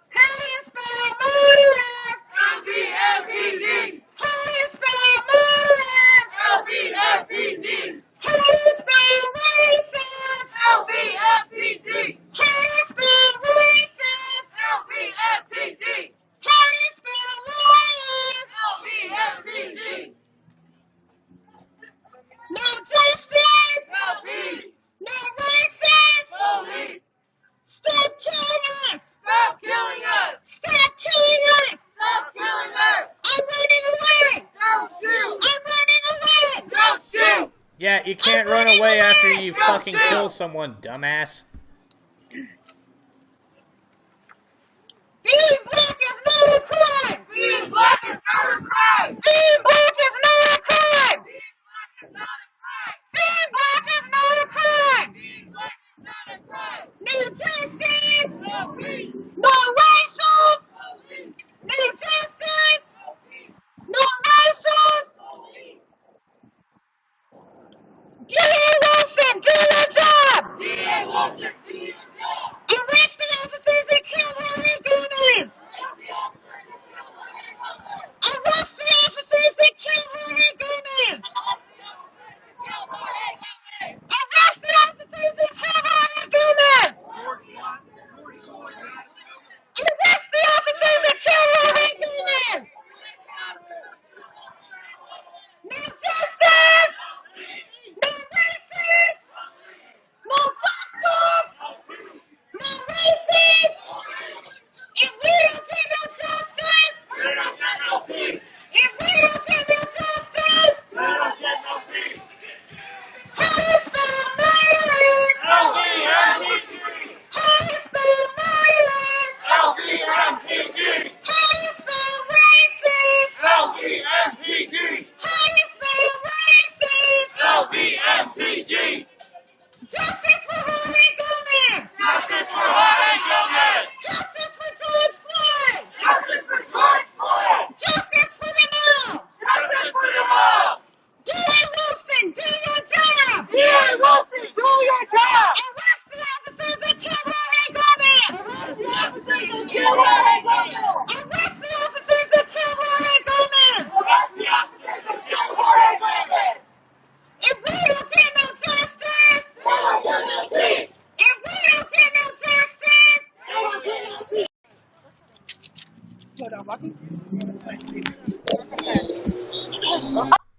Speaker 6: How do you spell murderer? LVMPD. How do you spell murderer? LVMPD. How do you spell racist? LVMPD. How do you spell racist? LVMPD. How do you spell riot? LVMPD. No justice. No peace. No racism. Police. Stop killing us! Stop killing us! Stop killing us! Stop killing us! I'm running away! Don't shoot! I'm running away! Don't shoot!
Speaker 14: Yeah, you can't run away after you fucking killed someone, dumbass.
Speaker 6: Being black is not a crime! Being black is not a crime! Being black is not a crime! Being black is not a crime! Being black is not a crime! No justice! No peace! No racial! No justice!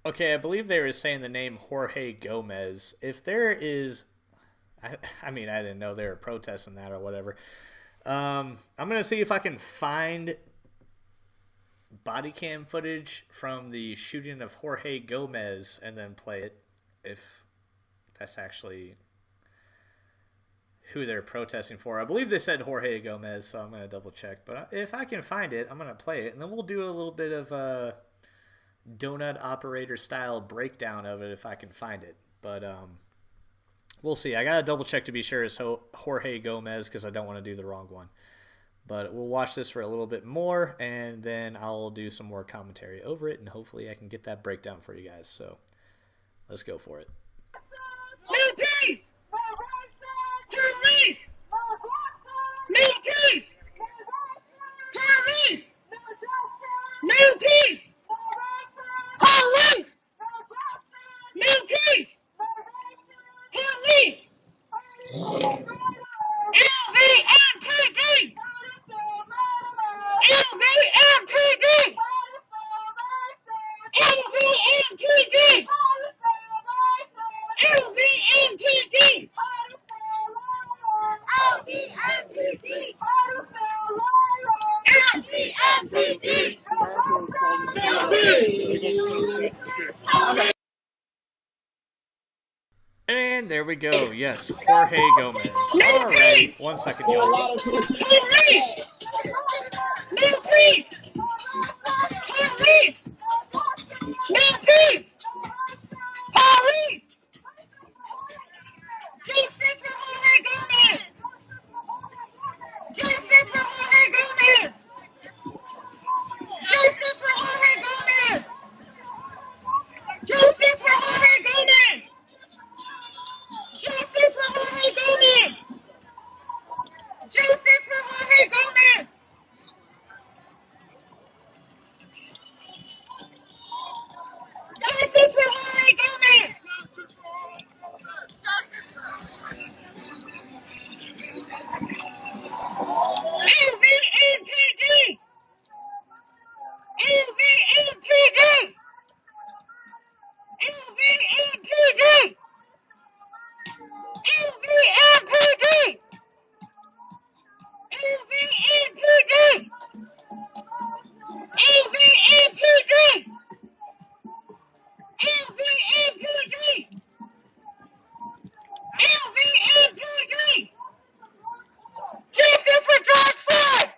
Speaker 14: Okay, I believe they were saying the name Jorge Gomez. If there is, I mean, I didn't know they were protesting that or whatever. I'm gonna see if I can find body cam footage from the shooting of Jorge Gomez and then play it, if that's actually who they're protesting for. I believe they said Jorge Gomez, so I'm going to double check. But if I can find it, I'm going to play it, and then we'll do a little bit of a donut operator style breakdown of it if I can find it. But we'll see. I got to double check to be sure it's Jorge Gomez because I don't want to do the wrong one. But we'll watch this for a little bit more, and then I'll do some more commentary over it, and hopefully I can get that breakdown for you guys. So let's go for it.
Speaker 6: Milities! Police! Milities! Police! Milities! Police! Milities! Police! LVMPD! LVMPD! LVMPD! LVMPD! LVMPD! LVMPD!
Speaker 14: And there we go. Yes, Jorge Gomez. Alright, 1 second, y'all.
Speaker 6: Police! Milities! Police! Milities! Police! Justice for Jorge Gomez! Justice for Jorge Gomez! Justice for Jorge Gomez! Justice for Jorge Gomez! Justice for Jorge Gomez! Justice for Jorge Gomez! Justice for Jorge Gomez! LVMPD! LVMPD! LVMPD! LVMPD! LVMPD! LVMPD! LVMPD! LVMPD! Justice for George Floyd!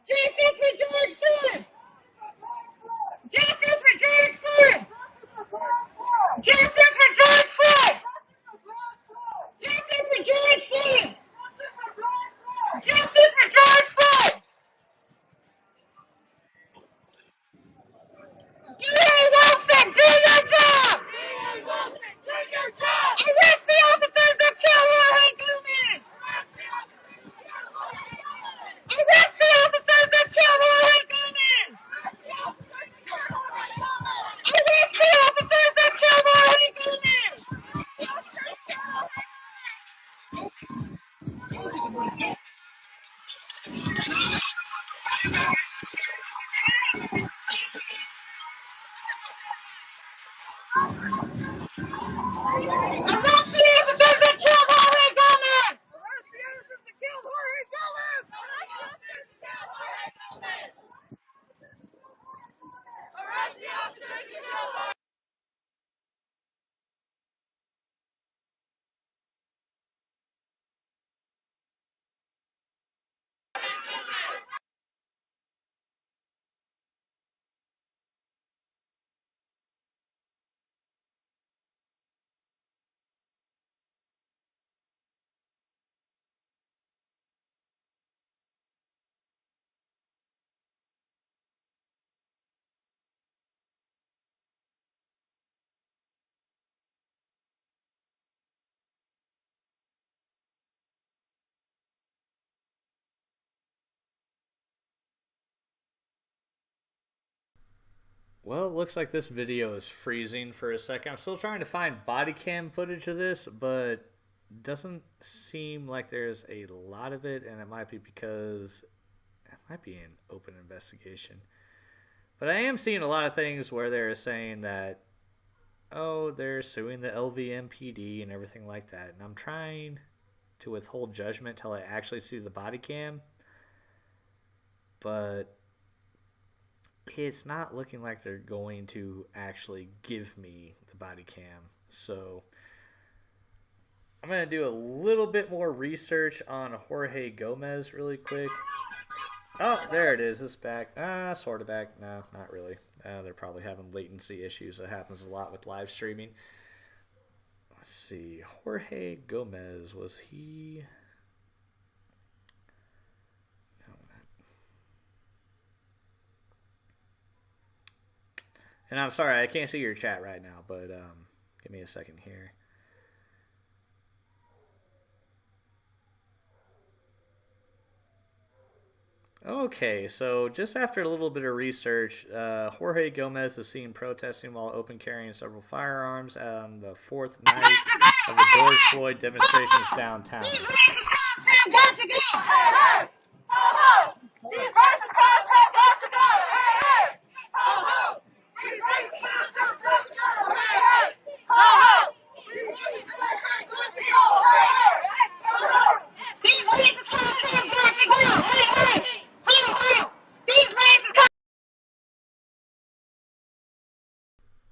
Speaker 6: Justice for George Floyd! Justice for George Floyd! Justice for George Floyd! Justice for George Floyd! Justice for George Floyd! D.A. Wilson, do your job! D.A. Wilson, do your job! Arrest the officers that kill Jorge Gomez! Arrest the officers that kill Jorge Gomez! Arrest the officers that kill Jorge Gomez! Arrest the officers that kill Jorge Gomez! Arrest the officers that kill Jorge Gomez! Arrest the officers that kill Jorge!
Speaker 14: Well, it looks like this video is freezing for a second. I'm still trying to find body cam footage of this, but doesn't seem like there's a lot of it, and it might be because might be an open investigation. But I am seeing a lot of things where they're saying that, oh, they're suing the LVMPD and everything like that. And I'm trying to withhold judgment till I actually see the body cam. But it's not looking like they're going to actually give me the body cam. So I'm going to do a little bit more research on Jorge Gomez really quick. Oh, there it is. It's back. Sort of back. No, not really. They're probably having latency issues. That happens a lot with live streaming. Let's see. Jorge Gomez, was he... No, not... And I'm sorry, I can't see your chat right now, but give me a second here. Okay, so just after a little bit of research, Jorge Gomez is seen protesting while open carrying several firearms on the fourth night of the George Floyd demonstrations downtown.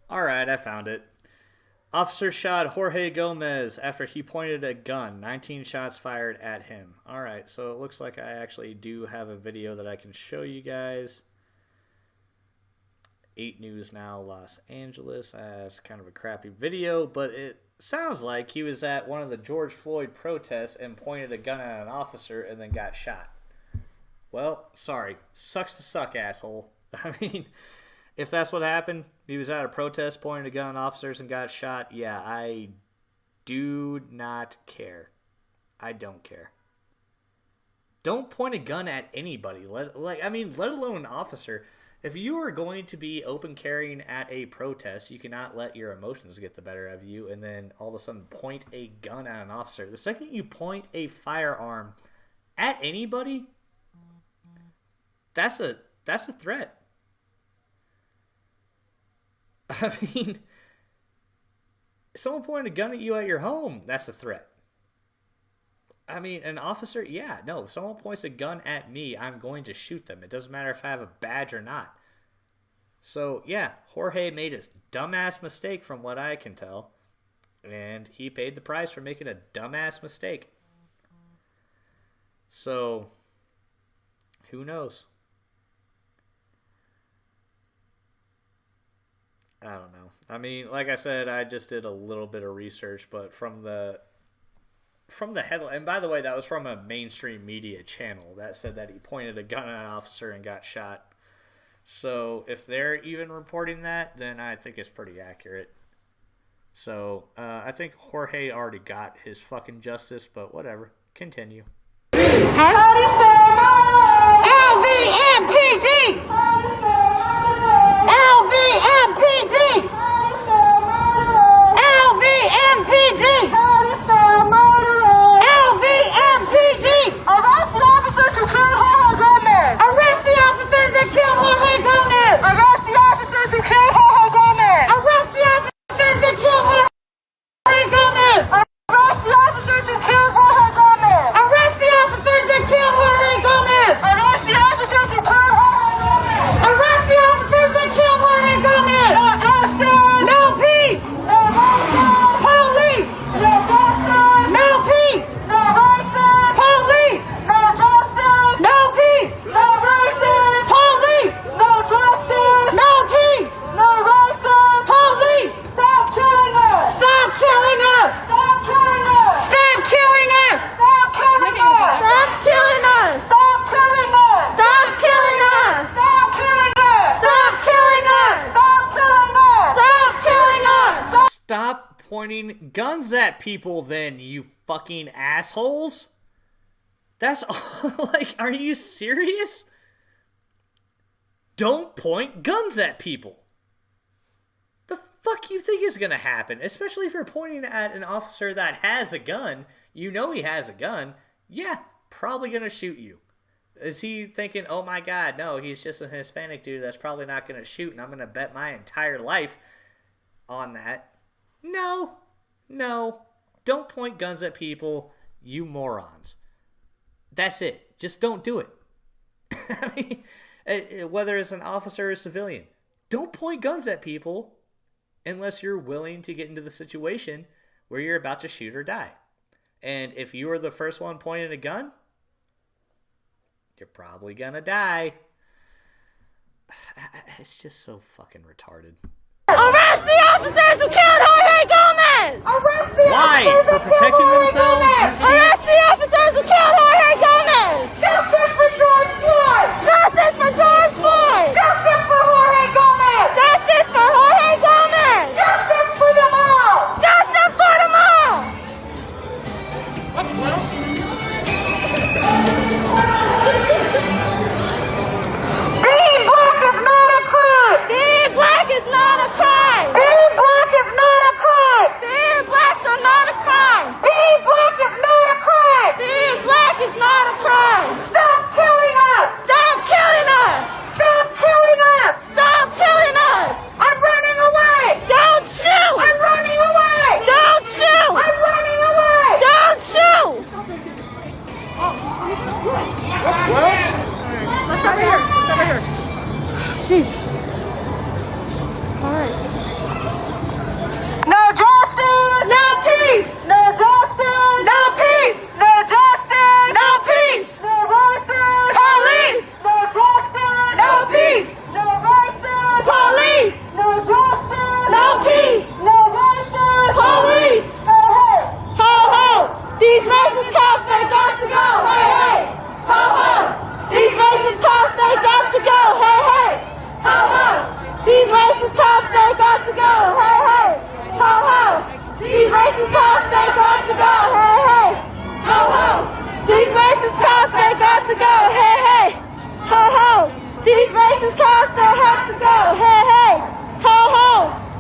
Speaker 14: Alright, I found it. Officer shot Jorge Gomez after he pointed a gun. 19 shots fired at him. Alright, so it looks like I actually do have a video that I can show you guys. 8 News Now, Los Angeles. That's kind of a crappy video, but it sounds like he was at one of the George Floyd protests and pointed a gun at an officer and then got shot. Well, sorry. Sucks to suck, asshole. I mean, if that's what happened, he was at a protest, pointed a gun at officers and got shot, yeah, I do not care. I don't care. Don't point a gun at anybody. Let alone an officer. If you are going to be open carrying at a protest, you cannot let your emotions get the better of you and then all of a sudden point a gun at an officer. The second you point a firearm at anybody, that's a threat. I mean, someone pointing a gun at you at your home, that's a threat. I mean, an officer, yeah, no, if someone points a gun at me, I'm going to shoot them. It doesn't matter if I have a badge or not. So, yeah, Jorge made a dumbass mistake from what I can tell. And he paid the price for making a dumbass mistake. So, who knows? I don't know. I mean, like I said, I just did a little bit of research, but from the headline, and by the way, that was from a mainstream media channel that said that he pointed a gun at an officer and got shot. So if they're even reporting that, then I think it's pretty accurate. So I think Jorge already got his fucking justice, but whatever. Continue.
Speaker 12: LVMPD! LVMPD! LVMPD! LVMPD! Arrest the officers who killed Jorge Gomez! Arrest the officers that killed Jorge Gomez! Arrest the officers who killed Jorge Gomez! Arrest the officers that killed Jorge Gomez! Arrest the officers who killed Jorge Gomez! Arrest the officers that killed Jorge Gomez! Arrest the officers who killed Jorge Gomez! Arrest the officers that killed Jorge Gomez! No justice! No peace! No justice! Police! No justice! No peace! No racism! Police! No justice! No peace! No racism! Police! No justice! No peace! No racism! Police! Stop killing us! Stop killing us! Stop killing us! Stop killing us! Stop killing us! Stop killing us! Stop killing us! Stop killing us! Stop killing us! Stop killing us! Stop killing us! Stop killing us!
Speaker 14: Stop pointing guns at people then, you fucking assholes. That's all. Like, are you serious? Don't point guns at people. The fuck you think is gonna happen? Especially if you're pointing at an officer that has a gun. You know he has a gun. Yeah, probably gonna shoot you. Is he thinking, oh my God, no, he's just a Hispanic dude that's probably not going to shoot, and I'm going to bet my entire life on that? No. Don't point guns at people, you morons. That's it. Just don't do it. I mean, whether it's an officer or a civilian, don't point guns at people unless you're willing to get into the situation where you're about to shoot or die. And if you are the first one pointing a gun, you're probably gonna die. It's just so fucking retarded.
Speaker 12: Arrest the officers who killed Jorge Gomez! Arrest the
Speaker 14: Why?
Speaker 12: officers
Speaker 14: For
Speaker 12: who
Speaker 14: protecting
Speaker 12: killed Jorge
Speaker 14: themselves?
Speaker 12: Gomez! Arrest the officers who killed Jorge Gomez! Justice for George Floyd! Justice for George Floyd! Justice for Jorge Gomez! Justice for Jorge Gomez! Justice for them all! Justice for them all! Being black is not a crime! Being black is not a crime! Being black is not a crime! Being blacks are not a crime! Being black is not a crime! Being black is not a crime! Stop killing us! Stop killing us! Stop killing us! Stop killing us! I'm running away! Don't shoot! I'm running away! Don't shoot! I'm running away! Don't shoot! Let's over here. Let's over here. Jeez. All right. No justice. No peace. No justice. No peace. No justice. No peace. No voices. Police. No justice. No peace. No voices. Police. No justice. No peace. No voices. Police. Ho ho. Ho ho. These racist cops, they got to go. Hey hey. Ho ho. These racist cops, they got to go. Hey hey. Ho ho. These racist cops, they got to go. Hey hey. Ho ho. These racist cops, they got to go. Hey hey. Ho ho. These racist cops, they got to go. Hey hey. Ho ho. These racist cops, they have to go. Hey hey. Ho ho.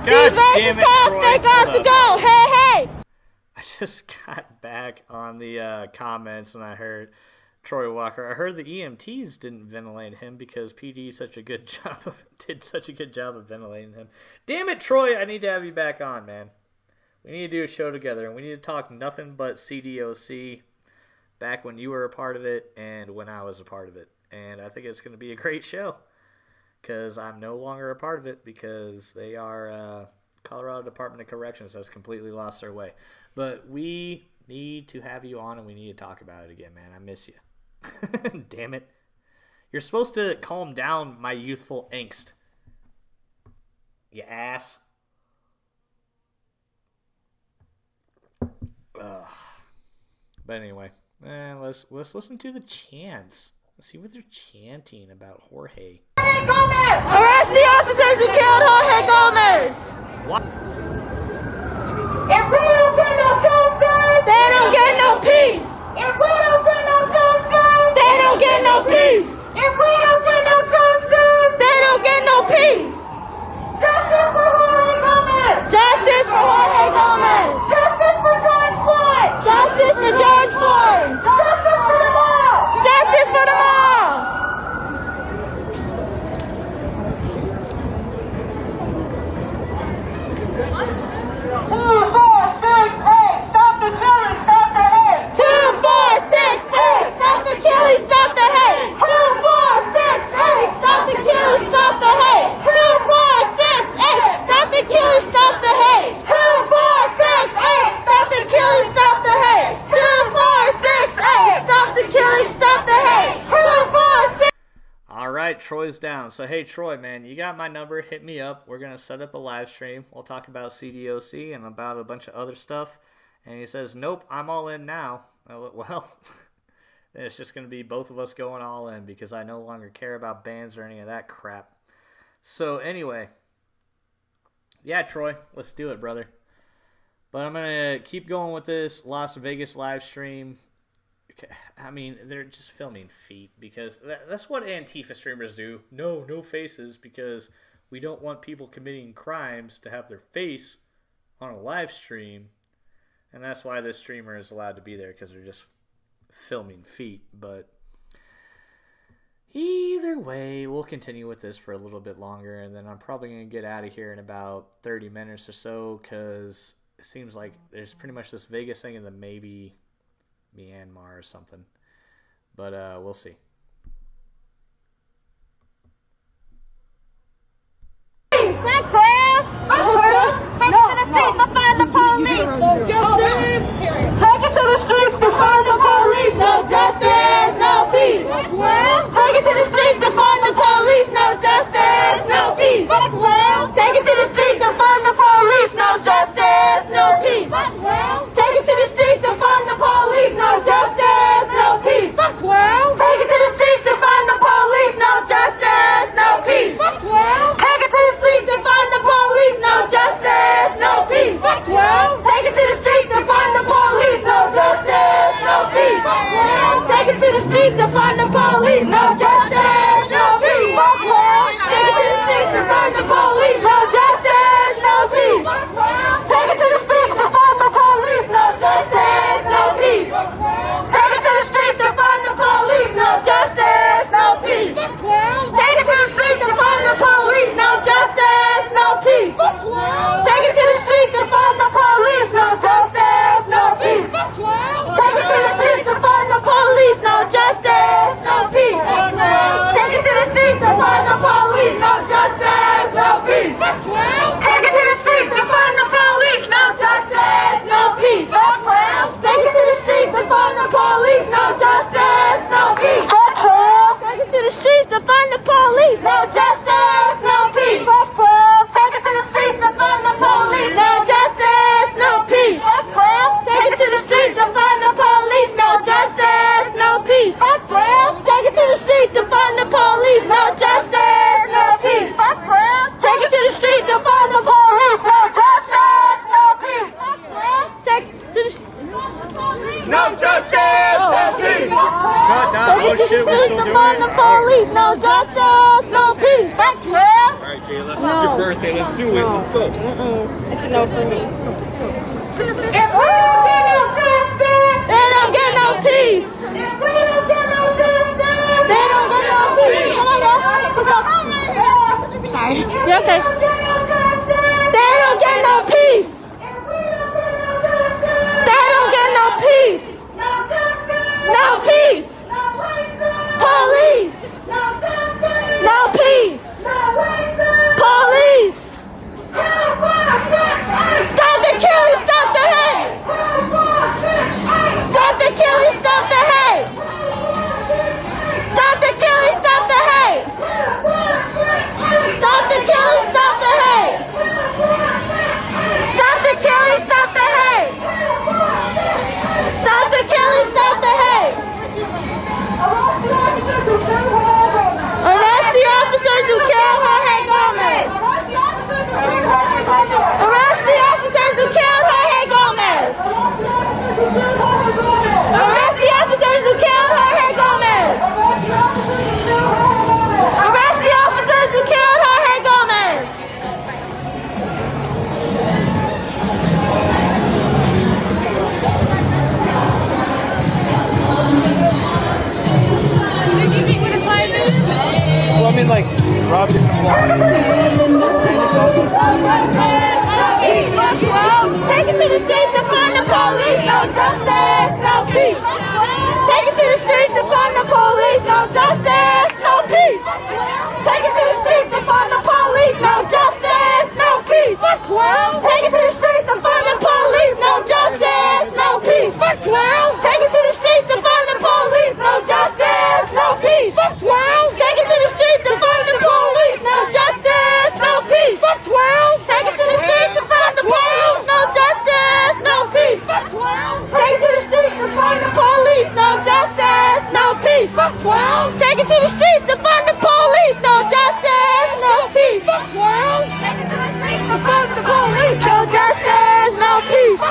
Speaker 12: These racist cops, they got to go. Hey hey.
Speaker 14: I just got back on the comments and I heard Troy Walker. I heard the EMTs didn't ventilate him because PD did such a good job of ventilating him. Damn it, Troy! I need to have you back on, man. We need to do a show together, and we need to talk nothing but CDOC back when you were a part of it and when I was a part of it. And I think it's going to be a great show because I'm no longer a part of it because they are Colorado Department of Corrections has completely lost their way. But we need to have you on and we need to talk about it again, man. I miss you. Damn it. You're supposed to calm down my youthful angst. You ass. Ugh. But anyway, let's listen to the chants. Let's see what they're chanting about Jorge.
Speaker 12: Arrest the officers who killed Jorge Gomez!
Speaker 14: What?
Speaker 12: If we don't get no justice, they don't get no peace. If we don't get no justice, they don't get no peace. If we don't get no justice, they don't get no peace. Justice for Jorge Gomez. Justice for Jorge Gomez. Justice for George Floyd. Justice for George Floyd. Justice for them all. Justice for them all. 2, 4, 6, 8. Stop the killing. Stop the hate. 2, 4, 6, 8. Stop the killing. Stop the hate. 2, 4, 6, 8. Stop the killing. Stop the hate. 2, 4, 6, 8. Stop the killing. Stop the hate. 2, 4, 6, 8. Stop the killing. Stop the hate. 2, 4, 6, 8. Stop the killing. Stop the hate. 2, 4, 6.
Speaker 14: All right, Troy's down. So, hey, Troy, man, you got my number. Hit me up. We're going to set up a live stream. We'll talk about CDOC and about a bunch of other stuff. And he says, nope, I'm all in now. Well, it's just going to be both of us going all in because I no longer care about bands or any of that crap. So, anyway, yeah, Troy, let's do it, brother. But I'm going to keep going with this Las Vegas live stream. I mean, they're just filming feet because that's what Antifa streamers do. No faces because we don't want people committing crimes to have their face on a live stream. And that's why this streamer is allowed to be there because they're just filming feet. But Either way, we'll continue with this for a little bit longer, and then I'm probably going to get out of here in about 30 minutes or so, because it seems like there's pretty much this Vegas thing and then maybe Myanmar or something. But we'll see.
Speaker 12: Take it to the streets to find the police. No justice, no peace. Take it to the streets to find the police. No justice, no peace. Take it to the streets to find the police. No justice, no peace. Take it to the streets to find the police. No justice, no peace. Take it to the streets to find the police. No justice, no peace. Take it to the streets to find the police. No justice, no peace. Take it to the streets to find the police. No justice, no peace. Take it to the streets to find the police. No justice, no peace. Take it to the streets to find the police. No justice, no peace. Take it to the streets to find the police. No justice, no peace. Take it to the streets to find the police. No justice, no peace. Take it to the streets to find the police. No justice, no peace. Take it to the streets to find the police. No justice, no peace. Take it to the streets to find the police. No justice, no peace. Take it to the streets to find the police. No justice, no peace. Take it to the streets to find the police. No justice, no peace. Take it to the streets to find the police. No justice, no peace. Take it to the streets to find the police. No justice, no peace. Take it to the streets to find the police. No justice, no peace. Take it to the streets to find the police. No justice, no peace. Take it to the streets to find the police. No justice, no peace. Take it to the streets to find the police. No justice, no peace. Take it to the no justice, no peace.
Speaker 14: Oh shit, we're still doing
Speaker 12: the police. No justice, no peace.
Speaker 15: Alright, Jayla, it's your birthday. Let's do it. Let's go.
Speaker 12: It's a no for me. If we don't get no justice, they don't get no peace. If we don't get no justice, they don't get no peace. Sorry. You're okay. They don't get no peace. They don't get no peace. No peace. Police. No peace. Police. Stop the killing, stop the hate. Stop the killing, stop the hate. Stop the killing, stop the hate. Stop the killing, stop the hate. Stop the killing, stop the hate. Stop the killing, stop the hate. Arrest the officers who killed Jorge Gomez. Arrest the officers who killed Jorge Gomez. Arrest the officers who killed Jorge Gomez. Arrest the officers who killed Jorge Gomez.
Speaker 15: Well, I mean, like, robbing someone.
Speaker 12: Take it to the streets to find the police. No justice, no peace. Take it to the streets to find the police. No justice, no peace. Take it to the streets to find the police. No justice, no peace. Take it to the streets to find the police. No justice, no peace. Take it to the streets to find the police. No justice, no peace. Take it to the streets to find the police. No justice, no peace. Take it to the streets to find the police. No justice, no peace. Take it to the streets to find the police. No justice, no peace. Take it to the streets to find the police. No justice, no peace. Take it to the streets to find the police. No justice, no peace.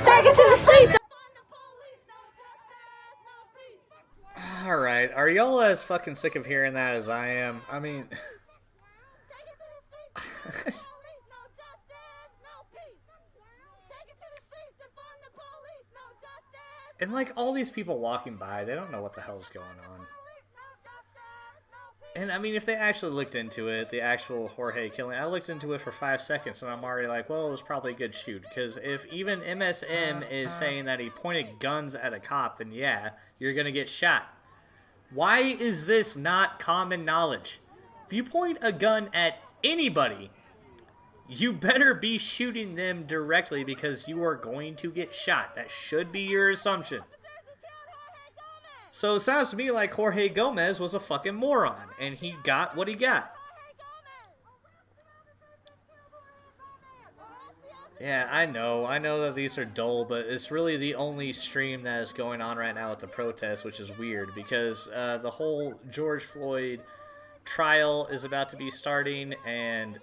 Speaker 12: Take it to the streets.
Speaker 14: Alright, are y'all as fucking sick of hearing that as I am? I mean... And like all these people walking by, they don't know what the hell's going on. And I mean, if they actually looked into it, the actual Jorge killing, I looked into it for 5 seconds and I'm already like, well, it was probably a good shoot. Because if even MSM is saying that he pointed guns at a cop, then yeah, you're going to get shot. Why is this not common knowledge? If you point a gun at anybody, you better be shooting them directly because you are going to get shot. That should be your assumption. So it sounds to me like Jorge Gomez was a fucking moron, and he got what he got. Yeah, I know that these are dull, but it's really the only stream that is going on right now with the protest, which is weird, because the whole George Floyd trial is about to be starting, and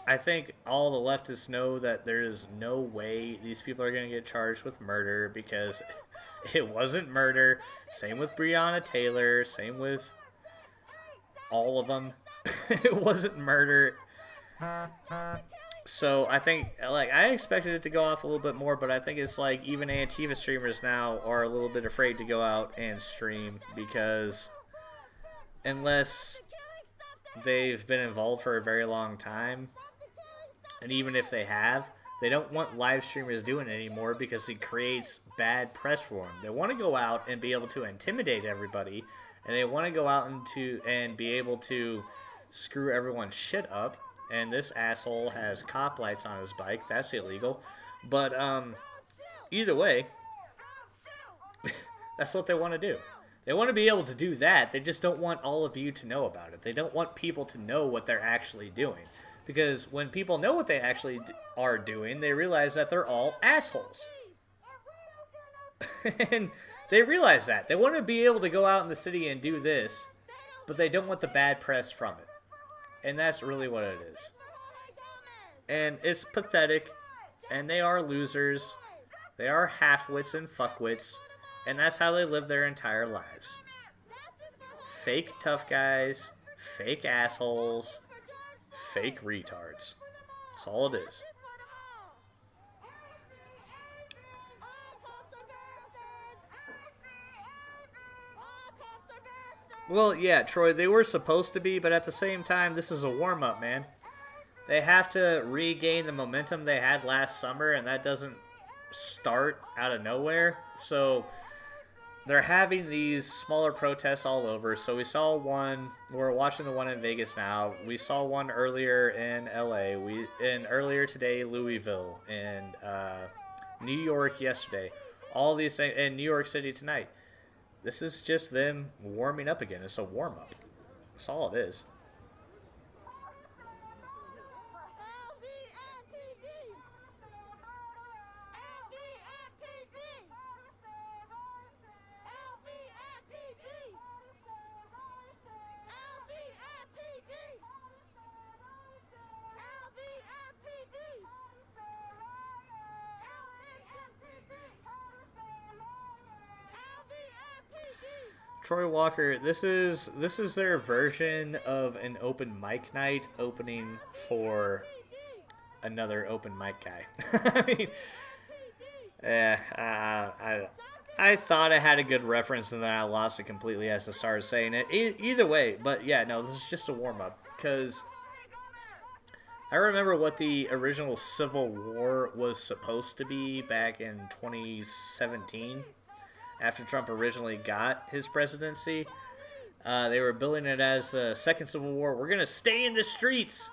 Speaker 14: I think all the leftists know that there is no way these people are going to get charged with murder, because it wasn't murder. Same with Breonna Taylor. Same with all of them. It wasn't murder. So I think, like, I expected it to go off a little bit more, but I think it's like even Antifa streamers now are a little bit afraid to go out and stream, because unless they've been involved for a very long time, and even if they have, they don't want live streamers doing it anymore because it creates bad press for them. They want to go out and be able to intimidate everybody, and they want to go out and be able to screw everyone's shit up. And this asshole has cop lights on his bike. That's illegal. But either way, that's what they want to do. They want to be able to do that. They just don't want all of you to know about it. They don't want people to know what they're actually doing. Because when people know what they actually are doing, they realize that they're all assholes. And they realize that. They want to be able to go out in the city and do this, but they don't want the bad press from it. And that's really what it is. And it's pathetic, and they are losers. They are half-wits and fucks, and that's how they live their entire lives. Fake tough guys, fake assholes, fake retards. That's all it is. Well, yeah, Troy, they were supposed to be, but at the same time, this is a warm-up, man. They have to regain the momentum they had last summer, and that doesn't start out of nowhere. So they're having these smaller protests all over. So we saw one, we're watching the one in Vegas now. We saw one earlier in LA, and earlier today, Louisville, and New York yesterday. All these things, and New York City tonight. This is just them warming up again. It's a warm-up. That's all it is. Troy Walker, this is their version of an open mic night opening for another open mic guy. I mean, I thought I had a good reference and then I lost it completely as I started saying it. Either way, but yeah, no, this is just a warm-up, because I remember what the original Civil War was supposed to be back in 2017. After Trump originally got his presidency, they were billing it as the Second Civil War. We're going to stay in the streets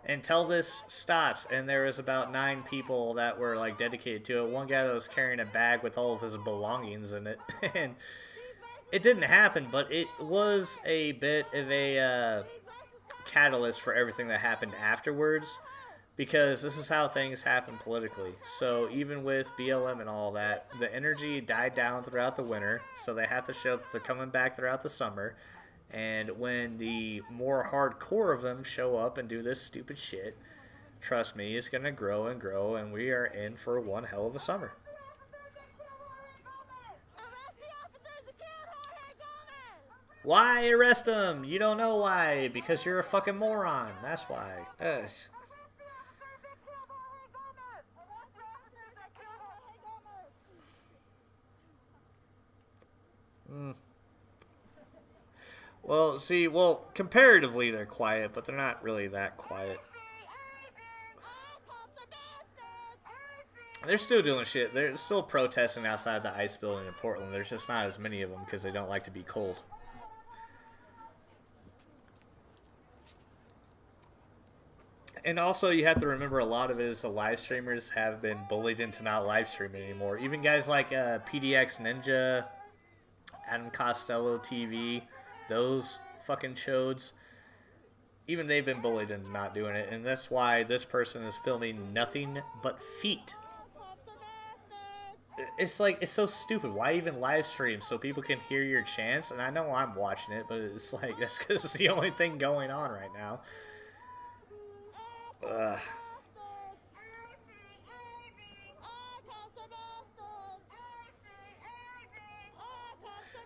Speaker 14: until this stops. And there was about 9 people that were like dedicated to it. One guy that was carrying a bag with all of his belongings in it. And it didn't happen, but it was a bit of a catalyst for everything that happened afterwards. Because this is how things happen politically. So even with BLM and all that, the energy died down throughout the winter. So they have to show that they're coming back throughout the summer. And when the more hardcore of them show up and do this stupid shit, trust me, it's going to grow and grow. And we are in for one hell of a summer. Why arrest him? You don't know why. Because you're a fucking moron. That's why. Yes. Well, see, comparatively they're quiet, but they're not really that quiet. They're still doing shit. They're still protesting outside the ICE building in Portland. There's just not as many of them because they don't like to be cold. And also, you have to remember a lot of it is the live streamers have been bullied into not live streaming anymore. Even guys like PDX Ninja, Adam Costello TV, those fucking chodes, even they've been bullied into not doing it. And that's why this person is filming nothing but feet. It's like, it's so stupid. Why even live stream so people can hear your chants? And I know I'm watching it, but it's like, that's because it's the only thing going on right now. Ugh.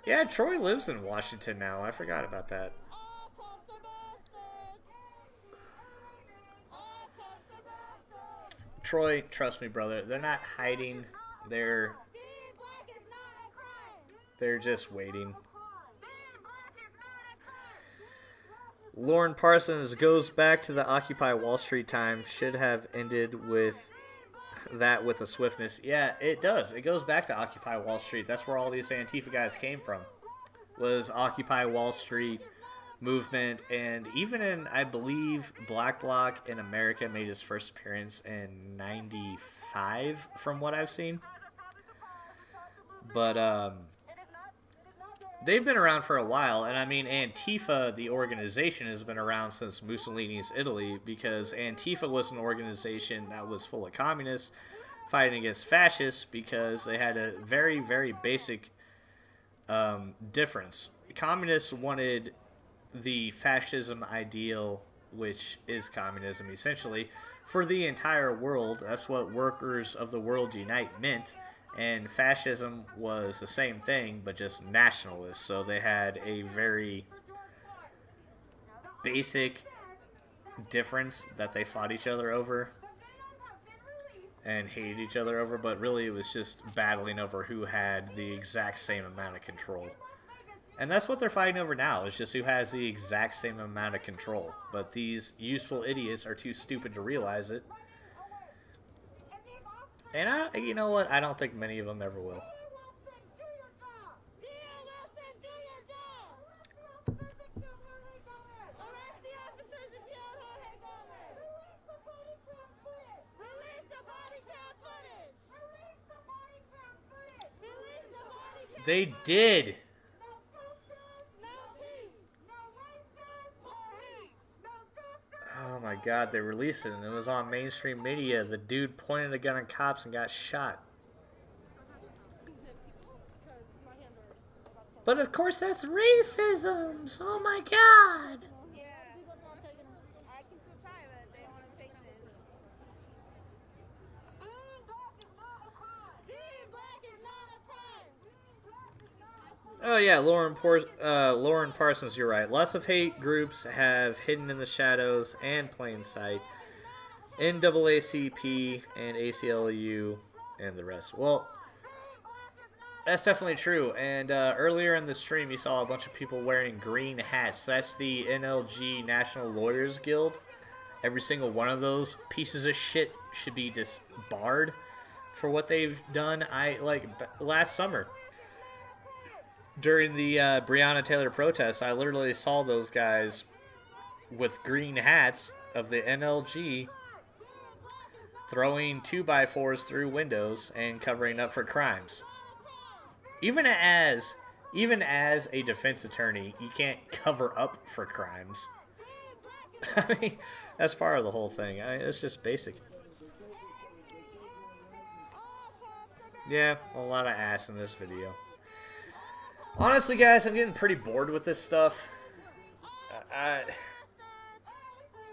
Speaker 14: Yeah, Troy lives in Washington now. I forgot about that. Troy, trust me, brother. They're not hiding. They're just waiting. Lauren Parsons goes back to the Occupy Wall Street time. Should have ended with that with a swiftness. Yeah, it does. It goes back to Occupy Wall Street. That's where all these Antifa guys came from. Was Occupy Wall Street movement. And even in, I believe, Black Bloc in America made his first appearance in 95 from what I've seen. But they've been around for a while, and I mean, Antifa, the organization, has been around since Mussolini's Italy, because Antifa was an organization that was full of communists fighting against fascists, because they had a very, very basic difference. Communists wanted the fascism ideal, which is communism essentially, for the entire world. That's what Workers of the World Unite meant. And fascism was the same thing, but just nationalist. So they had a very basic difference that they fought each other over and hated each other over. But really, it was just battling over who had the exact same amount of control. And that's what they're fighting over now. It's just who has the exact same amount of control. But these useful idiots are too stupid to realize it. And you know what? I don't think many of them ever will. They did. Oh my god, they released it and it was on mainstream media. The dude pointed a gun at cops and got shot. But of course that's racism. Oh my god. Oh yeah, Lauren Parsons, you're right. Lots of hate groups have hidden in the shadows and plain sight. NAACP and ACLU and the rest. Well, that's definitely true. And earlier in the stream, you saw a bunch of people wearing green hats. That's the NLG National Lawyers Guild. Every single one of those pieces of shit should be disbarred for what they've done. Last summer, during the Breonna Taylor protests, I literally saw those guys with green hats of the NLG throwing 2x4s through windows and covering up for crimes. Even as a defense attorney, you can't cover up for crimes. I mean, that's part of the whole thing. It's just basic. Yeah, a lot of ass in this video. Honestly, guys, I'm getting pretty bored with this stuff. I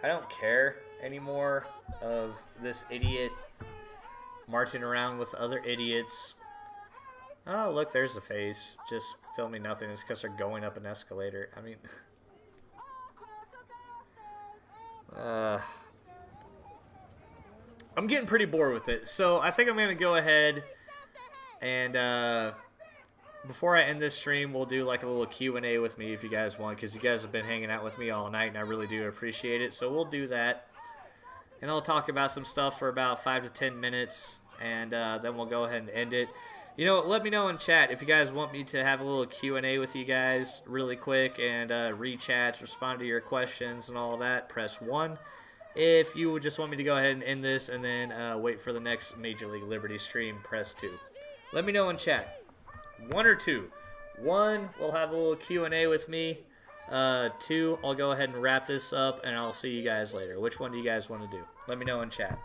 Speaker 14: don't care anymore of this idiot marching around with other idiots. Oh, look, there's a face. Just filming nothing. It's because they're going up an escalator. I mean... I'm getting pretty bored with it. So I think I'm going to go ahead and before I end this stream, we'll do like a little Q&A with me if you guys want, because you guys have been hanging out with me all night, and I really do appreciate it. So we'll do that, and I'll talk about some stuff for about 5 to 10 minutes, and then we'll go ahead and end it. You know, let me know in chat if you guys want me to have a little Q&A with you guys really quick and read chats, respond to your questions and all that. Press 1. If you would just want me to go ahead and end this and then wait for the next Major League Liberty stream, press 2. Let me know in chat. 1 or 2. 1, we'll have a little Q&A with me. 2, I'll go ahead and wrap this up, and I'll see you guys later. Which one do you guys want to do? Let me know in chat.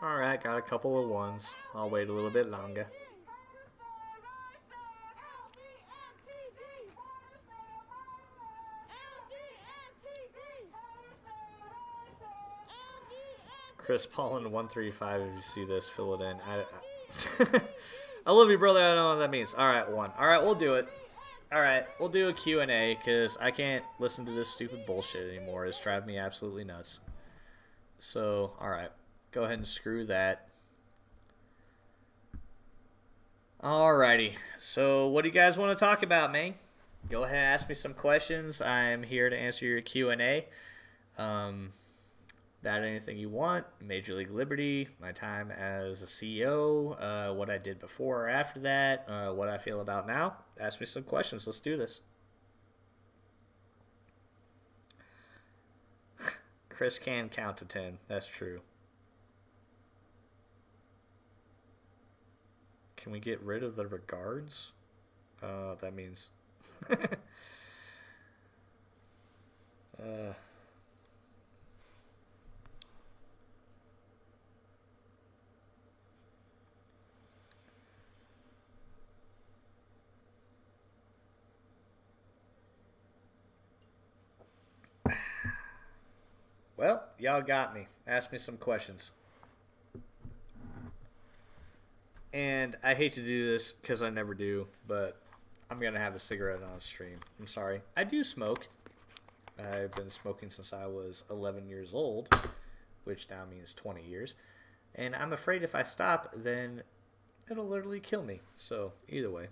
Speaker 14: Alright, got a couple of 1s. I'll wait a little bit longer. Chris Paulin 135, if you see this, fill it in. I love you, brother. I don't know what that means. Alright, 1. Alright, we'll do it. Alright, we'll do a Q&A, because I can't listen to this stupid bullshit anymore. It's driving me absolutely nuts. So, alright. Go ahead and screw that. Alrighty. So, what do you guys want to talk about, man? Go ahead and ask me some questions. I'm here to answer your Q&A. That anything you want. Major League Liberty, my time as a CEO, what I did before or after that, what I feel about now. Ask me some questions. Let's do this. Chris can count to 10. That's true. Can we get rid of the regards? I don't know what that means. Well, y'all got me. Ask me some questions. And I hate to do this because I never do, but I'm going to have a cigarette on stream. I'm sorry. I do smoke. I've been smoking since I was 11 years old, which now means 20 years. And I'm afraid if I stop, then it'll literally kill me. So, either way.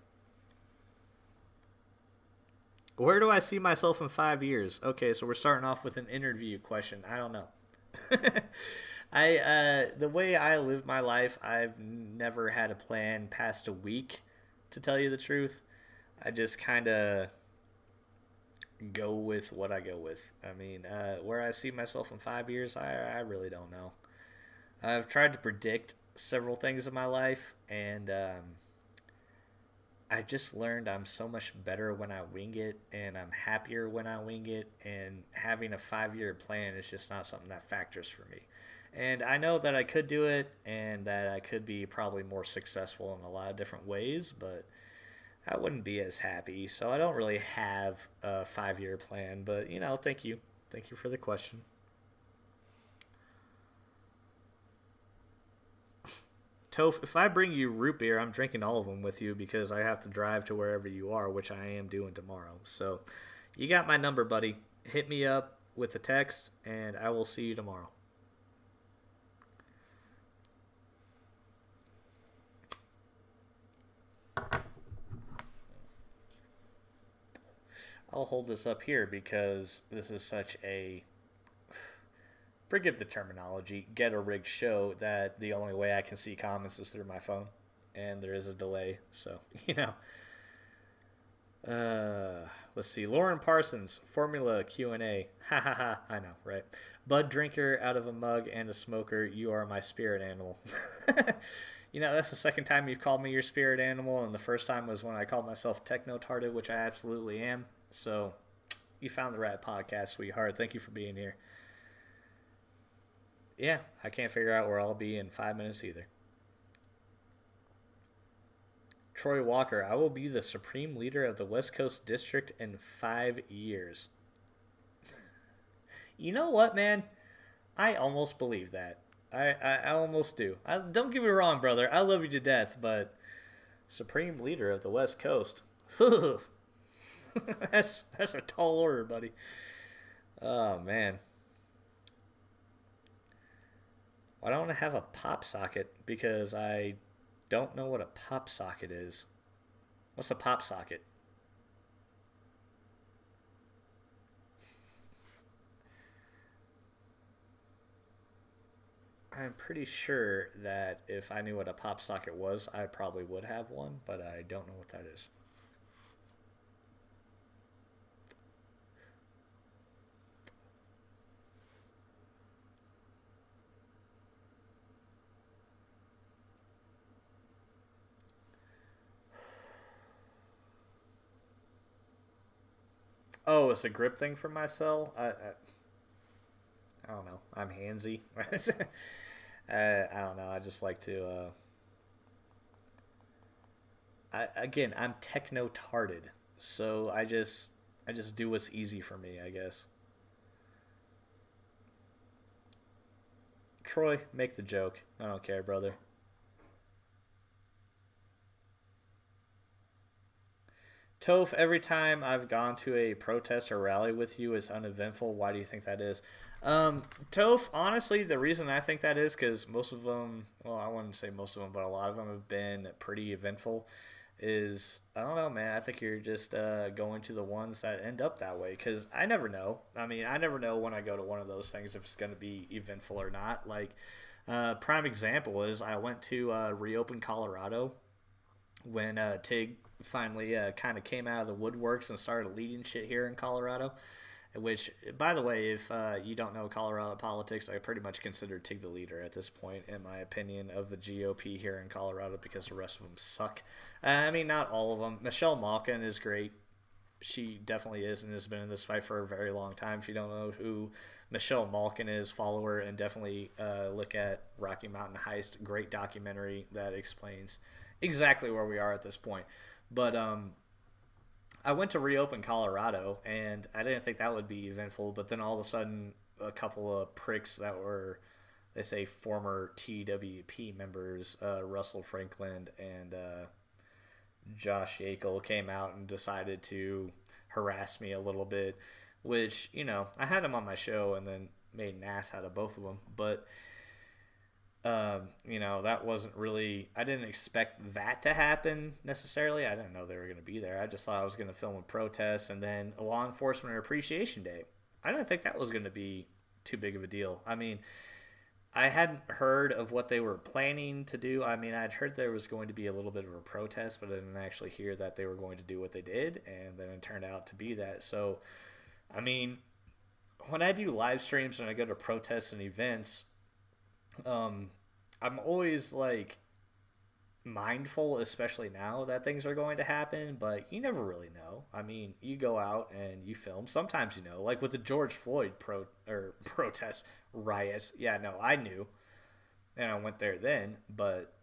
Speaker 14: Where do I see myself in 5 years? Okay, so we're starting off with an interview question. I don't know. The way I live my life, I've never had a plan past a week, to tell you the truth. I just kind of go with what I go with. I mean, where I see myself in 5 years, I really don't know. I've tried to predict several things in my life, and I just learned I'm so much better when I wing it, and I'm happier when I wing it, and having a 5-year plan is just not something that factors for me. And I know that I could do it, and that I could be probably more successful in a lot of different ways, but I wouldn't be as happy. So I don't really have a 5-year plan, but, you know, thank you. Thank you for the question. Toph, if I bring you root beer, I'm drinking all of them with you because I have to drive to wherever you are, which I am doing tomorrow. So you got my number, buddy. Hit me up with a text, and I will see you tomorrow. I'll hold this up here because this is such a, forgive the terminology, get-a-rigged show that the only way I can see comments is through my phone, and there is a delay, so, you know. Let's see. Lauren Parsons, Formula Q&A. Ha ha ha. I know, right? Bud drinker out of a mug and a smoker. You are my spirit animal. You know, that's the second time you've called me your spirit animal, and the first time was when I called myself techno-tarded, which I absolutely am. So, you found the right podcast, sweetheart. Thank you for being here. Yeah, I can't figure out where I'll be in 5 minutes either. Troy Walker, I will be the supreme leader of the West Coast District in 5 years. You know what, man? I almost believe that. I almost do. Don't get me wrong, brother. I love you to death, but Supreme Leader of the West Coast. That's a tall order, buddy. Oh, man. I don't want to have a pop socket because I don't know what a pop socket is. What's a pop socket? I'm pretty sure that if I knew what a pop socket was, I probably would have one, but I don't know what that is. Oh, it's a grip thing for my cell? I don't know. I'm handsy. I don't know. I just like to... I'm techno-tarded. So I just do what's easy for me, I guess. Troy, make the joke. I don't care, brother. Toph, every time I've gone to a protest or rally with you, it's uneventful. Why do you think that is? Toph, honestly, the reason I think that is because most of them, well, I wouldn't say most of them, but a lot of them have been pretty eventful. I don't know, man. I think you're just going to the ones that end up that way because I never know. I mean, I never know when I go to one of those things if it's going to be eventful or not. Like, prime example is I went to Reopen Colorado when Tig finally kind of came out of the woodworks and started leading shit here in Colorado, which, by the way, if you don't know Colorado politics, I pretty much consider Tig the leader at this point, in my opinion, of the GOP here in Colorado because the rest of them suck. I mean, not all of them. Michelle Malkin is great. She definitely is and has been in this fight for a very long time. If you don't know who Michelle Malkin is, follow her and definitely look at Rocky Mountain Heist. Great documentary that explains exactly where we are at this point. But I went to Reopen Colorado, and I didn't think that would be eventful. But then all of a sudden, a couple of pricks that were, they say, former TWP members, Russell Franklin and Josh Yackel, came out and decided to harass me a little bit, which, you know, I had them on my show and then made an ass out of both of them. But you know, that wasn't really, I didn't expect that to happen necessarily. I didn't know they were going to be there. I just thought I was going to film a protest and then a Law Enforcement Appreciation Day. I didn't think that was going to be too big of a deal. I mean, I hadn't heard of what they were planning to do. I mean, I'd heard there was going to be a little bit of a protest, but I didn't actually hear that they were going to do what they did, and then it turned out to be that. So, I mean, when I do live streams and I go to protests and events, I'm always like mindful, especially now that things are going to happen, but you never really know. I mean, you go out and you film. Sometimes you know, like with the George Floyd protest riots. Yeah, no, I knew, and I went there then. But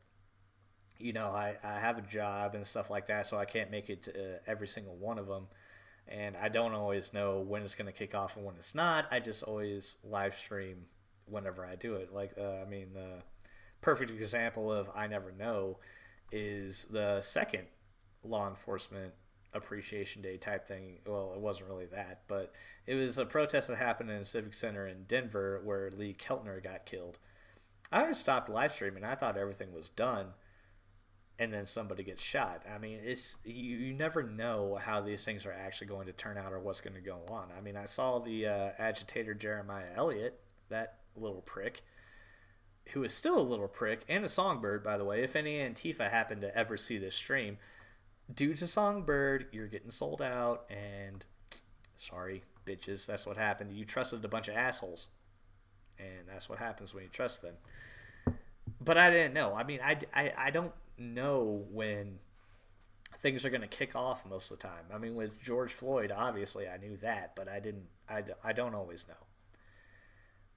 Speaker 14: you know, I have a job and stuff like that, so I can't make it to every single one of them, and I don't always know when it's going to kick off and when it's not. I just always live stream whenever I do it. Like, I mean, the perfect example of I never know is the second Law Enforcement Appreciation Day type thing. Well, it wasn't really that, but it was a protest that happened in a civic center in Denver where Lee Keltner got killed. I just stopped live streaming. I thought everything was done, and then somebody gets shot. I mean, it's you never know how these things are actually going to turn out or what's going to go on. I mean, I saw the agitator Jeremiah Elliott, that little prick, who is still a little prick, and a songbird, by the way. If any Antifa happen to ever see this stream, due to songbird, you're getting sold out, and sorry, bitches, that's what happened. You trusted a bunch of assholes, and that's what happens when you trust them. But I didn't know. I mean, I don't know when things are going to kick off most of the time. I mean, with George Floyd, obviously I knew that, but I don't always know.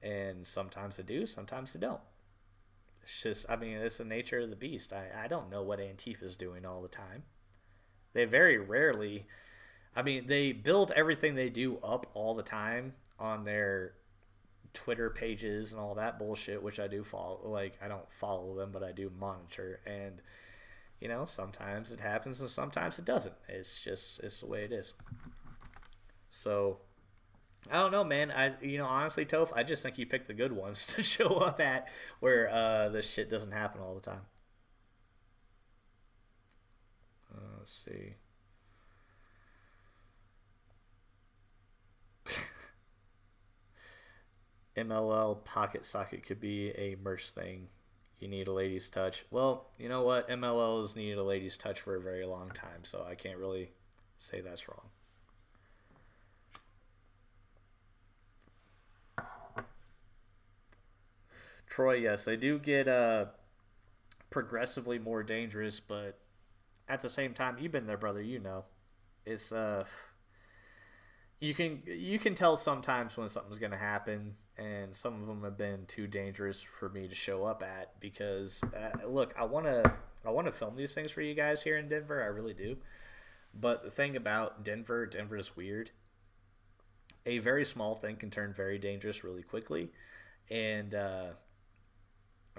Speaker 14: And sometimes I do, sometimes I don't. It's just, I mean, it's the nature of the beast. I don't know what Antifa's doing all the time. They very rarely, I mean, they build everything they do up all the time on their Twitter pages and all that bullshit, which I do follow. Like, I don't follow them, but I do monitor. And, You know, sometimes it happens and sometimes it doesn't. It's the way it is. So, I don't know, man. Honestly, Toph, I just think you picked the good ones to show up at where this shit doesn't happen all the time. Let's see. MLL pocket socket could be a merch thing. You need a lady's touch. Well, you know what? MLL has needed a lady's touch for a very long time, so I can't really say that's wrong. Troy, yes, they do get progressively more dangerous, but at the same time, you've been there, brother. You know, it's you can tell sometimes when something's gonna happen, and some of them have been too dangerous for me to show up at because look, I wanna film these things for you guys here in Denver. I really do. But the thing about Denver's weird. A very small thing can turn very dangerous really quickly, and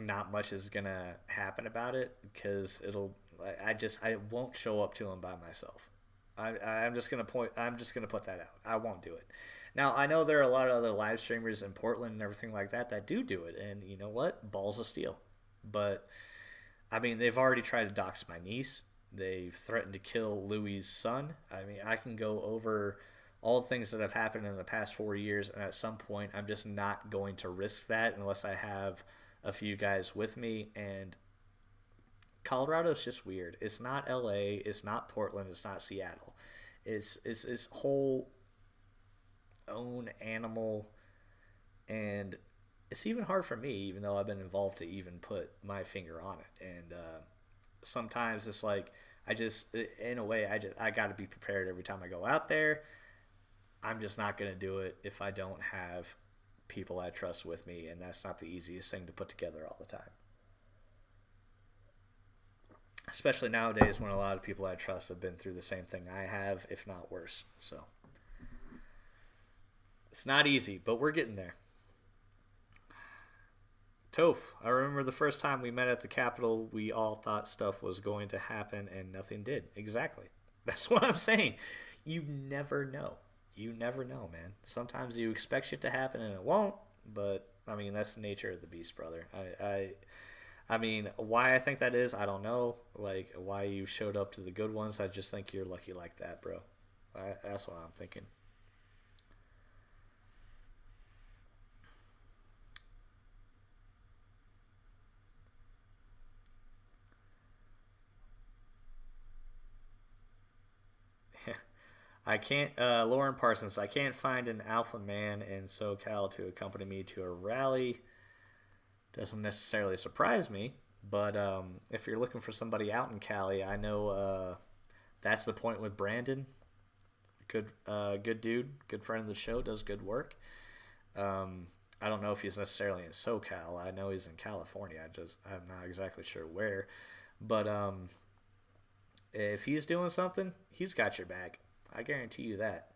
Speaker 14: not much is gonna happen about it because I won't show up to them by myself. I'm just gonna put that out. I won't do it. Now I know there are a lot of other live streamers in Portland and everything like that do it, and you know what? Balls of steel. But I mean, they've already tried to dox my niece. They've threatened to kill Louie's son. I mean, I can go over all the things that have happened in the past 4 years, and at some point, I'm just not going to risk that unless I have a few guys with me. And Colorado's just weird. It's not LA, it's not Portland, it's not Seattle. It's this whole own animal, and it's even hard for me, even though I've been involved, to even put my finger on it. And sometimes it's like I got to be prepared every time I go out there. I'm just not going to do it if I don't have people I trust with me, and that's not the easiest thing to put together all the time. Especially nowadays when a lot of people I trust have been through the same thing I have, if not worse. So it's not easy, but we're getting there. Toph, I remember the first time we met at the Capitol, we all thought stuff was going to happen and nothing did. Exactly. That's what I'm saying. You never know. You never know, man. Sometimes you expect shit to happen and it won't, but I mean, that's the nature of the beast, brother. I mean, why I think that is, I don't know. Like, why you showed up to the good ones, I just think you're lucky like that, bro. That's what I'm thinking. I can't, Lauren Parsons, I can't find an alpha man in SoCal to accompany me to a rally. Doesn't necessarily surprise me, but if you're looking for somebody out in Cali, I know that's the point with Brandon. Good dude, good friend of the show, does good work. I don't know if he's necessarily in SoCal. I know he's in California. I'm not exactly sure where, but if he's doing something, he's got your back. I guarantee you that.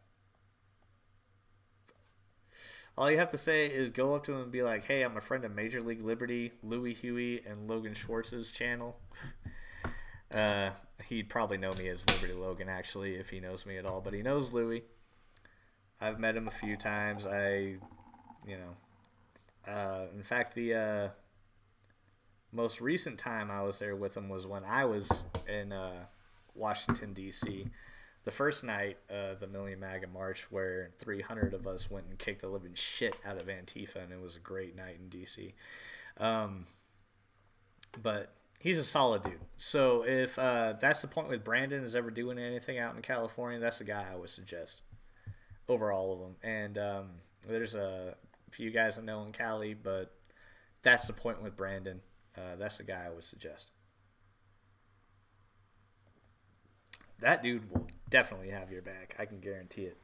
Speaker 14: All you have to say is go up to him and be like, hey, I'm a friend of Major League Liberty, Louis Huey, and Logan Schwartz's channel. He'd probably know me as Liberty Logan, actually, if he knows me at all. But he knows Louis. I've met him a few times. In fact, the most recent time I was there with him was when I was in Washington, D.C., the first night of the Million MAGA March, where 300 of us went and kicked the living shit out of Antifa, and it was a great night in D.C. But he's a solid dude. So if that's the point with Brandon is ever doing anything out in California, that's the guy I would suggest over all of them. And there's a few guys I know in Cali, but that's the point with Brandon. That's the guy I would suggest. That dude will definitely have your back. I can guarantee it.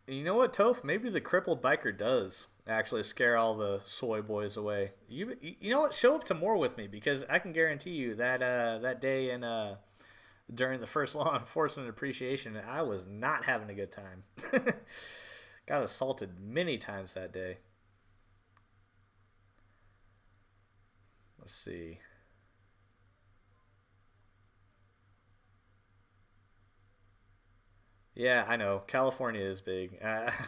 Speaker 14: And you know what, Toph? Maybe the crippled biker does actually scare all the soy boys away. You know what? Show up to more with me, because I can guarantee you that that day in during the first law enforcement appreciation, I was not having a good time. Got assaulted many times that day. Let's see. Yeah, I know. California is big.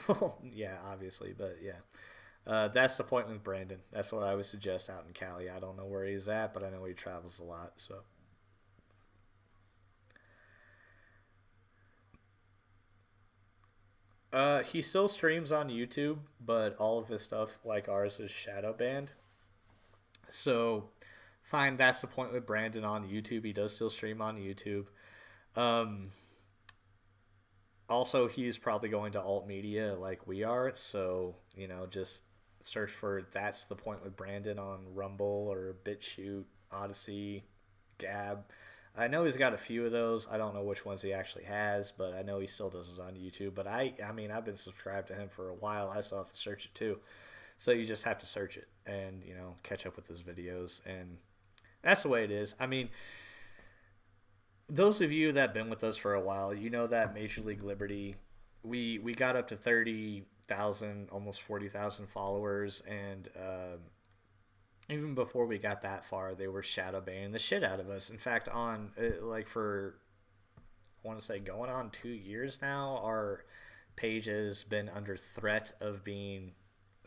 Speaker 14: Well, yeah, obviously, but yeah. That's the point with Brandon. That's what I would suggest out in Cali. I don't know where he's at, but I know he travels a lot, so. He still streams on YouTube, but all of his stuff, like ours, is shadow banned. So, fine, that's the point with Brandon on YouTube. He does still stream on YouTube. Also, he's probably going to alt media like we are, so, just search for That's the Point with Brandon on Rumble or BitChute, Odyssey, Gab. I know he's got a few of those. I don't know which ones he actually has, but I know he still does it on YouTube. But I mean, I've been subscribed to him for a while. I still have to search it too. So you just have to search it and, catch up with his videos. And that's the way it is. I mean, those of you that have been with us for a while, you know that Major League Liberty, we got up to 30,000, almost 40,000 followers. And even before we got that far, they were shadow banning the shit out of us. In fact, for, I want to say, going on 2 years now, our page has been under threat of being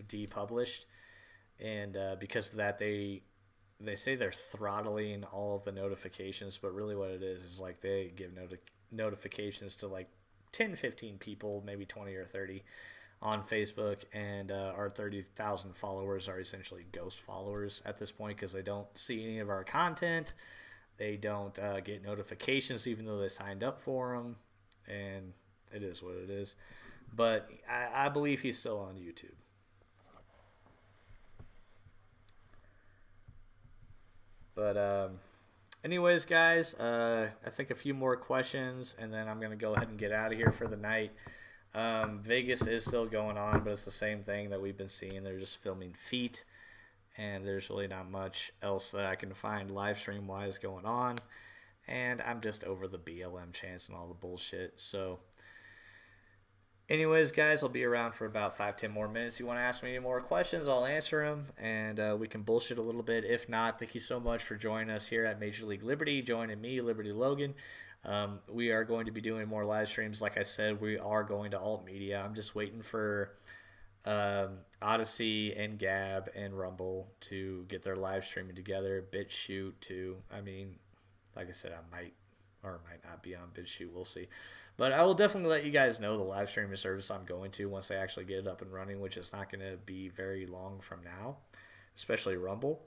Speaker 14: depublished. And because of that, they say they're throttling all of the notifications, but really what it is like they give notifications to like 10, 15 people, maybe 20 or 30 on Facebook, and our 30,000 followers are essentially ghost followers at this point because they don't see any of our content. They don't get notifications even though they signed up for them, and it is what it is. But I believe he's still on YouTube. But anyways, guys, I think a few more questions, and then I'm going to go ahead and get out of here for the night. Vegas is still going on, but it's the same thing that we've been seeing. They're just filming feet, and there's really not much else that I can find live stream wise going on. And I'm just over the BLM chants and all the bullshit. So anyways, guys, I'll be around for about 5-10 more minutes. You want to ask me any more questions, I'll answer them, and we can bullshit a little bit. If not, thank you so much for joining us here at Major League Liberty, joining me, Liberty Logan. We are going to be doing more live streams. Like I said, we are going to alt media. I'm just waiting for Odyssey and Gab and Rumble to get their live streaming together. BitChute too. I mean, like I said, I might or might not be on BitChute. We'll see. But I will definitely let you guys know the live streaming service I'm going to once they actually get it up and running, which is not going to be very long from now, especially Rumble.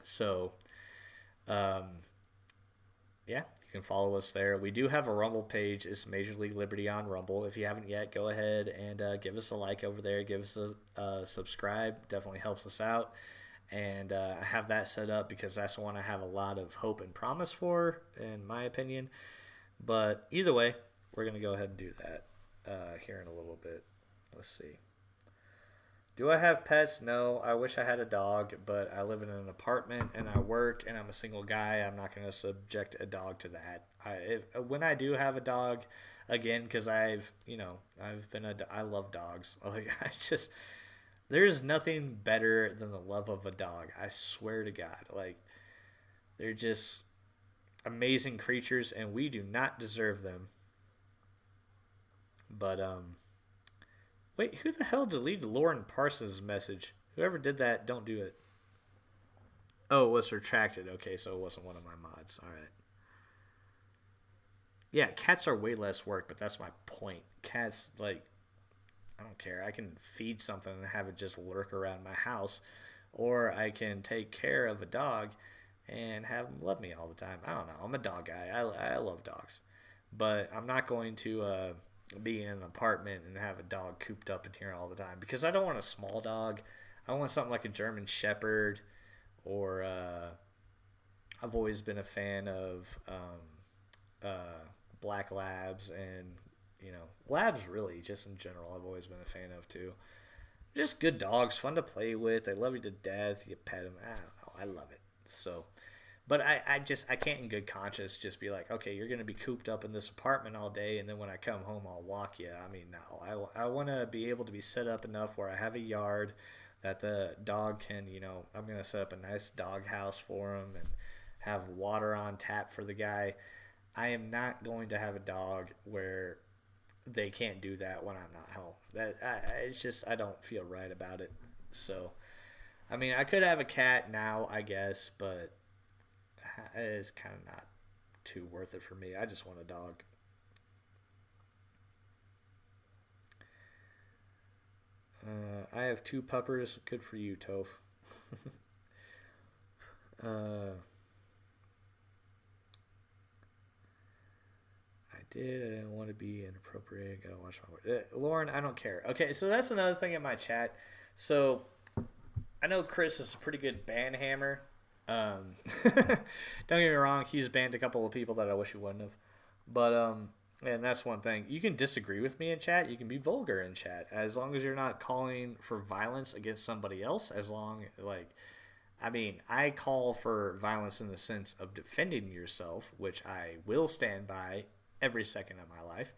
Speaker 14: So, yeah, you can follow us there. We do have a Rumble page. It's Major League Liberty on Rumble. If you haven't yet, go ahead and give us a like over there. Give us a subscribe. Definitely helps us out. And I have that set up because that's the one I have a lot of hope and promise for, in my opinion. But either way, we're going to go ahead and do that here in a little bit. Let's see. Do I have pets? No. I wish I had a dog, but I live in an apartment and I work and I'm a single guy. I'm not going to subject a dog to that. When I do have a dog, again, because I love dogs. Like, there's nothing better than the love of a dog. I swear to God. Like, they're just amazing creatures and we do not deserve them. But, wait, who the hell deleted Lauren Parsons' message? Whoever did that, don't do it. Oh, it was retracted. Okay, so it wasn't one of my mods. All right. Yeah, cats are way less work, but that's my point. Cats, like, I don't care. I can feed something and have it just lurk around my house, or I can take care of a dog and have them love me all the time. I don't know. I'm a dog guy. I love dogs. But I'm not going to be in an apartment and have a dog cooped up in here all the time because I don't want a small dog. I want something like a German Shepherd, or I've always been a fan of black labs and, labs really, just in general, I've always been a fan of too. Just good dogs, fun to play with. They love you to death. You pet them. I don't know. I love it. So, but I can't in good conscience just be like, okay, you're going to be cooped up in this apartment all day, and then when I come home, I'll walk you. I mean, no. I want to be able to be set up enough where I have a yard that the dog can, I'm going to set up a nice dog house for him and have water on tap for the guy. I am not going to have a dog where they can't do that when I'm not home. It's just, I don't feel right about it. So, I mean, I could have a cat now, I guess, but it's kind of not too worth it for me. I just want a dog. I have 2 puppers. Good for you, Toph. I didn't want to be inappropriate. Gotta watch my word. Lauren, I don't care. Okay, so that's another thing in my chat. So I know Chris is a pretty good band hammer. Don't get me wrong, he's banned a couple of people that I wish he wouldn't have. But and that's one thing. You can disagree with me in chat. You can be vulgar in chat, as long as you're not calling for violence against somebody else. I call for violence in the sense of defending yourself, which I will stand by every second of my life.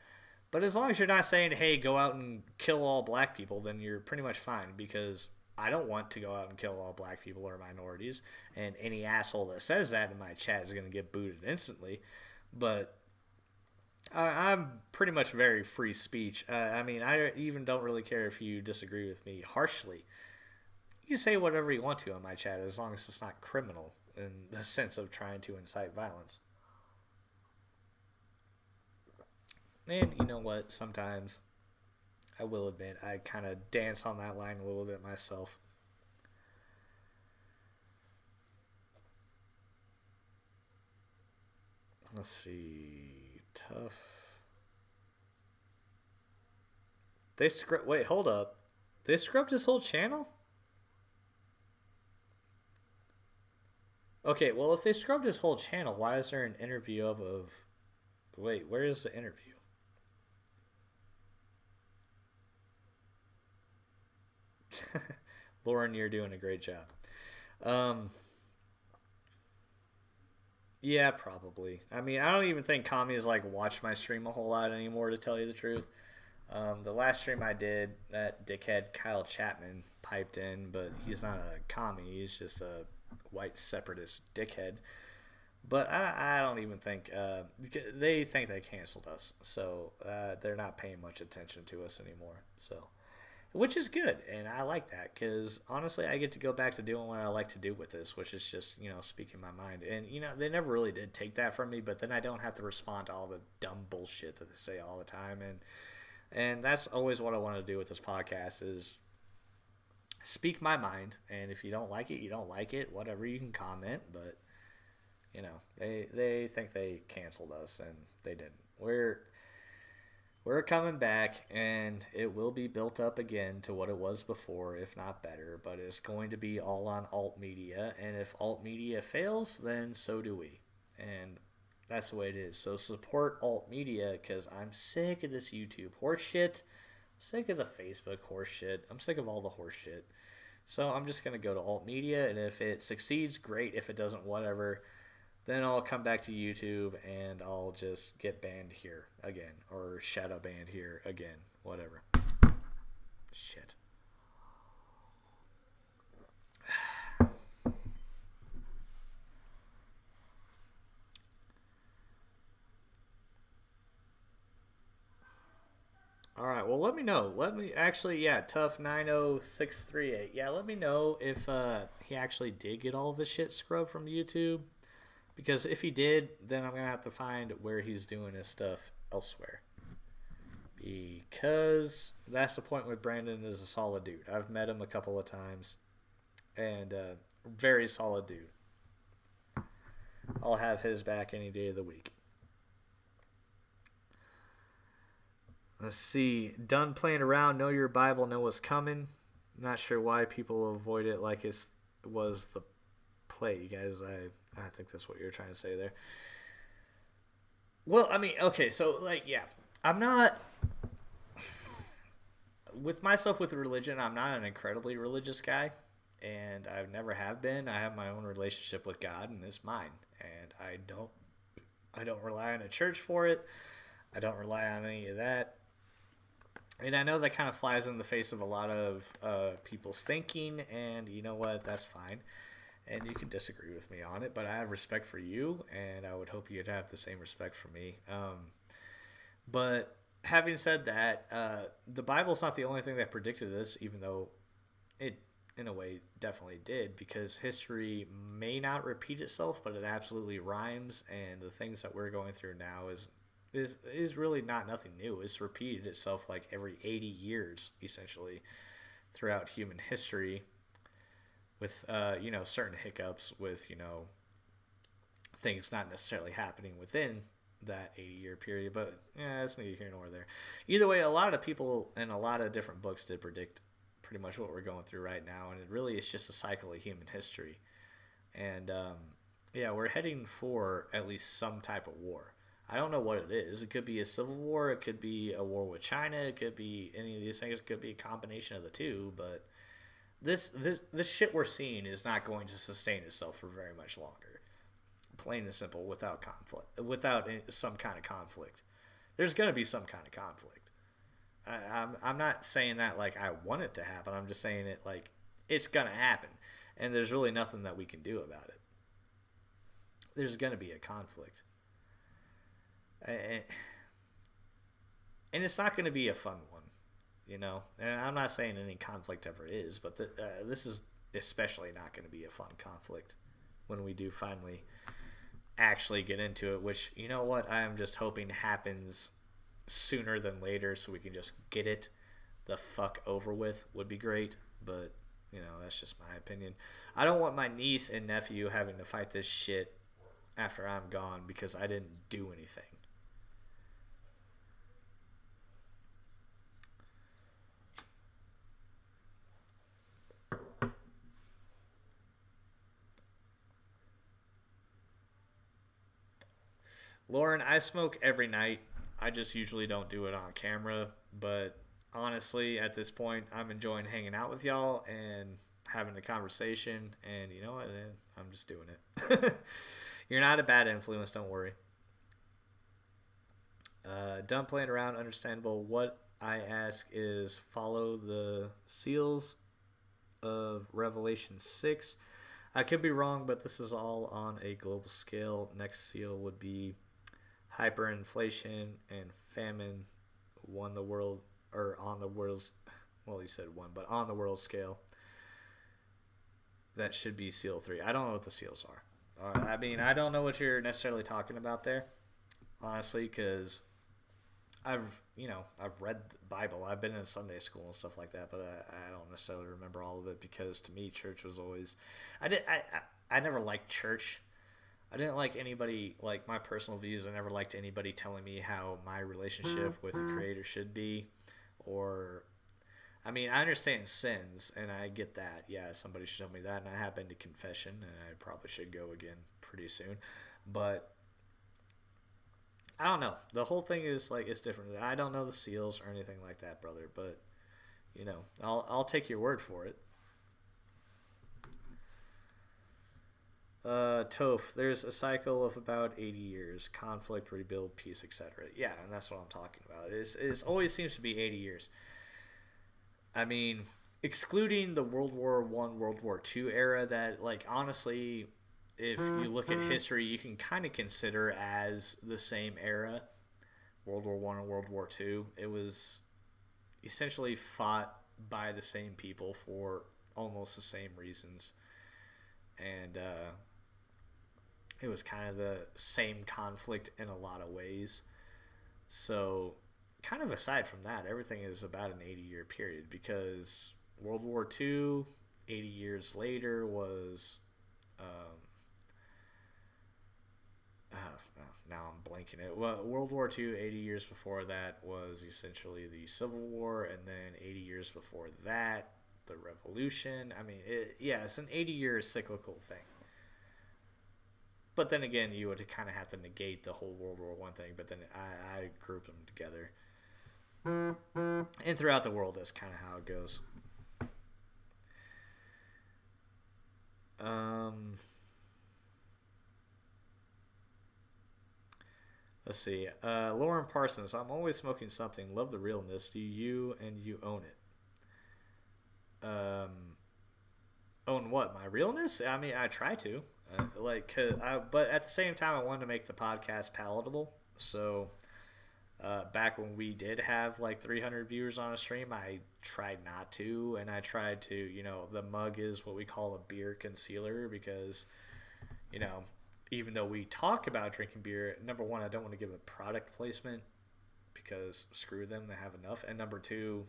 Speaker 14: But as long as you're not saying, hey, go out and kill all black people, then you're pretty much fine, because I don't want to go out and kill all black people or minorities, and any asshole that says that in my chat is going to get booted instantly. But I'm pretty much very free speech. I even don't really care if you disagree with me harshly. You can say whatever you want to on my chat, as long as it's not criminal in the sense of trying to incite violence. And you know what? Sometimes, I will admit, I kind of dance on that line a little bit myself. Let's see. Tough. Wait, hold up. They scrubbed his whole channel? Okay, well, if they scrubbed his whole channel, why is there an interview of... Wait, where is the interview? Lauren, you're doing a great job. Yeah, probably. I don't even think commies watch my stream a whole lot anymore, to tell you the truth. The last stream I did, that dickhead Kyle Chapman piped in, but he's not a commie. He's just a white separatist dickhead. But I don't even think... they think they canceled us, so they're not paying much attention to us anymore. So, which is good, and I like that, because honestly, I get to go back to doing what I like to do with this, which is just, speaking my mind. And, they never really did take that from me, but then I don't have to respond to all the dumb bullshit that they say all the time. And that's always what I want to do with this podcast, is speak my mind. And if you don't like it, you don't like it. Whatever, you can comment, but... they think they canceled us, and they didn't. We're coming back, and it will be built up again to what it was before, if not better. But it's going to be all on alt media, and if alt media fails, then so do we. And that's the way it is. So support alt media, because I'm sick of this YouTube horseshit. I'm sick of the Facebook horseshit. I'm sick of all the horseshit. So I'm just going to go to alt media, and if it succeeds, great. If it doesn't, whatever. Then I'll come back to YouTube, and I'll just get banned here again, or shadow banned here again, whatever. Shit. All right, well, let me know. Tough 90638. Yeah, let me know if he actually did get all of his shit scrubbed from YouTube. Because if he did, then I'm going to have to find where he's doing his stuff elsewhere. Because that's the point with Brandon is a solid dude. I've met him a couple of times. And very solid dude. I'll have his back any day of the week. Let's see. Done playing around. Know your Bible. Know what's coming. Not sure why people avoid it like it was the play, you guys. I think that's what you're trying to say there. Well, okay, so, I'm not... With myself, with religion, I'm not an incredibly religious guy, and I never have been. I have my own relationship with God, and it's mine. And I don't rely on a church for it. I don't rely on any of that. And I know that kind of flies in the face of a lot of people's thinking, and you know what? That's fine. And you can disagree with me on it, but I have respect for you, and I would hope you'd have the same respect for me. But having said that, the Bible's not the only thing that predicted this, even though it, in a way, definitely did, because history may not repeat itself, but it absolutely rhymes, and the things that we're going through now is really not nothing new. It's repeated itself like every 80 years, essentially, throughout human history, with certain hiccups, with things not necessarily happening within that 80-year period, but yeah, that's neither here nor there. Either way, a lot of people in a lot of different books did predict pretty much what we're going through right now, and it really is just a cycle of human history. And we're heading for at least some type of war. I don't know what it is. It could be a civil war. It could be a war with China. It could be any of these things. It could be a combination of the two. But this shit we're seeing is not going to sustain itself for very much longer. Plain and simple, without conflict, without some kind of conflict. There's going to be some kind of conflict. I'm not saying that like I want it to happen. I'm just saying it like it's going to happen. And there's really nothing that we can do about it. There's going to be a conflict. And it's not going to be a fun one, And I'm not saying any conflict ever is, but this is especially not going to be a fun conflict when we do finally actually get into it, which, you know what, I am just hoping happens sooner than later so we can just get it the fuck over with would be great, but, that's just my opinion. I don't want my niece and nephew having to fight this shit after I'm gone because I didn't do anything. Lauren, I smoke every night. I just usually don't do it on camera, but honestly, at this point, I'm enjoying hanging out with y'all and having the conversation, and you know what? I'm just doing it. You're not a bad influence, don't worry. Done playing around, understandable. What I ask is follow the seals of Revelation 6. I could be wrong, but this is all on a global scale. Next seal would be hyperinflation and famine on the world scale. That should be seal 3. I don't know what the seals are. I don't know what you're necessarily talking about there, honestly, because I've read the Bible. I've been in Sunday school and stuff like that, but I don't necessarily remember all of it because to me, church was always. I never liked church. I didn't like anybody, like my personal views. I never liked anybody telling me how my relationship with the Creator should be, or, I understand sins, and I get that. Yeah, somebody should tell me that, and I have been to confession, and I probably should go again pretty soon. But I don't know. The whole thing is like it's different. I don't know the seals or anything like that, brother. But I'll take your word for it. Toph, there's a cycle of about 80 years. Conflict, rebuild, peace, etc. Yeah, and that's what I'm talking about. It always seems to be 80 years. Excluding the World War I, World War II era that, like, honestly, if you look at history, you can kind of consider as the same era, World War I and World War II. It was essentially fought by the same people for almost the same reasons. And it was kind of the same conflict in a lot of ways. So, kind of aside from that, everything is about an 80-year period because World War II, 80 years later, was... now I'm blanking it. Well, World War II, 80 years before that, was essentially the Civil War, and then 80 years before that, the Revolution. It's an 80-year cyclical thing. But then again, you would kind of have to negate the whole World War I thing, but then I group them together. And throughout the world, that's kind of how it goes. Let's see. Lauren Parsons, I'm always smoking something. Love the realness. Do you and you own it? Own what? My realness? I mean, I try to. But at the same time, I wanted to make the podcast palatable. So back when we did have like 300 viewers on a stream, I tried not to. And I tried to, the mug is what we call a beer concealer because, even though we talk about drinking beer, number one, I don't want to give a product placement because screw them, they have enough. And number two,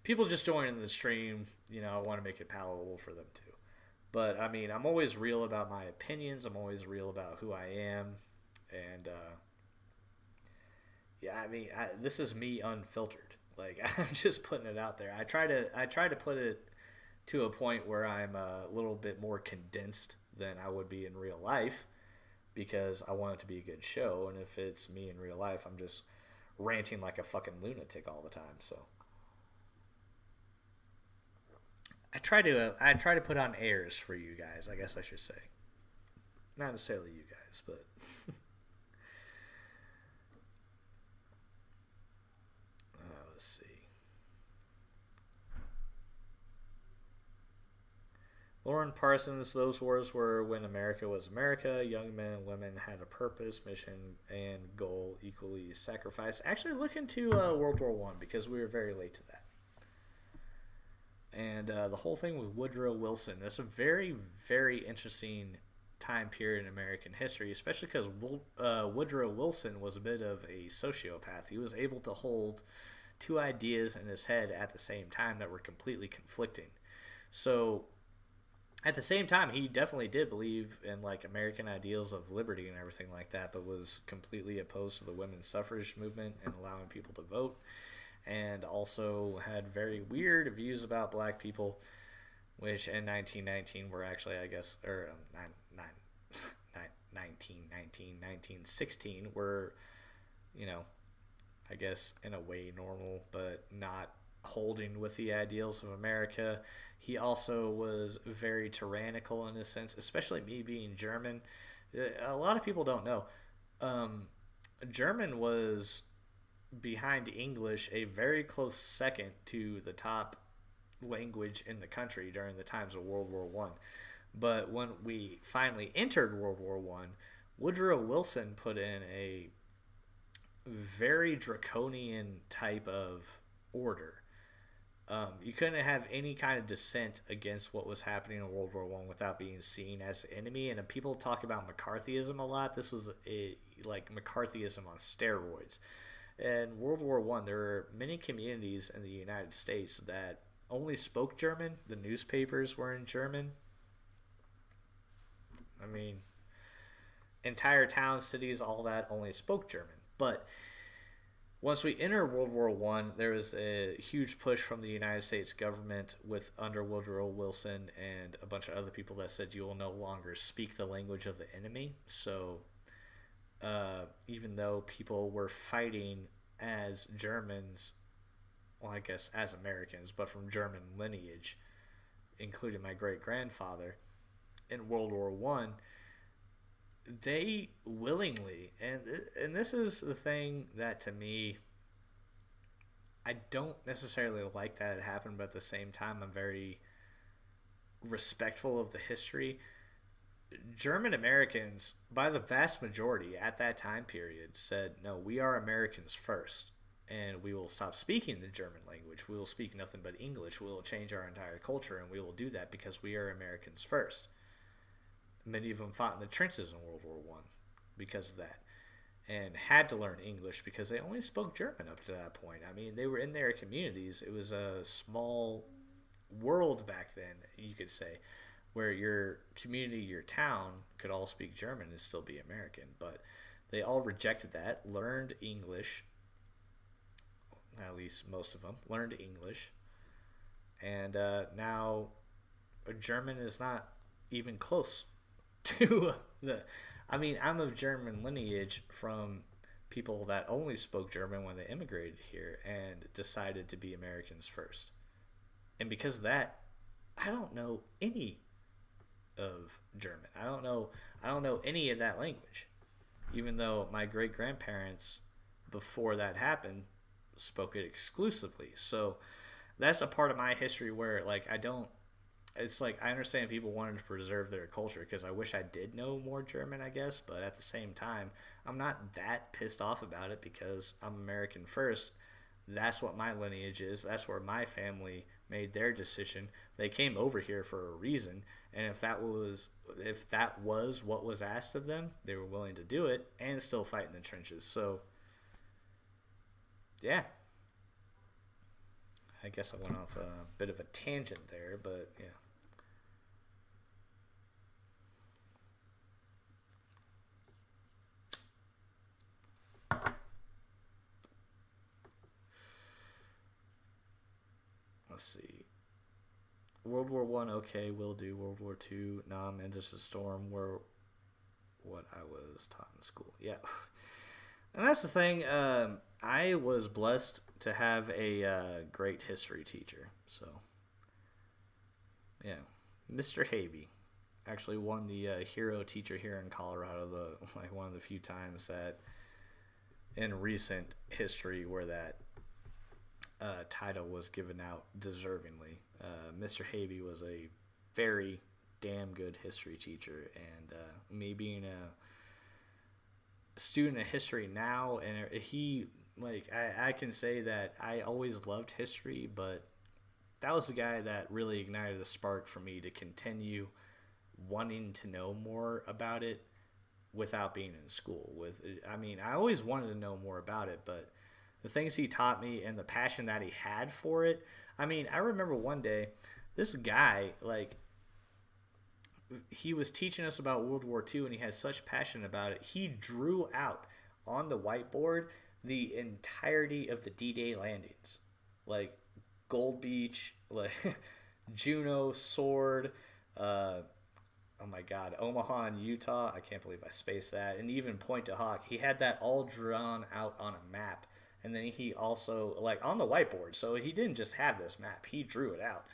Speaker 14: people just joining the stream, I want to make it palatable for them too. But I mean, I'm always real about my opinions. I'm always real about who I am. And this is me unfiltered. Like, I'm just putting it out there. I try to put it to a point where I'm a little bit more condensed than I would be in real life because I want it to be a good show. And if it's me in real life, I'm just ranting like a fucking lunatic all the time. So I try to put on airs for you guys, I guess I should say. Not necessarily you guys, but let's see. Lauren Parsons, those wars were when America was America. Young men and women had a purpose, mission, and goal equally sacrificed. Actually, look into World War I because we were very late to that. And the whole thing with Woodrow Wilson, that's a very, very interesting time period in American history, especially because Woodrow Wilson was a bit of a sociopath. He was able to hold two ideas in his head at the same time that were completely conflicting. So at the same time, he definitely did believe in like American ideals of liberty and everything like that, but was completely opposed to the women's suffrage movement and allowing people to vote, and also had very weird views about black people, which in 1919 were actually, I guess, or 1916 were, I guess in a way normal, but not holding with the ideals of America. He also was very tyrannical in a sense, especially me being German. A lot of people don't know. German was behind English a very close second to the top language in the country during the times of World War I. But when we finally entered World War I, Woodrow Wilson put in a very draconian type of order. You couldn't have any kind of dissent against what was happening in World War I without being seen as the enemy. And people talk about McCarthyism a lot. This was like McCarthyism on steroids. In World War I, there were many communities in the United States that only spoke German. The newspapers were in German. I mean, entire towns, cities, all that only spoke German. But once we entered World War I, there was a huge push from the United States government under Woodrow Wilson and a bunch of other people that said you will no longer speak the language of the enemy. So even though people were fighting as Germans, well, I guess as Americans, but from German lineage, including my great-grandfather, in World War I, they willingly, and this is the thing that to me, I don't necessarily like that it happened, but at the same time, I'm very respectful of the history. German Americans, by the vast majority at that time period, said, no, we are Americans first, and we will stop speaking the German language. We will speak nothing but English. We will change our entire culture, and we will do that because we are Americans first. Many of them fought in the trenches in World War I because of that, and had to learn English because they only spoke German up to that point. I mean, they were in their communities. It was a small world back then, you could say, where your community, your town could all speak German and still be American. But they all rejected that, learned English, at least most of them, learned English, and now German is not even close to I'm of German lineage from people that only spoke German when they immigrated here and decided to be Americans first. And because of that, I don't know any of German. I don't know any of that language. even though my great-grandparents, before that happened, spoke it exclusively. So that's a part of my history where, like, it's like I understand people wanted to preserve their culture because I wish I did know more German, I guess, but at the same time, I'm not that pissed off about it because I'm American first. That's what my lineage is. That's where my family made their decision. They came over here for a reason, and if that was what was asked of them, they were willing to do it and still fight in the trenches. So, yeah. I guess I went off a bit of a tangent there, but yeah. Let's see. World War One, okay, will do. World War Two, nah, man, just a storm. Were what I was taught in school. Yeah. And that's the thing. I was blessed to have a great history teacher. So, yeah, Mr. Habe actually won the hero teacher here in Colorado. One of the few times that in recent history where that title was given out deservingly. Mr. Habe was a very damn good history teacher, and me being a student of history now, and he, like, I can say that I always loved history, but that was the guy that really ignited the spark for me to continue wanting to know more about it without being in school. I always wanted to know more about it, but the things he taught me and the passion that he had for it. I remember one day, this guy, like, he was teaching us about World War II, and he had such passion about it. He drew out on the whiteboard the entirety of the D-Day landings, like Gold Beach, like Juneau, Sword, oh my God, Omaha and Utah. I can't believe I spaced that. And even Point to Hawk. He had that all drawn out on a map. And then he also, like, on the whiteboard. So he didn't just have this map. He drew it out.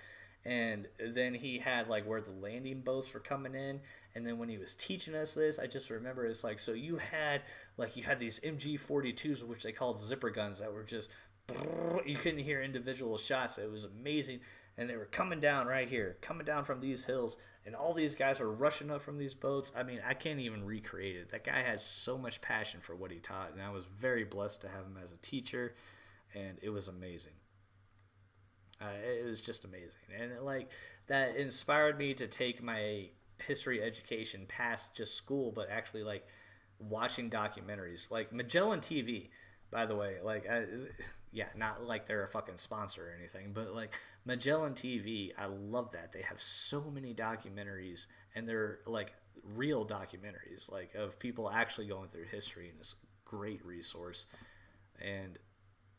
Speaker 14: And then he had, like, where the landing boats were coming in. And then when he was teaching us this, I just remember it's like, so you had these MG42s, which they called zipper guns, that were just, you couldn't hear individual shots. It was amazing. And they were coming down right here, coming down from these hills. And all these guys were rushing up from these boats. I can't even recreate it. That guy had so much passion for what he taught. And I was very blessed to have him as a teacher. And it was amazing. It was just amazing. And like that inspired me to take my history education past just school, but actually like watching documentaries like Magellan TV, by the way, not like they're a fucking sponsor or anything, but like Magellan TV, I love that. They have so many documentaries, and they're like real documentaries, like of people actually going through history, and it's a great resource. And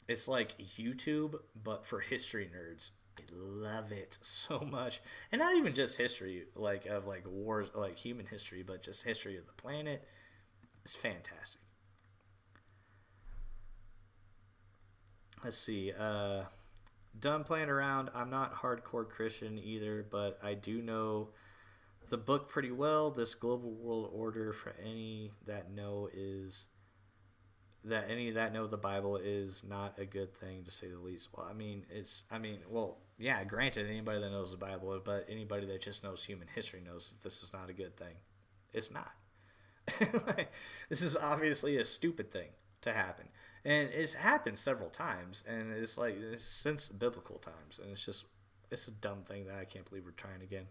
Speaker 14: it's like YouTube, but for history nerds. I love it so much. And not even just history, like of like wars, like human history, but just history of the planet. It's fantastic. Let's see. Done playing around. I'm not hardcore Christian either, but I do know the book pretty well. This global world order, for any that know the Bible, is not a good thing, to say the least. Well, granted, anybody that knows the Bible, but anybody that just knows human history knows that this is not a good thing. It's not. This is obviously a stupid thing to happen. And it's happened several times, and it's since biblical times, and it's a dumb thing that I can't believe we're trying again.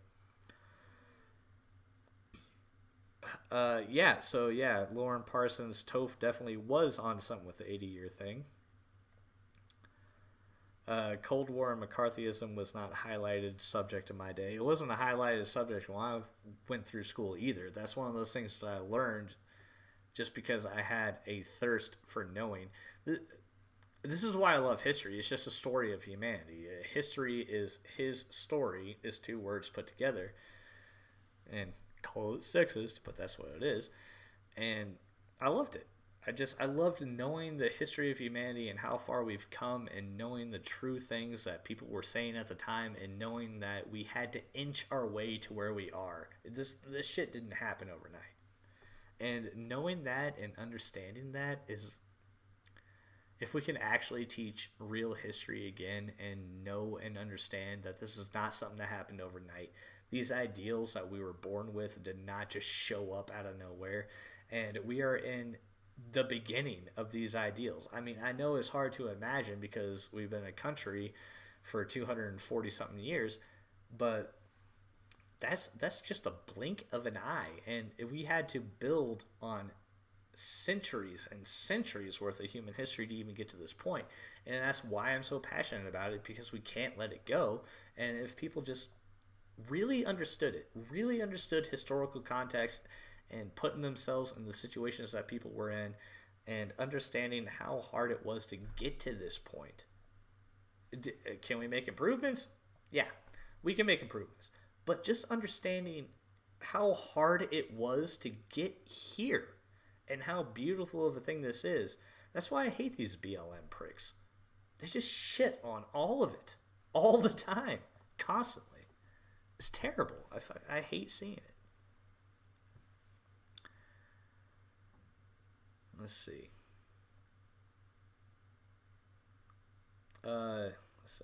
Speaker 14: Lauren Parsons, Toph definitely was on something with the 80-year thing. Cold War and McCarthyism was not highlighted subject in my day. It wasn't a highlighted subject when I went through school either. That's one of those things that I learned just because I had a thirst for knowing. This is why I love history. It's just a story of humanity. History is his story, is two words put together. And call it sexist, but that's what it is. And I loved it. I loved knowing the history of humanity and how far we've come, and knowing the true things that people were saying at the time, and knowing that we had to inch our way to where we are. This shit didn't happen overnight. And knowing that and understanding that is, if we can actually teach real history again and know and understand that this is not something that happened overnight. These ideals that we were born with did not just show up out of nowhere. And we are in the beginning of these ideals. I mean, I know it's hard to imagine because we've been a country for 240 something years, but that's just a blink of an eye. And we had to build on centuries and centuries worth of human history to even get to this point. And that's why I'm so passionate about it, because we can't let it go. And if people just really understood it, really understood historical context and putting themselves in the situations that people were in and understanding how hard it was to get to this point. Can we make improvements? Yeah, we can make improvements. But just understanding how hard it was to get here and how beautiful of a thing this is. That's why I hate these BLM pricks. They just shit on all of it, all the time, constantly. It's terrible. I hate seeing it. Let's see.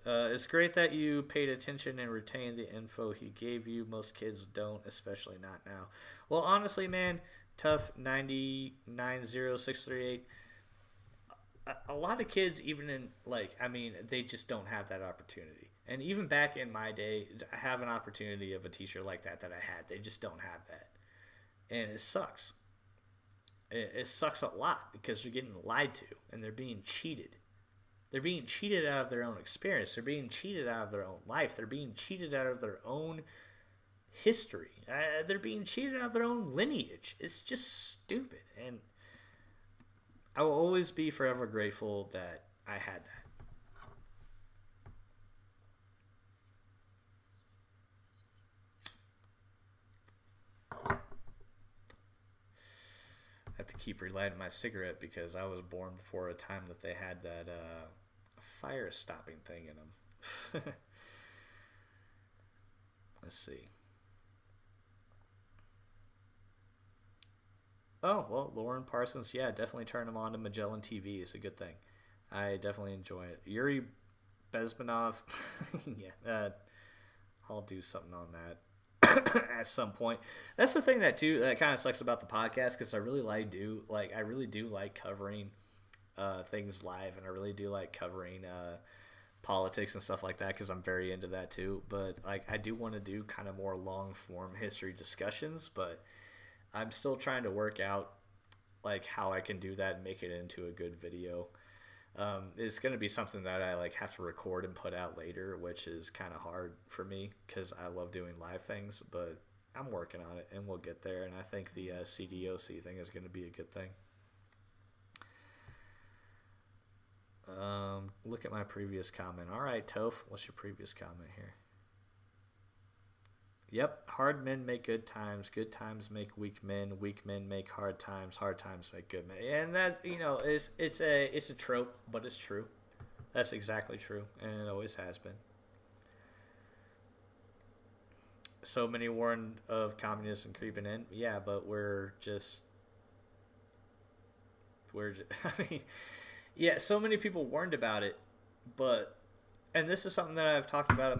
Speaker 14: It's great that you paid attention and retained the info he gave you. Most kids don't, especially not now. Well, honestly, man, Tough 990-638. A lot of kids, even in, like, I mean, they just don't have that opportunity. And even back in my day, I have an opportunity of a teacher like that I had. They just don't have that. And it sucks. It sucks a lot because they're getting lied to and they're being cheated. They're being cheated out of their own experience. They're being cheated out of their own life. They're being cheated out of their own history. They're being cheated out of their own lineage. It's just stupid. And I will always be forever grateful that I had that. I have to keep relighting my cigarette because I was born before a time that they had that fire stopping thing in them. Let's see. Oh, well, Lauren Parsons, yeah, definitely turn them on to Magellan TV. It's a good thing. I definitely enjoy it. Yuri Bezmenov, yeah, I'll do something on that at some point. That's the thing that kind of sucks about the podcast, because I really do like covering things live, and I really do like covering politics and stuff like that, because I'm very into that too. But like, I do want to do kind of more long form history discussions, but I'm still trying to work out like how I can do that and make it into a good video. It's going to be something that I like have to record and put out later, which is kind of hard for me because I love doing live things, but I'm working on it and we'll get there. And I think the CDOC thing is going to be a good thing. Look at my previous comment. All right, Toph, what's your previous comment here? Yep, hard men make good times make weak men make hard times make good men. And that's, it's a trope, but it's true. That's exactly true, and it always has been. So many warned of communism creeping in. Yeah, but yeah, so many people warned about it, but, and this is something that I've talked about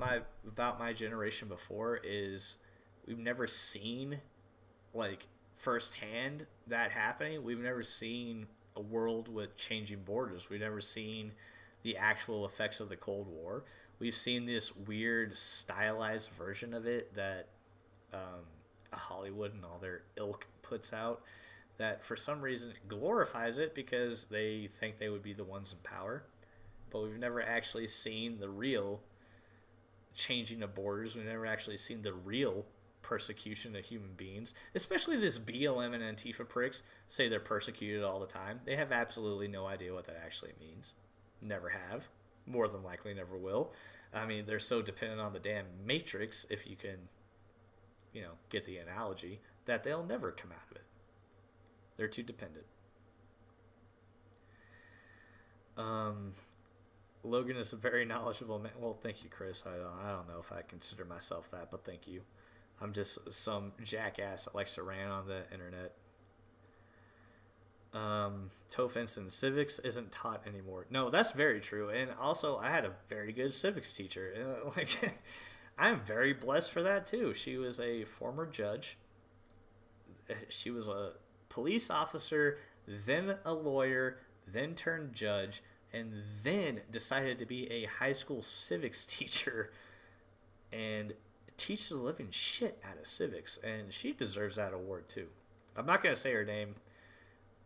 Speaker 14: my generation before, is we've never seen like firsthand that happening. We've never seen a world with changing borders. We've never seen the actual effects of the Cold War. We've seen this weird stylized version of it that Hollywood and all their ilk puts out, that for some reason glorifies it because they think they would be the ones in power. But we've never actually seen the real changing of borders. We've never actually seen the real persecution of human beings. Especially this BLM and Antifa pricks say they're persecuted all the time. They have absolutely no idea what that actually means. Never have. More than likely never will. I mean, they're so dependent on the damn Matrix, if you can, get the analogy, that they'll never come out of it. They're too dependent. Logan is a very knowledgeable man. Well, thank you, Chris. I don't know if I consider myself that, but thank you. I'm just some jackass that likes to rant on the internet. Toph civics isn't taught anymore. No, that's very true. And also, I had a very good civics teacher. Like, I'm very blessed for that too. She was a former judge. She was a police officer, then a lawyer, then turned judge, and then decided to be a high school civics teacher and teach the living shit out of civics. And she deserves that award too. I'm not going to say her name.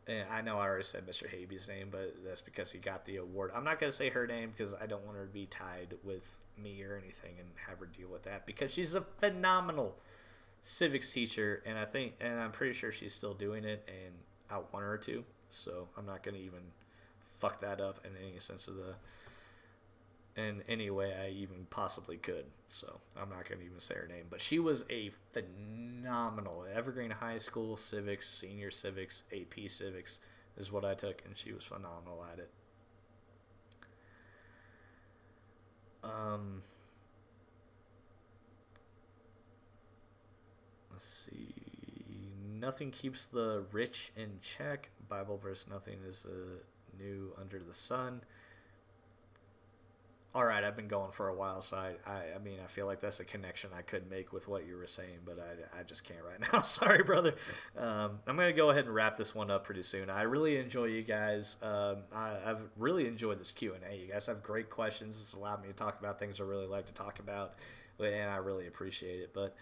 Speaker 14: And I know I already said Mr. Habee's name, but that's because he got the award. I'm not going to say her name because I don't want her to be tied with me or anything and have her deal with that, because she's a phenomenal civics teacher, and I'm pretty sure she's still doing it, and I want her to. So I'm not going to even fuck that up in any way I even possibly could. So I'm not going to even say her name. But she was a phenomenal Evergreen High School civics, senior civics, AP civics is what I took, and she was phenomenal at it. Let's see. Nothing keeps the rich in check. Bible verse, nothing is new under the sun. All right, I've been going for a while, so I mean, I feel like that's a connection I could make with what you were saying, but I just can't right now. Sorry, brother. I'm going to go ahead and wrap this one up pretty soon. I really enjoy you guys. I've really enjoyed this Q&A. You guys have great questions. It's allowed me to talk about things I really like to talk about, and I really appreciate it. But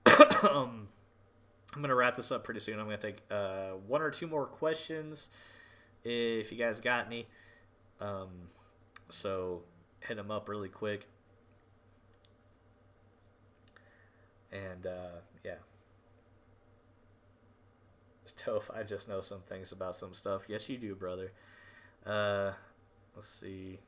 Speaker 14: I'm going to wrap this up pretty soon. I'm going to take one or two more questions if you guys got any. So hit them up really quick. And, yeah. Toph, I just know some things about some stuff. Yes, you do, brother. Let's see.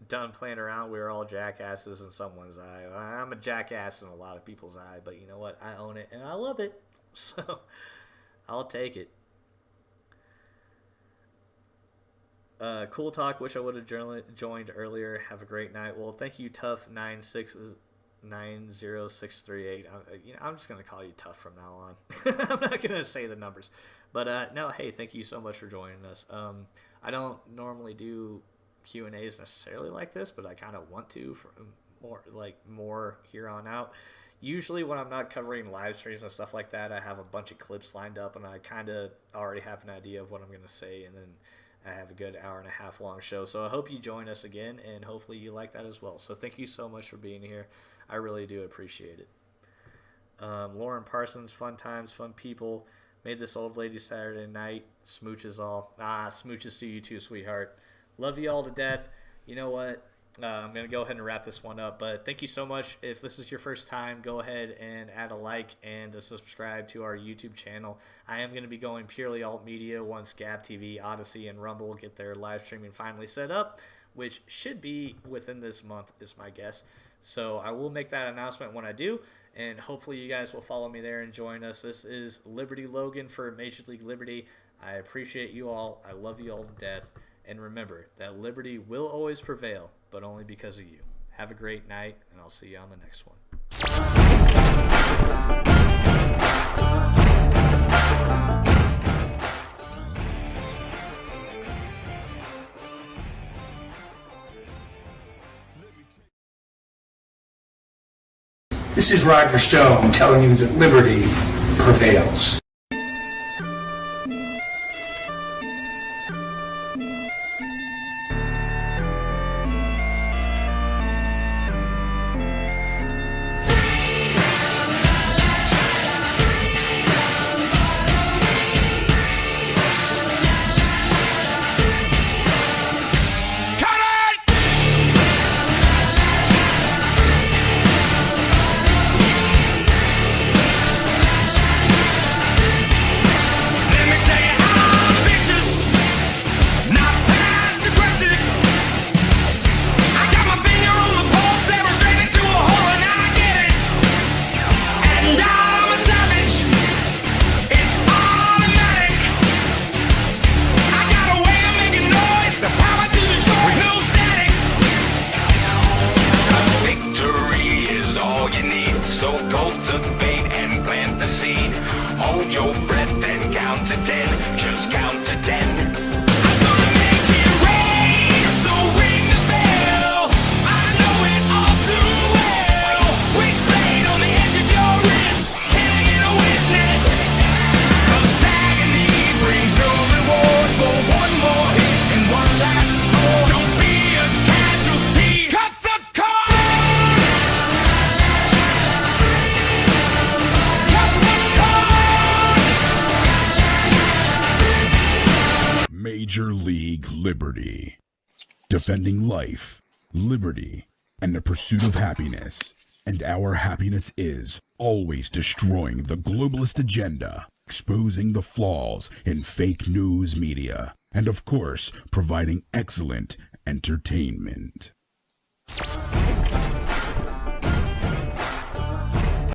Speaker 14: Done playing around. We're all jackasses in someone's eye. I'm a jackass in a lot of people's eye, but you know what? I own it, and I love it. So, I'll take it. Cool talk. Wish I would have joined earlier. Have a great night. Well, thank you, Tough 90638. I'm just gonna call you Tough from now on. I'm not gonna say the numbers, but no. Hey, thank you so much for joining us. I don't normally do Q&As necessarily like this, but I kind of want to for more here on out. Usually when I'm not covering live streams and stuff like that, I have a bunch of clips lined up, and I kind of already have an idea of what I'm gonna say, and then I have a good hour and a half long show. So I hope you join us again, and hopefully you like that as well. So thank you so much for being here. I really do appreciate it. Lauren Parsons, fun times, fun people. Made this old lady Saturday night. Smooches all. Smooches to you too, sweetheart. Love you all to death. You know what? I'm going to go ahead and wrap this one up. But thank you so much. If this is your first time, go ahead and add a like and a subscribe to our YouTube channel. I am going to be going purely alt media once Gab TV, Odyssey, and Rumble get their live streaming finally set up, which should be within this month is my guess. So I will make that announcement when I do, and hopefully you guys will follow me there and join us. This is Liberty Logan for Major League Liberty. I appreciate you all. I love you all to death. And remember that liberty will always prevail, but only because of you. Have a great night, and I'll see you on the next one.
Speaker 1: This is Roger Stone telling you that liberty prevails.
Speaker 2: Liberty. Defending life, liberty, and the pursuit of happiness. And our happiness is always destroying the globalist agenda, exposing the flaws in fake news media, and of course, providing excellent entertainment.